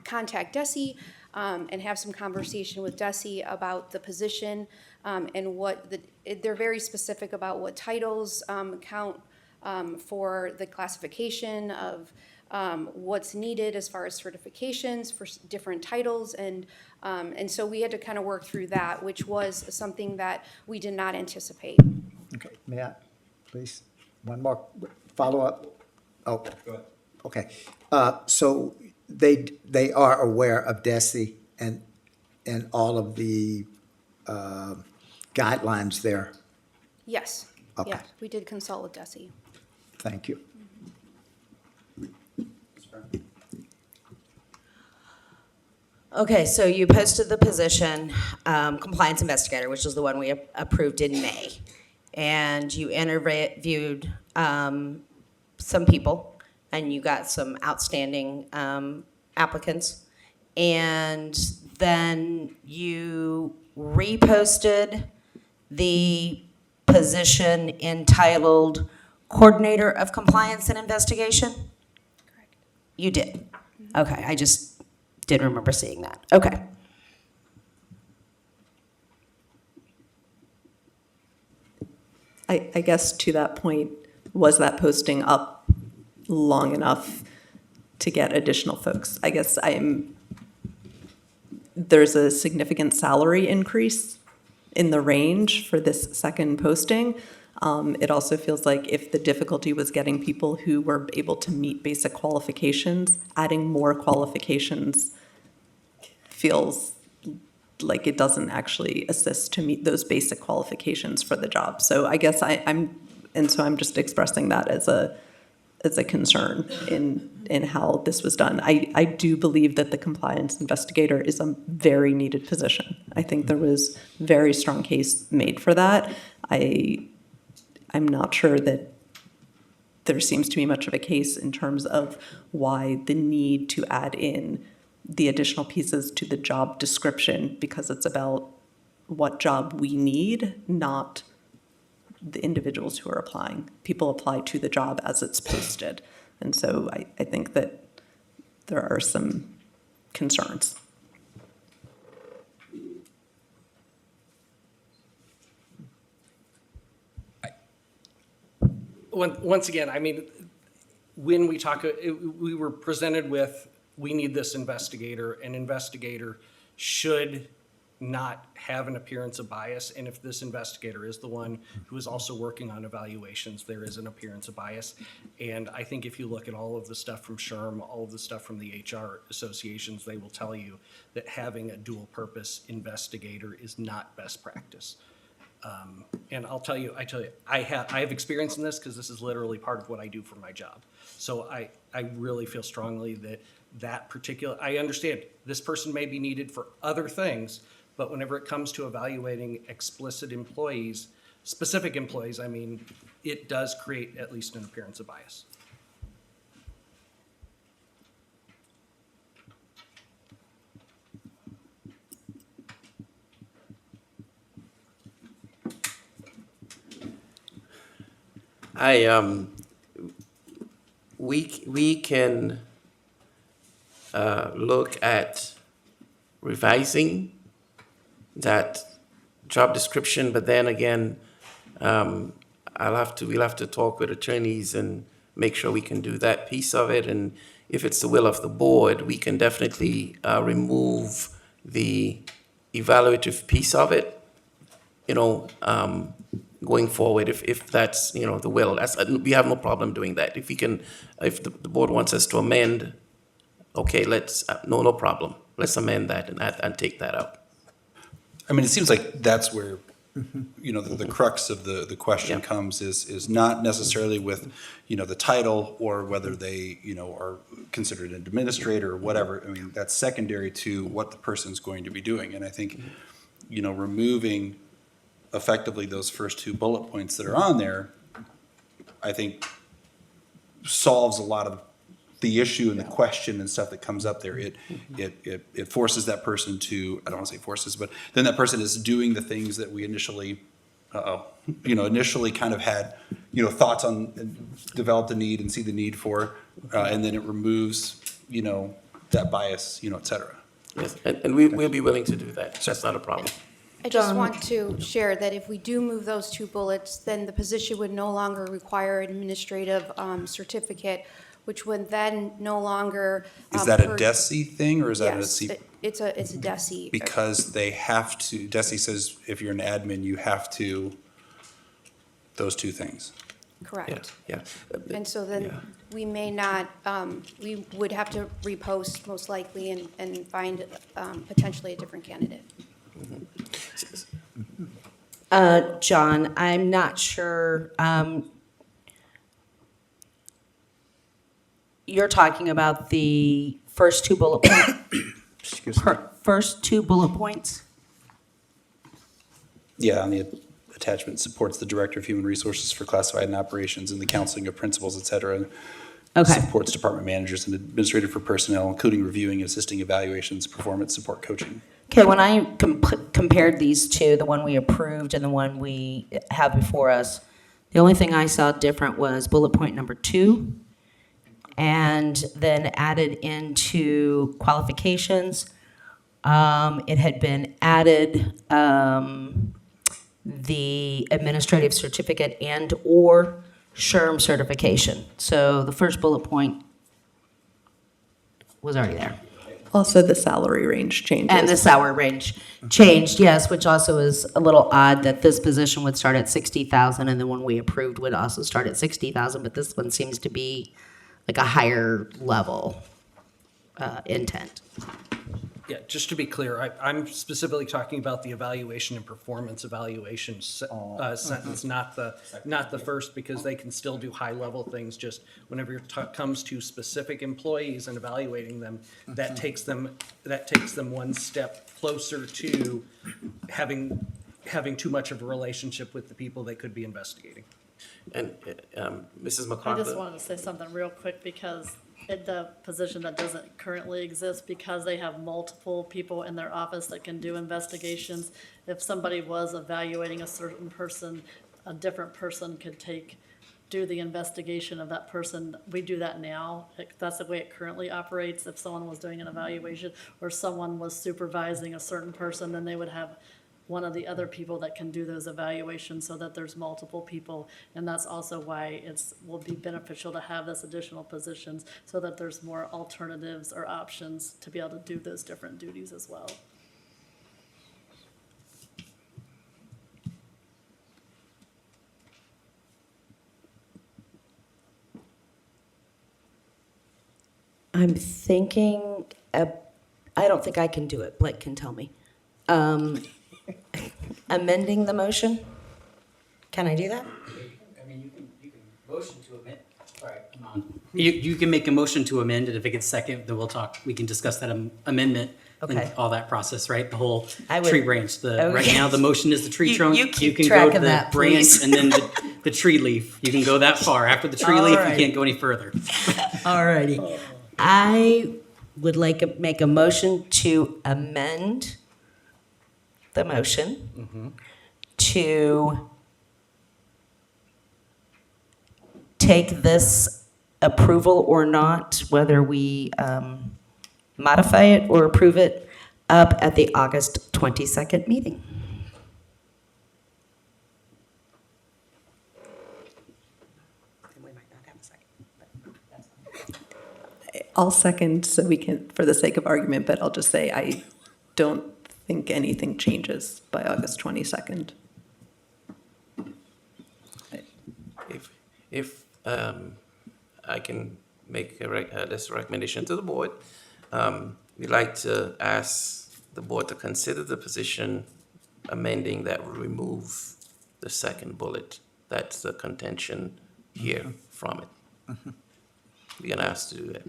contact DESI and have some conversation with Desi about the position and they're very specific about what titles count for the classification of what's needed as far as certifications for different titles, and so we had to kind of work through that, which was something that we did not anticipate. Okay, may I, please? One more follow-up? Oh, Go ahead. okay. So they are aware of DESI and all of the guidelines there? Yes. Okay. Yeah, we did consult with Desi. Thank you. Okay, so you posted the position, compliance investigator, which is the one we approved in May. And you interviewed some people, and you got some outstanding applicants. And then you reposted the position entitled Coordinator of Compliance and Investigation? Correct. You did? Okay, I just didn't remember seeing that. Okay. I guess to that point, was that posting up long enough to get additional folks? I guess there's a significant salary increase in the range for this second posting. It also feels like if the difficulty was getting people who were able to meet basic qualifications, adding more qualifications feels like it doesn't actually assist to meet those basic qualifications for the job. So I guess I'm just expressing that as a concern in how this was done. I do believe that the compliance investigator is a very needed position. I think there was very strong case made for that. I'm not sure that there seems to be much of a case in terms of why the need to add in the additional pieces to the job description, because it's about what job we need, not the individuals who are applying. People apply to the job as it's posted. And so I think that there are some concerns. Once again, I mean, when we talk, we were presented with, we need this investigator. An investigator should not have an appearance of bias. And if this investigator is the one who is also working on evaluations, there is an appearance of bias. And I think if you look at all of the stuff from SHRM, all of the stuff from the HR associations, they will tell you that having a dual purpose investigator is not best practice. And I have experience in this because this is literally part of what I do for my job. So I really feel strongly that particular, I understand this person may be needed for other things, but whenever it comes to evaluating explicit employees, specific employees, I mean, it does create at least an appearance of bias. We can look at revising that job description, but then again, we'll have to talk with attorneys and make sure we can do that piece of it. And if it's the will of the board, we can definitely remove the evaluative piece of it, going forward, if that's, the will. We have no problem doing that. If the board wants us to amend, okay, no problem. Let's amend that and take that out. I mean, it seems like that's where, the crux of the question comes is not necessarily with, the title or whether they, are considered an administrator or whatever. I mean, that's secondary to what the person's going to be doing. And I think, removing effectively those first two bullet points that are on there, I think solves a lot of the issue and the question and stuff that comes up there. It forces that person to, I don't want to say forces, but then that person is doing the things that we initially kind of had, thoughts on, and developed a need and see the need for, and then it removes, that bias, et cetera. Yes, and we'll be willing to do that. That's not a problem. I just want to share that if we do move those two bullets, then the position would no longer require an administrative certificate, which would then no longer. Is that a DESI thing, or is that a Yes, C? it's a DESI. Because they have to, DESI says if you're an admin, you have to, those two things. Correct. Yeah. And so then we may not, we would have to repost most likely and find potentially a different candidate. John, I'm not sure, you're talking about the first two bullet points? First two bullet points? Yeah, on the attachment supports the Director of Human Resources for Classified and Operations and the counseling of principals, et cetera. Okay. Supports department managers and administrative for personnel, including reviewing and assisting evaluations, performance support coaching. Okay, when I compared these two, the one we approved and the one we have before us, the only thing I saw different was bullet point number 2, and then added into qualifications. It had been added the administrative certificate and/or SHRM certification. So the first bullet point was already there. Also, the salary range changes. And the salary range changed, yes, which also is a little odd that this position would start at 60,000 and the one we approved would also start at 60,000, but this one seems to be like a higher level intent. Yeah, just to be clear, I'm specifically talking about the evaluation and performance evaluation sentence, not the first, because they can still do high-level things. Just whenever it comes to specific employees and evaluating them, that takes them one step closer to having too much of a relationship with the people they could be investigating. And Mrs. I McCarthy? just wanted to say something real quick because the position that doesn't currently exist, because they have multiple people in their office that can do investigations. If somebody was evaluating a certain person, a different person could do the investigation of that person. We do that now. That's the way it currently operates. If someone was doing an evaluation or someone was supervising a certain person, then they would have one of the other people that can do those evaluations so that there's multiple people. And that's also why will be beneficial to have this additional positions so that there's more alternatives or options to be able to do those different duties as well. I'm thinking, I don't think I can do it. Blake can tell me. Amending the motion? Can I do that? I mean, you can motion to amend. Sorry, come on. You can make a motion to amend, and if it gets second, then we can discuss that amendment Okay. and all that process, right? The whole I would- tree branch. Okay. Right now, the motion is the tree You- trunk. you keep can track go to of the that, branch please. and then the tree leaf. You can go that far. After the tree All leaf, right. you can't go any further. All righty. I would like to make a motion to amend the motion to take this approval or not, whether we modify it or approve it, up at the August 22nd meeting. I'll second so we can, for the sake of argument, but I'll just say I don't think anything changes by August 22nd. If I can make this recommendation to the board, we'd like to ask the board to consider the position amending that will remove the second bullet. That's the contention here from it. We're gonna ask to do that.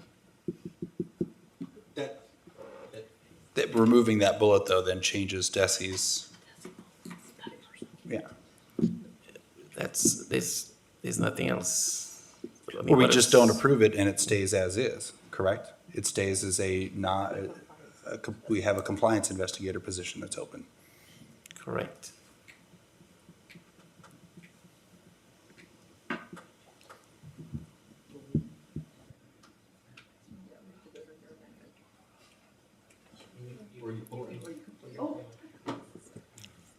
That removing that bullet, though, then changes DESI's. Yeah. There's nothing else. I mean, Or we what just is- don't approve it and it stays as is, correct? It stays as we have a compliance investigator position that's open. Correct.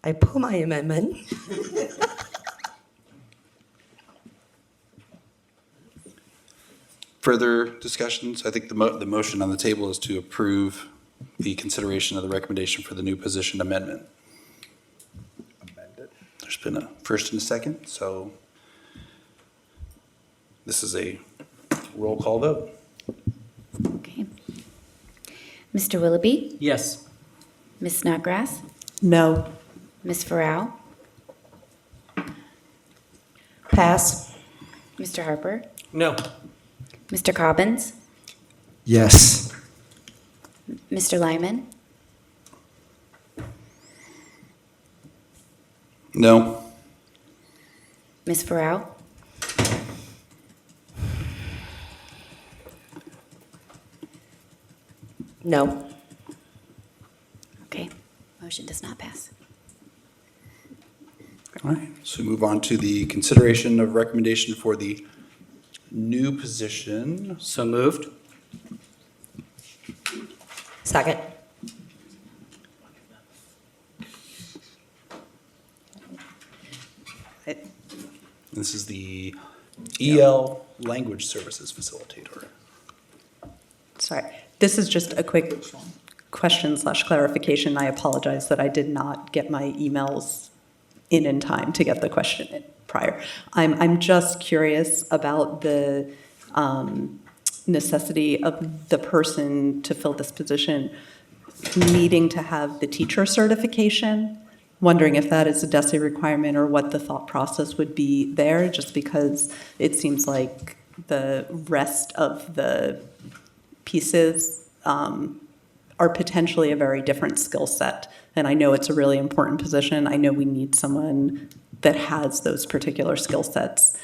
I pull my amendment. Further discussions? I think the motion on the table is to approve the consideration of the recommendation for the new position amendment. There's been a first and a second, so this is a roll call vote. Okay. Mr. Willoughby? Yes. Ms. Snodgrass? No. Ms. Farrow? Pass. Mr. Harper? No. Mr. Cobbins? Yes. Mr. Lyman? No. Ms. Farrow? No. Okay, motion does not pass. All right, so we move on to the consideration of recommendation for the new position. So moved. Second. This is the EL Language Services Facilitator. Sorry, this is just a quick question/clarification. I apologize that I did not get my emails in time to get the question in prior. I'm just curious about the necessity of the person to fill this position needing to have the teacher certification. Wondering if that is a DESE requirement or what the thought process would be there, just because it seems like the rest of the pieces are potentially a very different skill set. And I know it's a really important position. I know we need someone that has those particular skill sets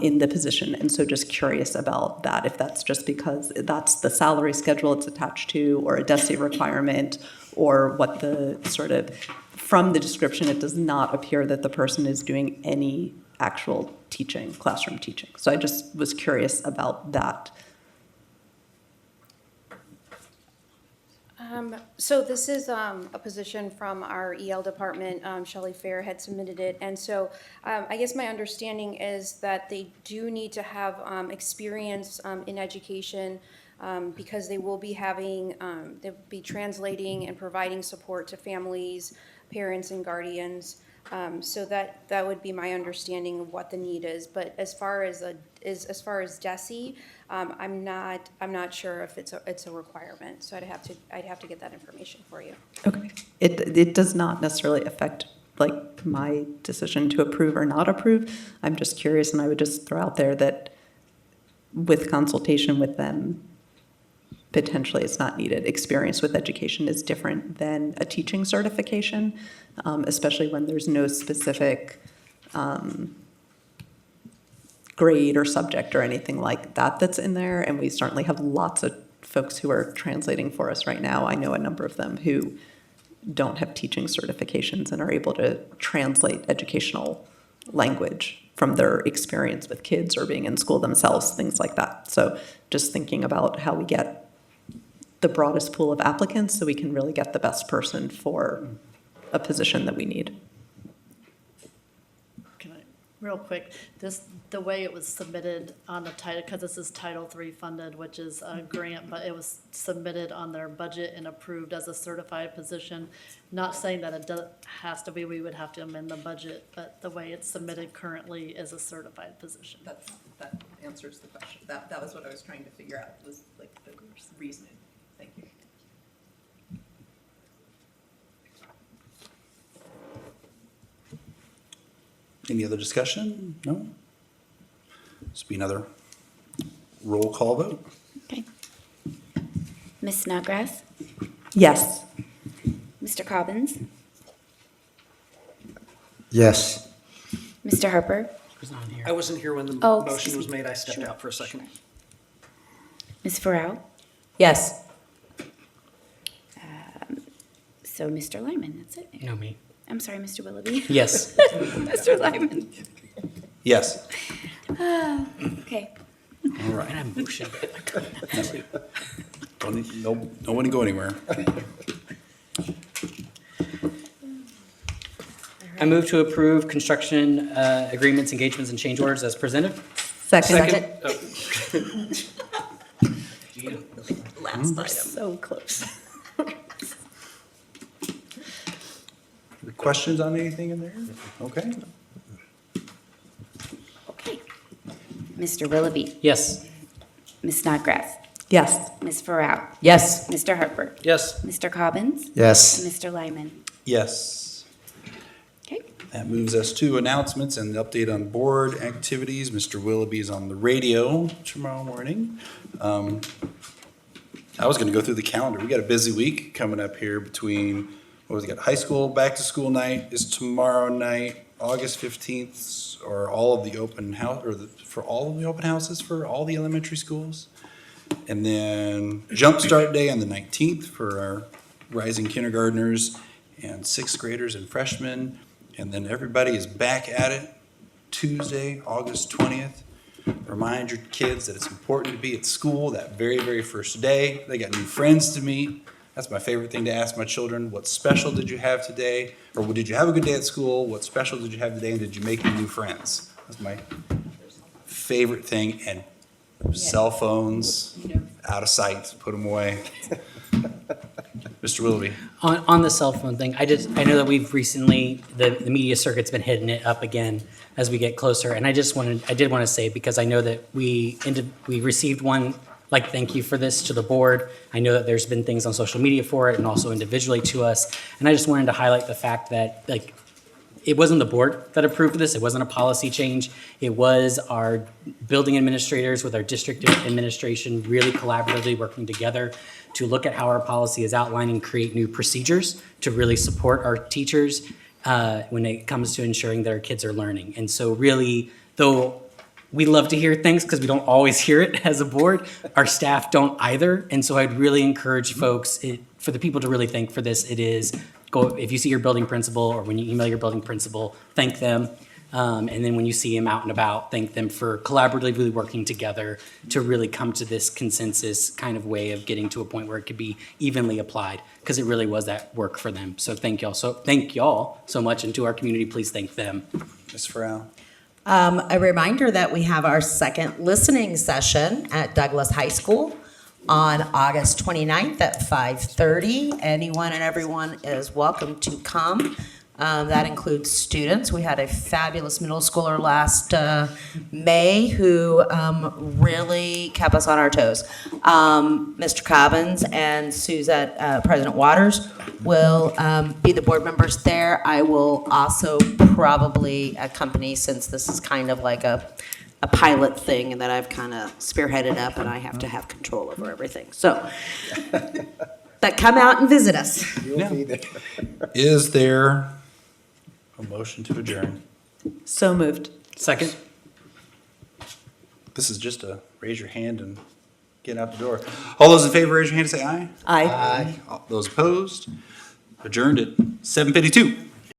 in the position. And so just curious about that, if that's just because that's the salary schedule it's attached to, or a DESE requirement, or what the sort of, from the description, it does not appear that the person is doing any actual teaching, classroom teaching. So I just was curious about that. So this is a position from our EL department. Shelley Fair had submitted it. And so I guess my understanding is that they do need to have experience in education because they will be having, they'll be translating and providing support to families, parents, and guardians. So that would be my understanding of what the need is. But as far as DESE, I'm not sure if it's a requirement. So I'd have to get that information for you. Okay. It does not necessarily affect like my decision to approve or not approve. I'm just curious, and I would just throw out there that with consultation with them, potentially it's not needed. Experience with education is different than a teaching certification, especially when there's no specific grade or subject or anything like that that's in there. And we certainly have lots of folks who are translating for us right now. I know a number of them who don't have teaching certifications and are able to translate educational language from their experience with kids or being in school themselves, things like that. So just thinking about how we get the broadest pool of applicants so we can really get the best person for a position that we need. Can I, real quick, the way it was submitted on the title, because this is Title III funded, which is a grant, but it was submitted on their budget and approved as a certified position. Not saying that it has to be, we would have to amend the budget, but the way it's submitted currently is a certified position. That answers the question. That was what I was trying to figure out, was like the reasoning. Thank you. Any other discussion? No? This will be another roll call vote. Okay. Ms. Snodgrass? Yes. Mr. Cobbins? Yes. Mr. Harper? I wasn't here when the Oh, motion excuse was me. made. I stepped Sure. out for a second. Ms. Farrow? Yes. So Mr. Lyman, that's it. No, me. I'm sorry, Mr. Willoughby. Yes. Mr. Lyman. Yes. Okay. All right. And I motioned. Don't want to go anywhere. I move to approve construction agreements, engagements, and change orders as presented. Second. Last item. So close. Questions on anything in there? Okay. Okay. Mr. Willoughby. Yes. Ms. Snodgrass. Yes. Ms. Farrow. Yes. Mr. Harper. Yes. Mr. Cobbins. Yes. And Mr. Lyman. Yes. Okay. That moves us to announcements and the update on board activities. Mr. Willoughby is on the radio tomorrow morning. I was going to go through the calendar. We got a busy week coming up here between, what was it, got high school, back to school night is tomorrow night, August 15th, or all of the open house, or for all of the open houses for all the elementary schools. And then jump start day on the 19th for our rising kindergartners and sixth graders and freshmen. And then everybody is back at it Tuesday, August 20th. Remind your kids that it's important to be at school that very, very first day. They got new friends to meet. That's my favorite thing to ask my children. What special did you have today? Or did you have a good day at school? What special did you have today? And did you make any new friends? That's my favorite thing. And cell phones, out of sight, put them away. Mr. Willoughby. On the cell phone thing, I know that we've recently, the media circuit's been hitting it up again as we get closer. And I did want to say, because I know that we received one, like, thank you for this to the board. I know that there's been things on social media for it and also individually to us. And I just wanted to highlight the fact that, like, it wasn't the board that approved this. It wasn't a policy change. It was our building administrators with our district administration really collaboratively working together to look at how our policy is outlined and create new procedures to really support our teachers when it comes to ensuring that our kids are learning. And so really, though we love to hear things because we don't always hear it as a board, our staff don't either. And so I'd really encourage folks, for the people to really think for this, it is go, if you see your building principal or when you email your building principal, thank them. And then when you see them out and about, thank them for collaboratively working together to really come to this consensus kind of way of getting to a point where it could be evenly applied, because it really was that work for them. So thank y'all so much, and to our community, please thank them. Ms. Farrow. A reminder that we have our second listening session at Douglas High School on August 29th at 5:30. Anyone and everyone is welcome to come. That includes students. We had a fabulous middle schooler last May who really kept us on our toes. Mr. Cobbins and Suzette, President Waters, will be the board members there. I will also probably accompany, since this is kind of like a pilot thing and that I've kind of spearheaded up and I have to have control over everything. So, but come out and visit us. You'll be there. Is there a motion to adjourn? So moved. Second. This is just a raise your hand and get out the door. All those in favor, raise your hand and say aye. Aye. All those opposed? Adjourned at 7:52.